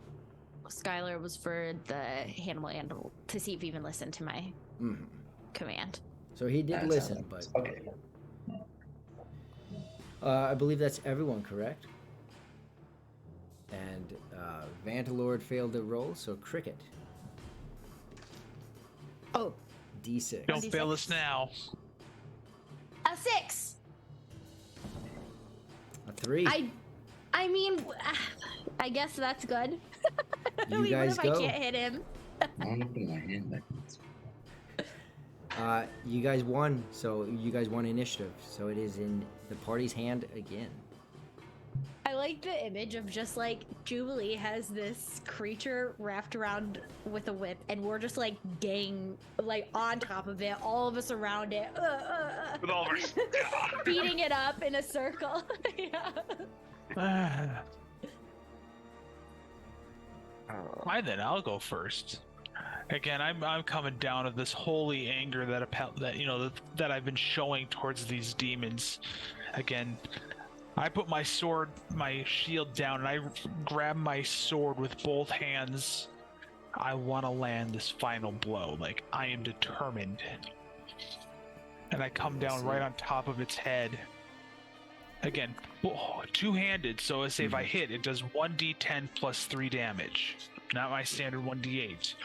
Skylar, was for the animal to see if he even listened to my Mm-hmm. command. So he did That listen, sounds- but Okay. I believe that's everyone, correct? And Vantalord failed to roll, so Cricket. Oh, D6. Don't 26. fail us now. a 6. A 3. I mean, I guess that's good. You Even guys if I go. can't hit him. I'm gonna put my hand back. You guys won, so you guys won initiative. So it is in the party's hand again. I like the image of just like Jubilee has this creature wrapped around with a whip, and we're just like gang, like on top of it, all of us around it, With all of our beating it up in a circle. Yeah. Fine then, I'll go first. Again, I'm coming down of this holy anger that I've been showing towards these demons. Again, I put my shield down, and I grab my sword with both hands. I want to land this final blow. Like, I am determined. And I come down right on top of its head. Again, two-handed, so let's say if I hit, it does 1d10 plus 3 damage. Not my standard 1d8.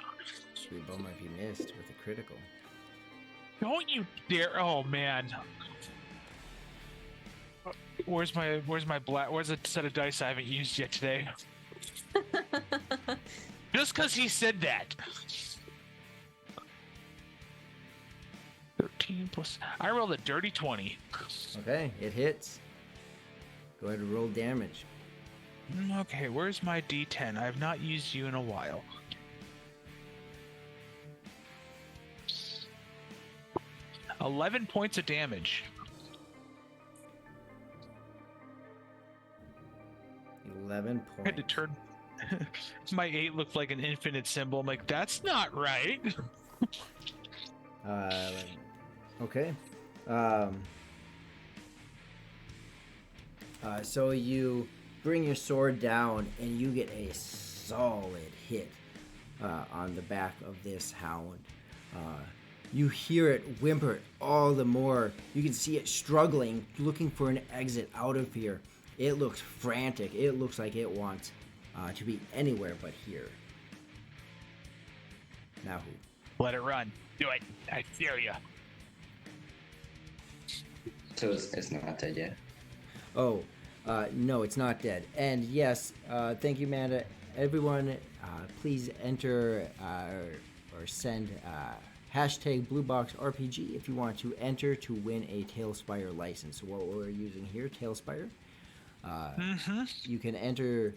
Sweet bow might be missed with a critical. Don't you dare! Oh man, where's my where's a set of dice I haven't used yet today? Just because he said that. 13 plus. I rolled a dirty 20. Okay, it hits. Go ahead and roll damage. Okay, where's my d10? I have not used you in a while. $11 points of damage. 11 I had to points. turn. My 8 looked like an infinite symbol. I'm like, that's not right. Okay. So you bring your sword down and you get a solid hit on the back of this hound. You hear it whimper all the more. You can see it struggling, looking for an exit out of here. It looks frantic. It looks like it wants to be anywhere but here. Now who? Let it run. Do it. I dare you. So it's not dead yet. Oh, no, it's not dead. And yes, thank you, Amanda. Everyone, please enter or send hashtag BlueBoxRPG if you want to enter to win a Tailspire license. So what we're using here, Tailspire. You can enter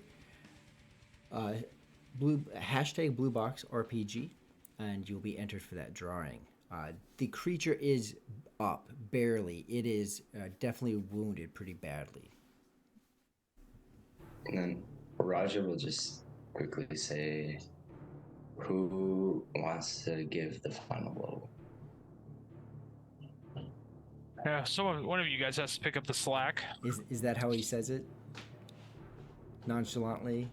hashtag BlueBoxRPG, and you'll be entered for that drawing. The creature is up, barely. It is definitely wounded pretty badly. And then Rajah will just quickly say, who wants to give the final blow? Yeah, one of you guys has to pick up the slack. Is that how he says it? Nonchalantly?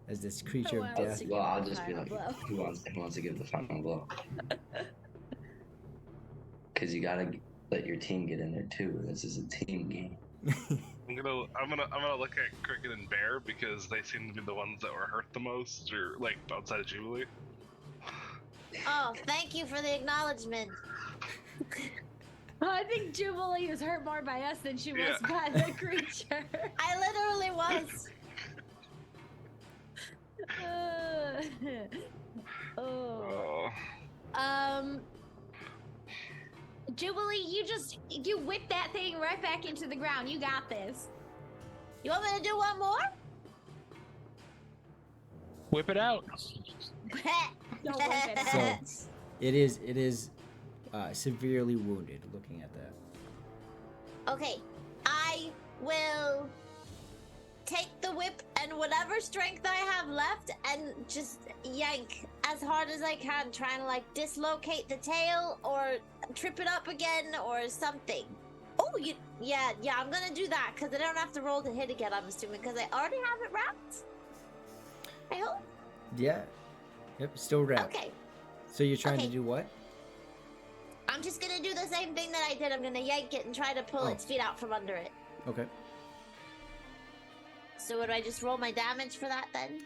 As this creature of Well, death? give Well, the I'll just be final like, blow. who wants to give the final blow? Because you gotta let your team get in there too. This is a team game. I'm gonna look at Cricket and Bear because they seem to be the ones that were hurt the most, or like outside of Jubilee. Oh, thank you for the acknowledgement. I think Jubilee was hurt more by us than she was Yeah. by the creature. I literally I was. Oh. Oh. Jubilee, you whip that thing right back into the ground. You got this. You want me to do one more? Whip it out. Don't whip it So out. it is severely wounded. Looking at that. Okay, I will take the whip and whatever strength I have left and just yank as hard as I can, trying to like dislocate the tail or trip it up again or something. Oh, yeah, I'm gonna do that because I don't have to roll to hit again, I'm assuming, because I already have it wrapped. I hope. Yeah. Yep. Still wrapped. Okay, So you're trying to Okay. do what? I'm just gonna do the same thing that I did. I'm gonna yank it and try to pull Oh. its feet out from under it. Okay. So would I just roll my damage for that then?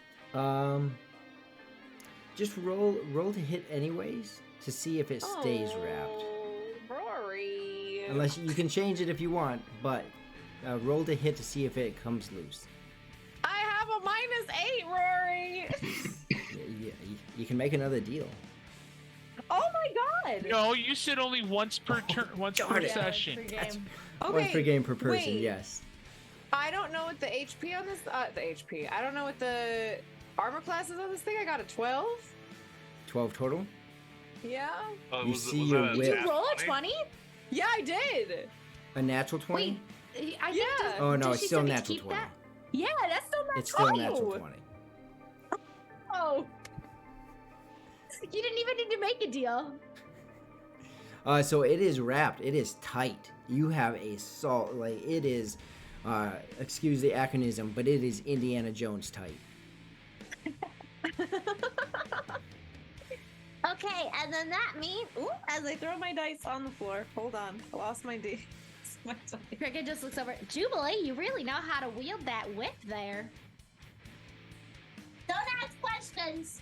Just roll to hit anyways to see if it stays wrapped. Rory. Unless you can change it if you want, but roll to hit to see if it comes loose. I have a -8, Rory. You can make another deal. Oh my god. No, you said only once per turn, once per darn it. session. That's Okay. one per game per person. wait. Yes. I don't know what the HP on this. The HP. I don't know what the armor class is on this thing. I got a 12. 12 total. Yeah. You Was see was your that a whip. You nat roll a 20? 20? Yeah, I did. A natural 20? Wait, I Yeah. think Oh no, does it's she still still get to natural keep 20. that? Yeah, that's still not It's still Oh! natural 20. Oh. You didn't even need to make a deal. So it is wrapped. It is tight. You have a salt, like it is. Excuse the acronym, but it is Indiana Jones tight. Okay, and then that means Ooh, as I throw my dice on the floor. Hold on. I lost my dice. My dice. Cricket just looks over. Jubilee, you really know how to wield that whip there. don't ask questions.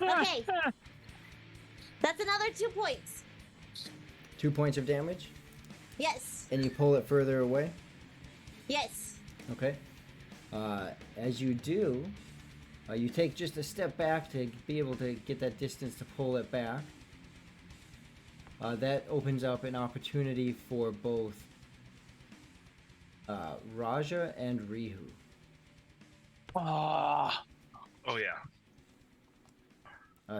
Okay. That's another 2 points. 2 points of damage, Yes. and you pull it further away. Yes. Okay. As you do, you take just a step back to be able to get that distance to pull it back. That opens up an opportunity for both Rajah and Rihu. Ah, Oh yeah.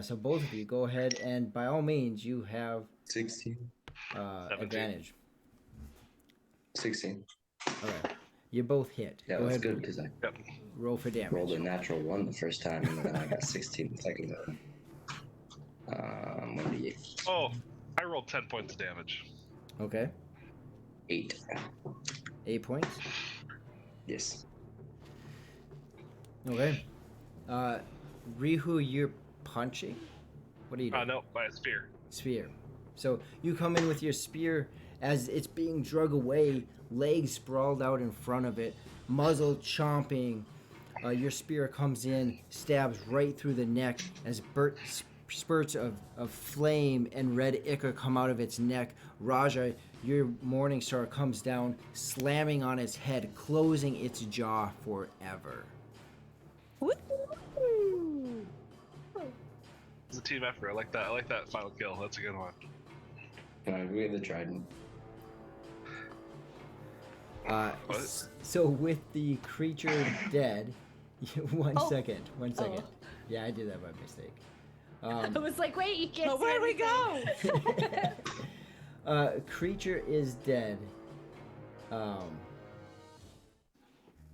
So both of you go ahead and by all means you have 16. 17. advantage. 16. Alright. You both hit. Yeah, go that's ahead, good because I Yep. roll for damage. rolled a natural 1 the first time and then I got 16 the second time. 1d8. Oh, I rolled 10 points of damage. Okay. 8. 8 points. Yes. Okay. Rihu, you're punching? What are you doing? No, by a spear. Spear. So you come in with your spear as it's being drug away, legs sprawled out in front of it, muzzle chomping. Your spear comes in, stabs right through the neck as spurts of flame and red ichor come out of its neck. Rajah, your Morning Star comes down, slamming on its head, closing its jaw forever. It's a team effort. I like that. I like that final kill. That's a good one. We have the trident. What? So with the creature dead, one Oh. second. Oh. Yeah, I did that by mistake. I was like, wait, you can't. Oh, see where do we anything. go? Creature is dead.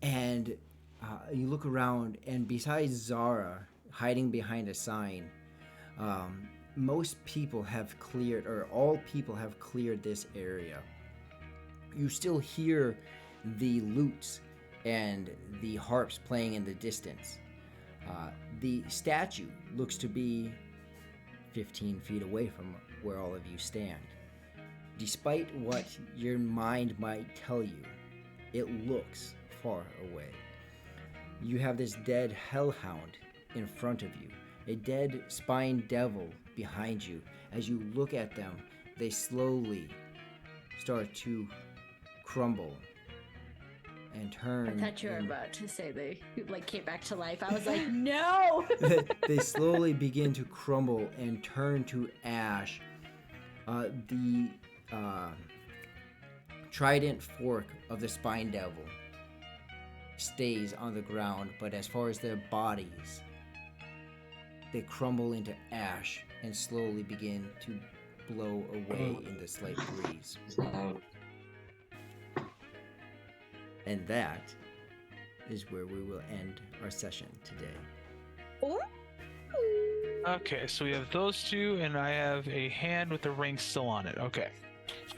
And you look around, and besides Zahara hiding behind a sign, most people have cleared, or all people have cleared this area. You still hear the lutes and the harps playing in the distance. The statue looks to be 15 feet away from where all of you stand. Despite what your mind might tell you, it looks far away. You have this dead hellhound in front of you, a dead spine devil behind you. As you look at them, they slowly start to crumble and turn. I thought you were and- about to say they like came back to life. I was like, no. They slowly begin to crumble and turn to ash. The trident fork of the spine devil stays on the ground, but as far as their bodies, they crumble into ash and slowly begin to blow away in the slight breeze. So, And that is where we will end our session today. Okay, so we have those two, and I have a hand with the ring still on it. Okay.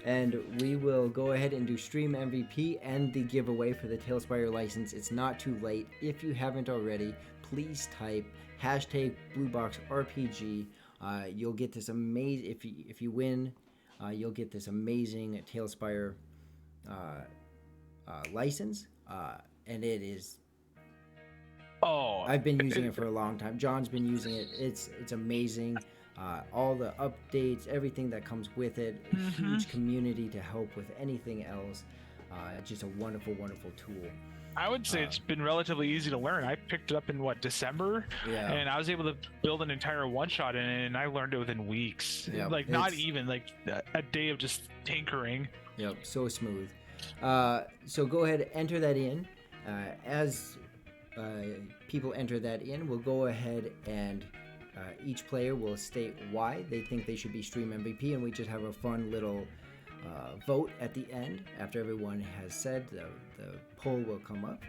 And we will go ahead and do stream MVP and the giveaway for the Tailspire license. It's not too late. If you haven't already, please type hashtag BlueBoxRPG. You'll get this amazing. If you win, you'll get this amazing Tailspire license, and it is. Oh, I've been using it for a long time. John's been using it. It's amazing. All the updates, everything that comes with it. A huge community to help with anything else. Just a wonderful, wonderful tool. I would say it's been relatively easy to learn. I picked it up in December, Yeah. and I was able to build an entire one shot in it, and I learned it within weeks. Yeah, Like not it's- even like a day of just tinkering. Yep, so smooth. So go ahead, enter that in. As people enter that in, we'll go ahead and each player will state why they think they should be stream MVP, and we just have a fun little vote at the end. After everyone has said, the poll will come up.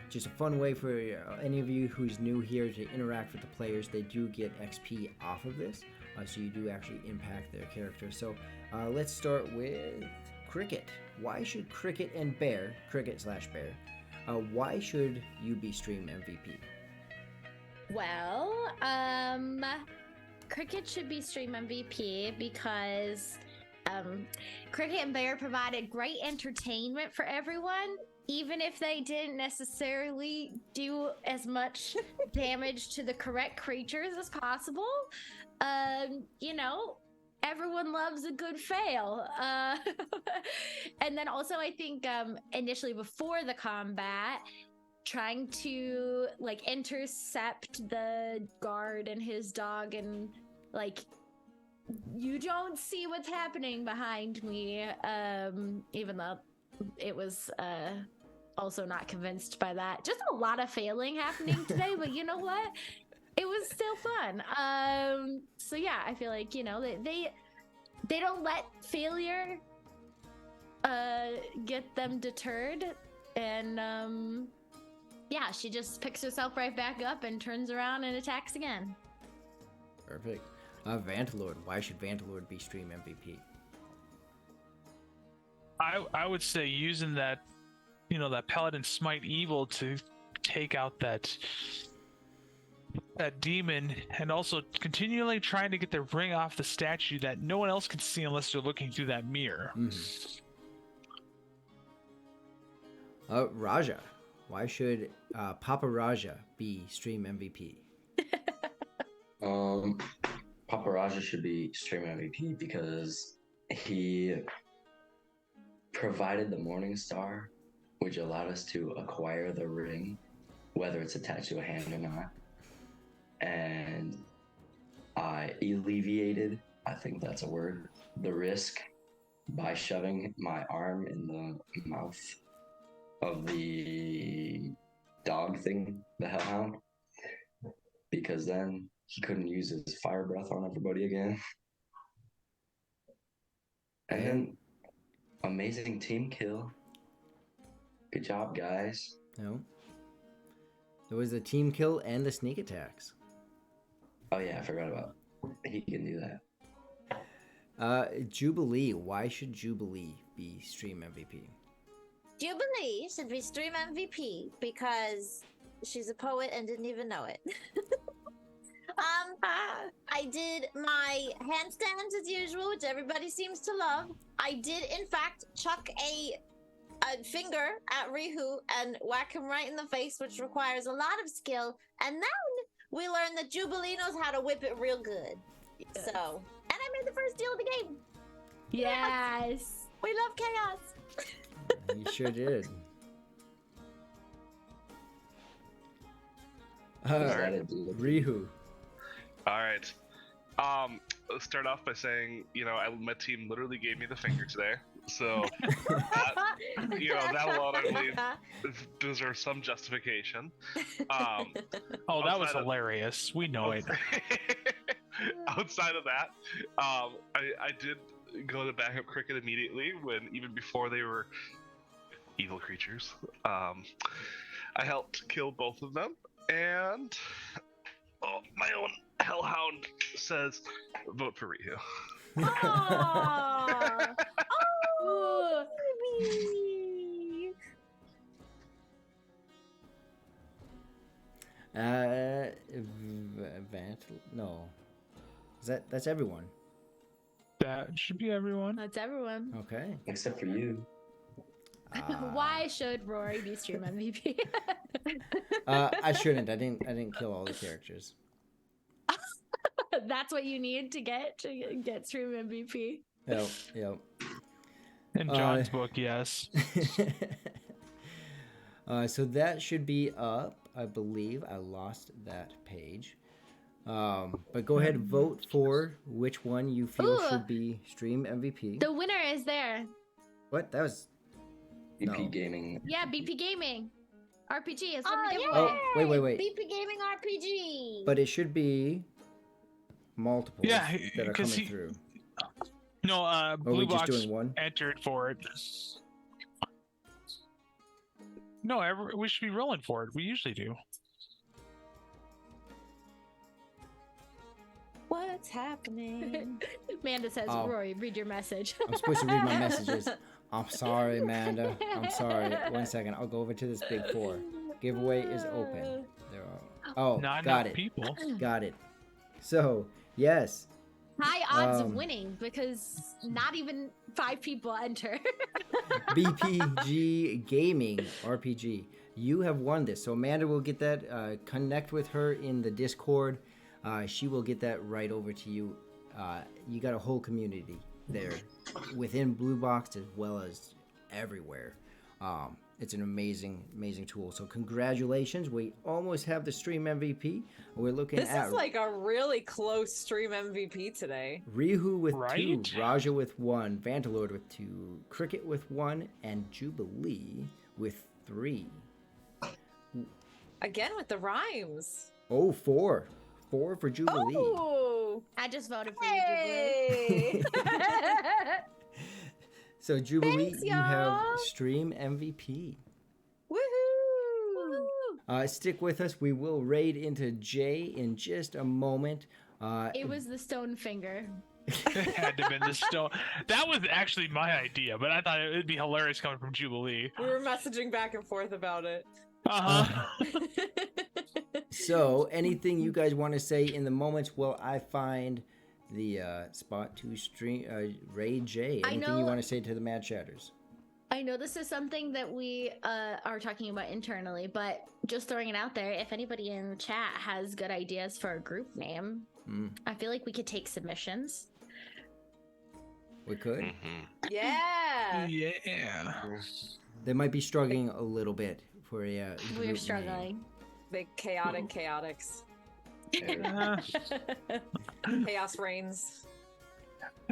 Just a fun way for any of you who's new here to interact with the players. They do get XP off of this, so you do actually impact their character. So let's start with Cricket. Why should Cricket and Bear, Cricket/Bear, why should you be stream MVP? Well, Cricket should be stream MVP because Cricket and Bear provided great entertainment for everyone, even if they didn't necessarily do as much damage to the correct creatures as possible. You know, everyone loves a good fail. And then also, I think initially before the combat, trying to like intercept the guard and his dog, and like you don't see what's happening behind me, even though it was also not convinced by that. Just a lot of failing happening today, but you know what, it was still fun. So yeah, I feel like, you know, they don't let failure get them deterred, and yeah, she just picks herself right back up and turns around and attacks again. Perfect. Vantalord. Why should Vantalord be stream MVP? I would say using that, you know, that Paladin Smite Evil to take out that demon, and also continually trying to get the ring off the statue that no one else can see unless they're looking through that mirror. Rajah. Why should Papa Rajah be stream MVP? Papa Rajah should be stream MVP because he provided the Morning Star, which allowed us to acquire the ring, whether it's attached to a hand or not. And I alleviated, I think that's a word, the risk by shoving my arm in the mouth of the dog thing, the hellhound, because then he couldn't use his fire breath on everybody again. And then amazing team kill. Good job, guys. No. There was the team kill and the sneak attacks. Oh yeah, I forgot about he can do that. Jubilee. Why should Jubilee be stream MVP? Jubilee should be stream MVP because she's a poet and didn't even know it. I did my handstands as usual, which everybody seems to love. I did, in fact, chuck a finger at Rihu and whack him right in the face, which requires a lot of skill. And then we learned that Jubilee knows how to whip it real good. So, and I made the first deal of the game. Yes. We love chaos. sure did. Excited to look- Rihu. All right. Let's start off by saying, my team literally gave me the finger today, so that alone, I believe, deserves some justification. Oh, that was Outside of- hilarious. We know it. Outside of that, I did go to backup cricket immediately even before they were evil creatures. I helped kill both of them, and my own hellhound says vote for Rihu. Aww. Oh, baby. No. That's everyone. That should be everyone. That's everyone. Okay. Except for you. Why should Rory be stream MVP? I shouldn't. I didn't kill all the characters. That's what you need to get stream MVP. Yep. In John's book, yes. So that should be up, I believe. I lost that page. But go ahead and vote for which one you feel Ooh. should be stream MVP. The winner is there. What? That was... BP No. Gaming. Yeah, BP Gaming. RPG is from Oh, the yeah. giveaway. wait. BP Gaming RPG. But it should be multiple Yeah, that are 'cause coming he- through. No, Are Blue we just Box doing one? entered for it. No, we should be rolling for it. We usually do. What's happening? Amanda says, Oh. Rory, read your message. I'm supposed to read my messages. I'm sorry, Amanda. I'm sorry. 1 second. I'll go over to this big four. Giveaway is open. There are... Oh, Not got enough it. people. Got it. So, yes. High odds of Um, winning because not even 5 people enter. BPG Gaming RPG. You have won this. So Amanda will get that. Connect with her in the Discord. She will get that right over to you. You got a whole community there within Blue Box as well as everywhere. It's an amazing tool. So congratulations. We almost have the stream MVP. We're looking This at is like a really close stream MVP today. Rihu with Right? 2, Rajah with 1, Vantalord with 2, Cricket with 1, and Jubilee with 3. Again with the rhymes. Oh, 4. 4 for Jubilee. Oh, I just voted for you, hey! So Jubilee, Thanks, you have y'all. stream MVP. Woohoo! Stick with us. We will raid into Jay in just a moment. It was the stone finger. It had to have been the stone. That was actually my idea, but I thought it would be hilarious coming from Jubilee. We were messaging back and forth about it. Uh-huh. So anything you guys want to say in the moments while I find the spot to stream raid Jay? I Anything you know- want to say to the Mad Chatters? I know this is something that we are talking about internally, but just throwing it out there, if anybody in the chat has good ideas for a group name, I feel like we could take submissions. We could. Yeah. Yeah. They might be struggling a little bit for a We're group struggling. Big chaotics. Uh, Chaos reigns.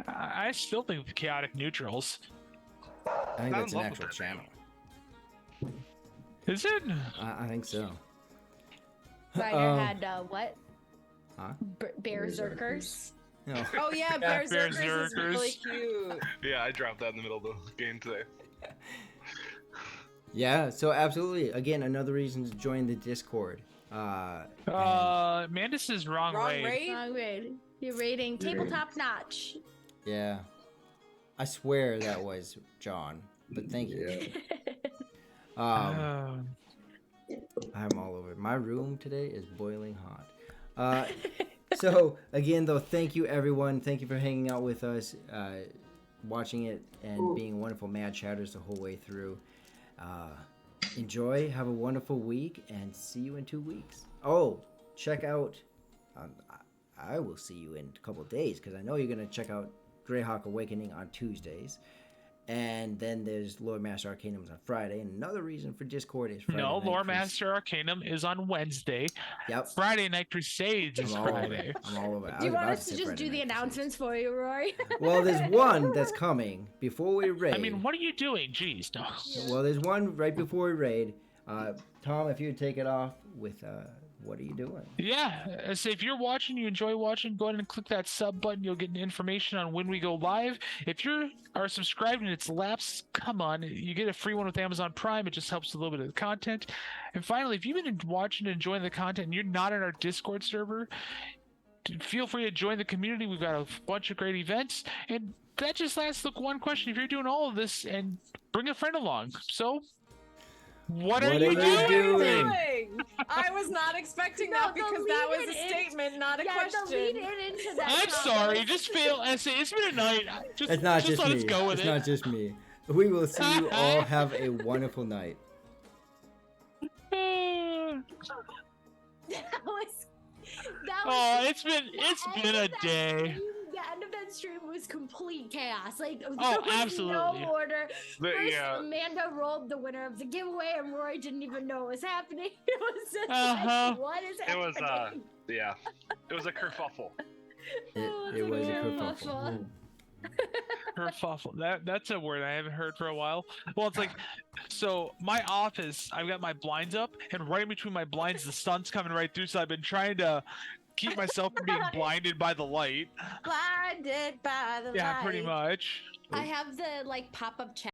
I still think the chaotic neutrals. name. I think I'm that's an in love actual with that channel. Is it? I think so. Ryder had what? Huh? Berserkers. No. Oh yeah, Berserkers is Berserkers. really cute. Yeah, I dropped that in the middle of the game today. Yeah, so absolutely. Again, another reason to join the Discord. Mandis is wrong, Wrong raid. raid? Wrong raid. You're rating tabletop notch. Yeah. I swear that was John, but thank you. Yeah. I'm all over. My room today is boiling hot. So again, though, thank you everyone. Thank you for hanging out with us, watching it, and being wonderful Mad Chatters the whole way through. Enjoy. Have a wonderful week, and see you in 2 weeks. Oh, check out. I will see you in a couple of days because I know you're gonna check out Greyhawk Awakening on Tuesdays, And then there's Lord Master Arcanum's on Friday. And another reason for Discord is Friday No, Night Lore Master Arcanum is on Wednesday. Yep. Friday Night Crusades is I'm all over Friday. it. I'm all over it. I Do you was want about us to say just Friday do the Night Crusades. announcements for you, Rory? Well, there's one that's coming before we raid. I mean, what are you doing? Jeez, no. Well, there's one right before we raid. Tom, if you would take it off with what are you doing? Yeah, so if you're watching, you enjoy watching, go ahead and click that sub button. You'll get information on when we go live. If you are subscribed and it's lapsed, come on, you get a free one with Amazon Prime. It just helps a little bit of the content. And finally, if you've been watching and enjoying the content and you're not in our Discord server, feel free to join the community. We've got a bunch of great events. And that just asks the one question. If you're doing all of this, and bring a friend along. So, what are you doing? I was not expecting No, that the because that was lead a in- statement, not a The lead question. in into that. I'm Tom, sorry. was- Just fail. It's been a night. It's not just let me. us go with It's it. not just me. We will see you all. Have a wonderful night. That was. Oh, it's been a day. The end of that stream was complete chaos. Like, there Oh, was absolutely. no order. But, First, yeah. Amanda rolled the winner of the giveaway, and Rory didn't even know what was happening. It was just Uh-huh. like, what is It happening? was yeah. It was a kerfuffle. It was a kerfuffle. Kerfuffle. That's a word I haven't heard for a while. Well, it's like, so my office, I've got my blinds up, and right in between my blinds, the sun's coming right through. So I've been trying to keep myself from being blinded by the light. Blinded by the Yeah, light. pretty much. I have the like pop-up chat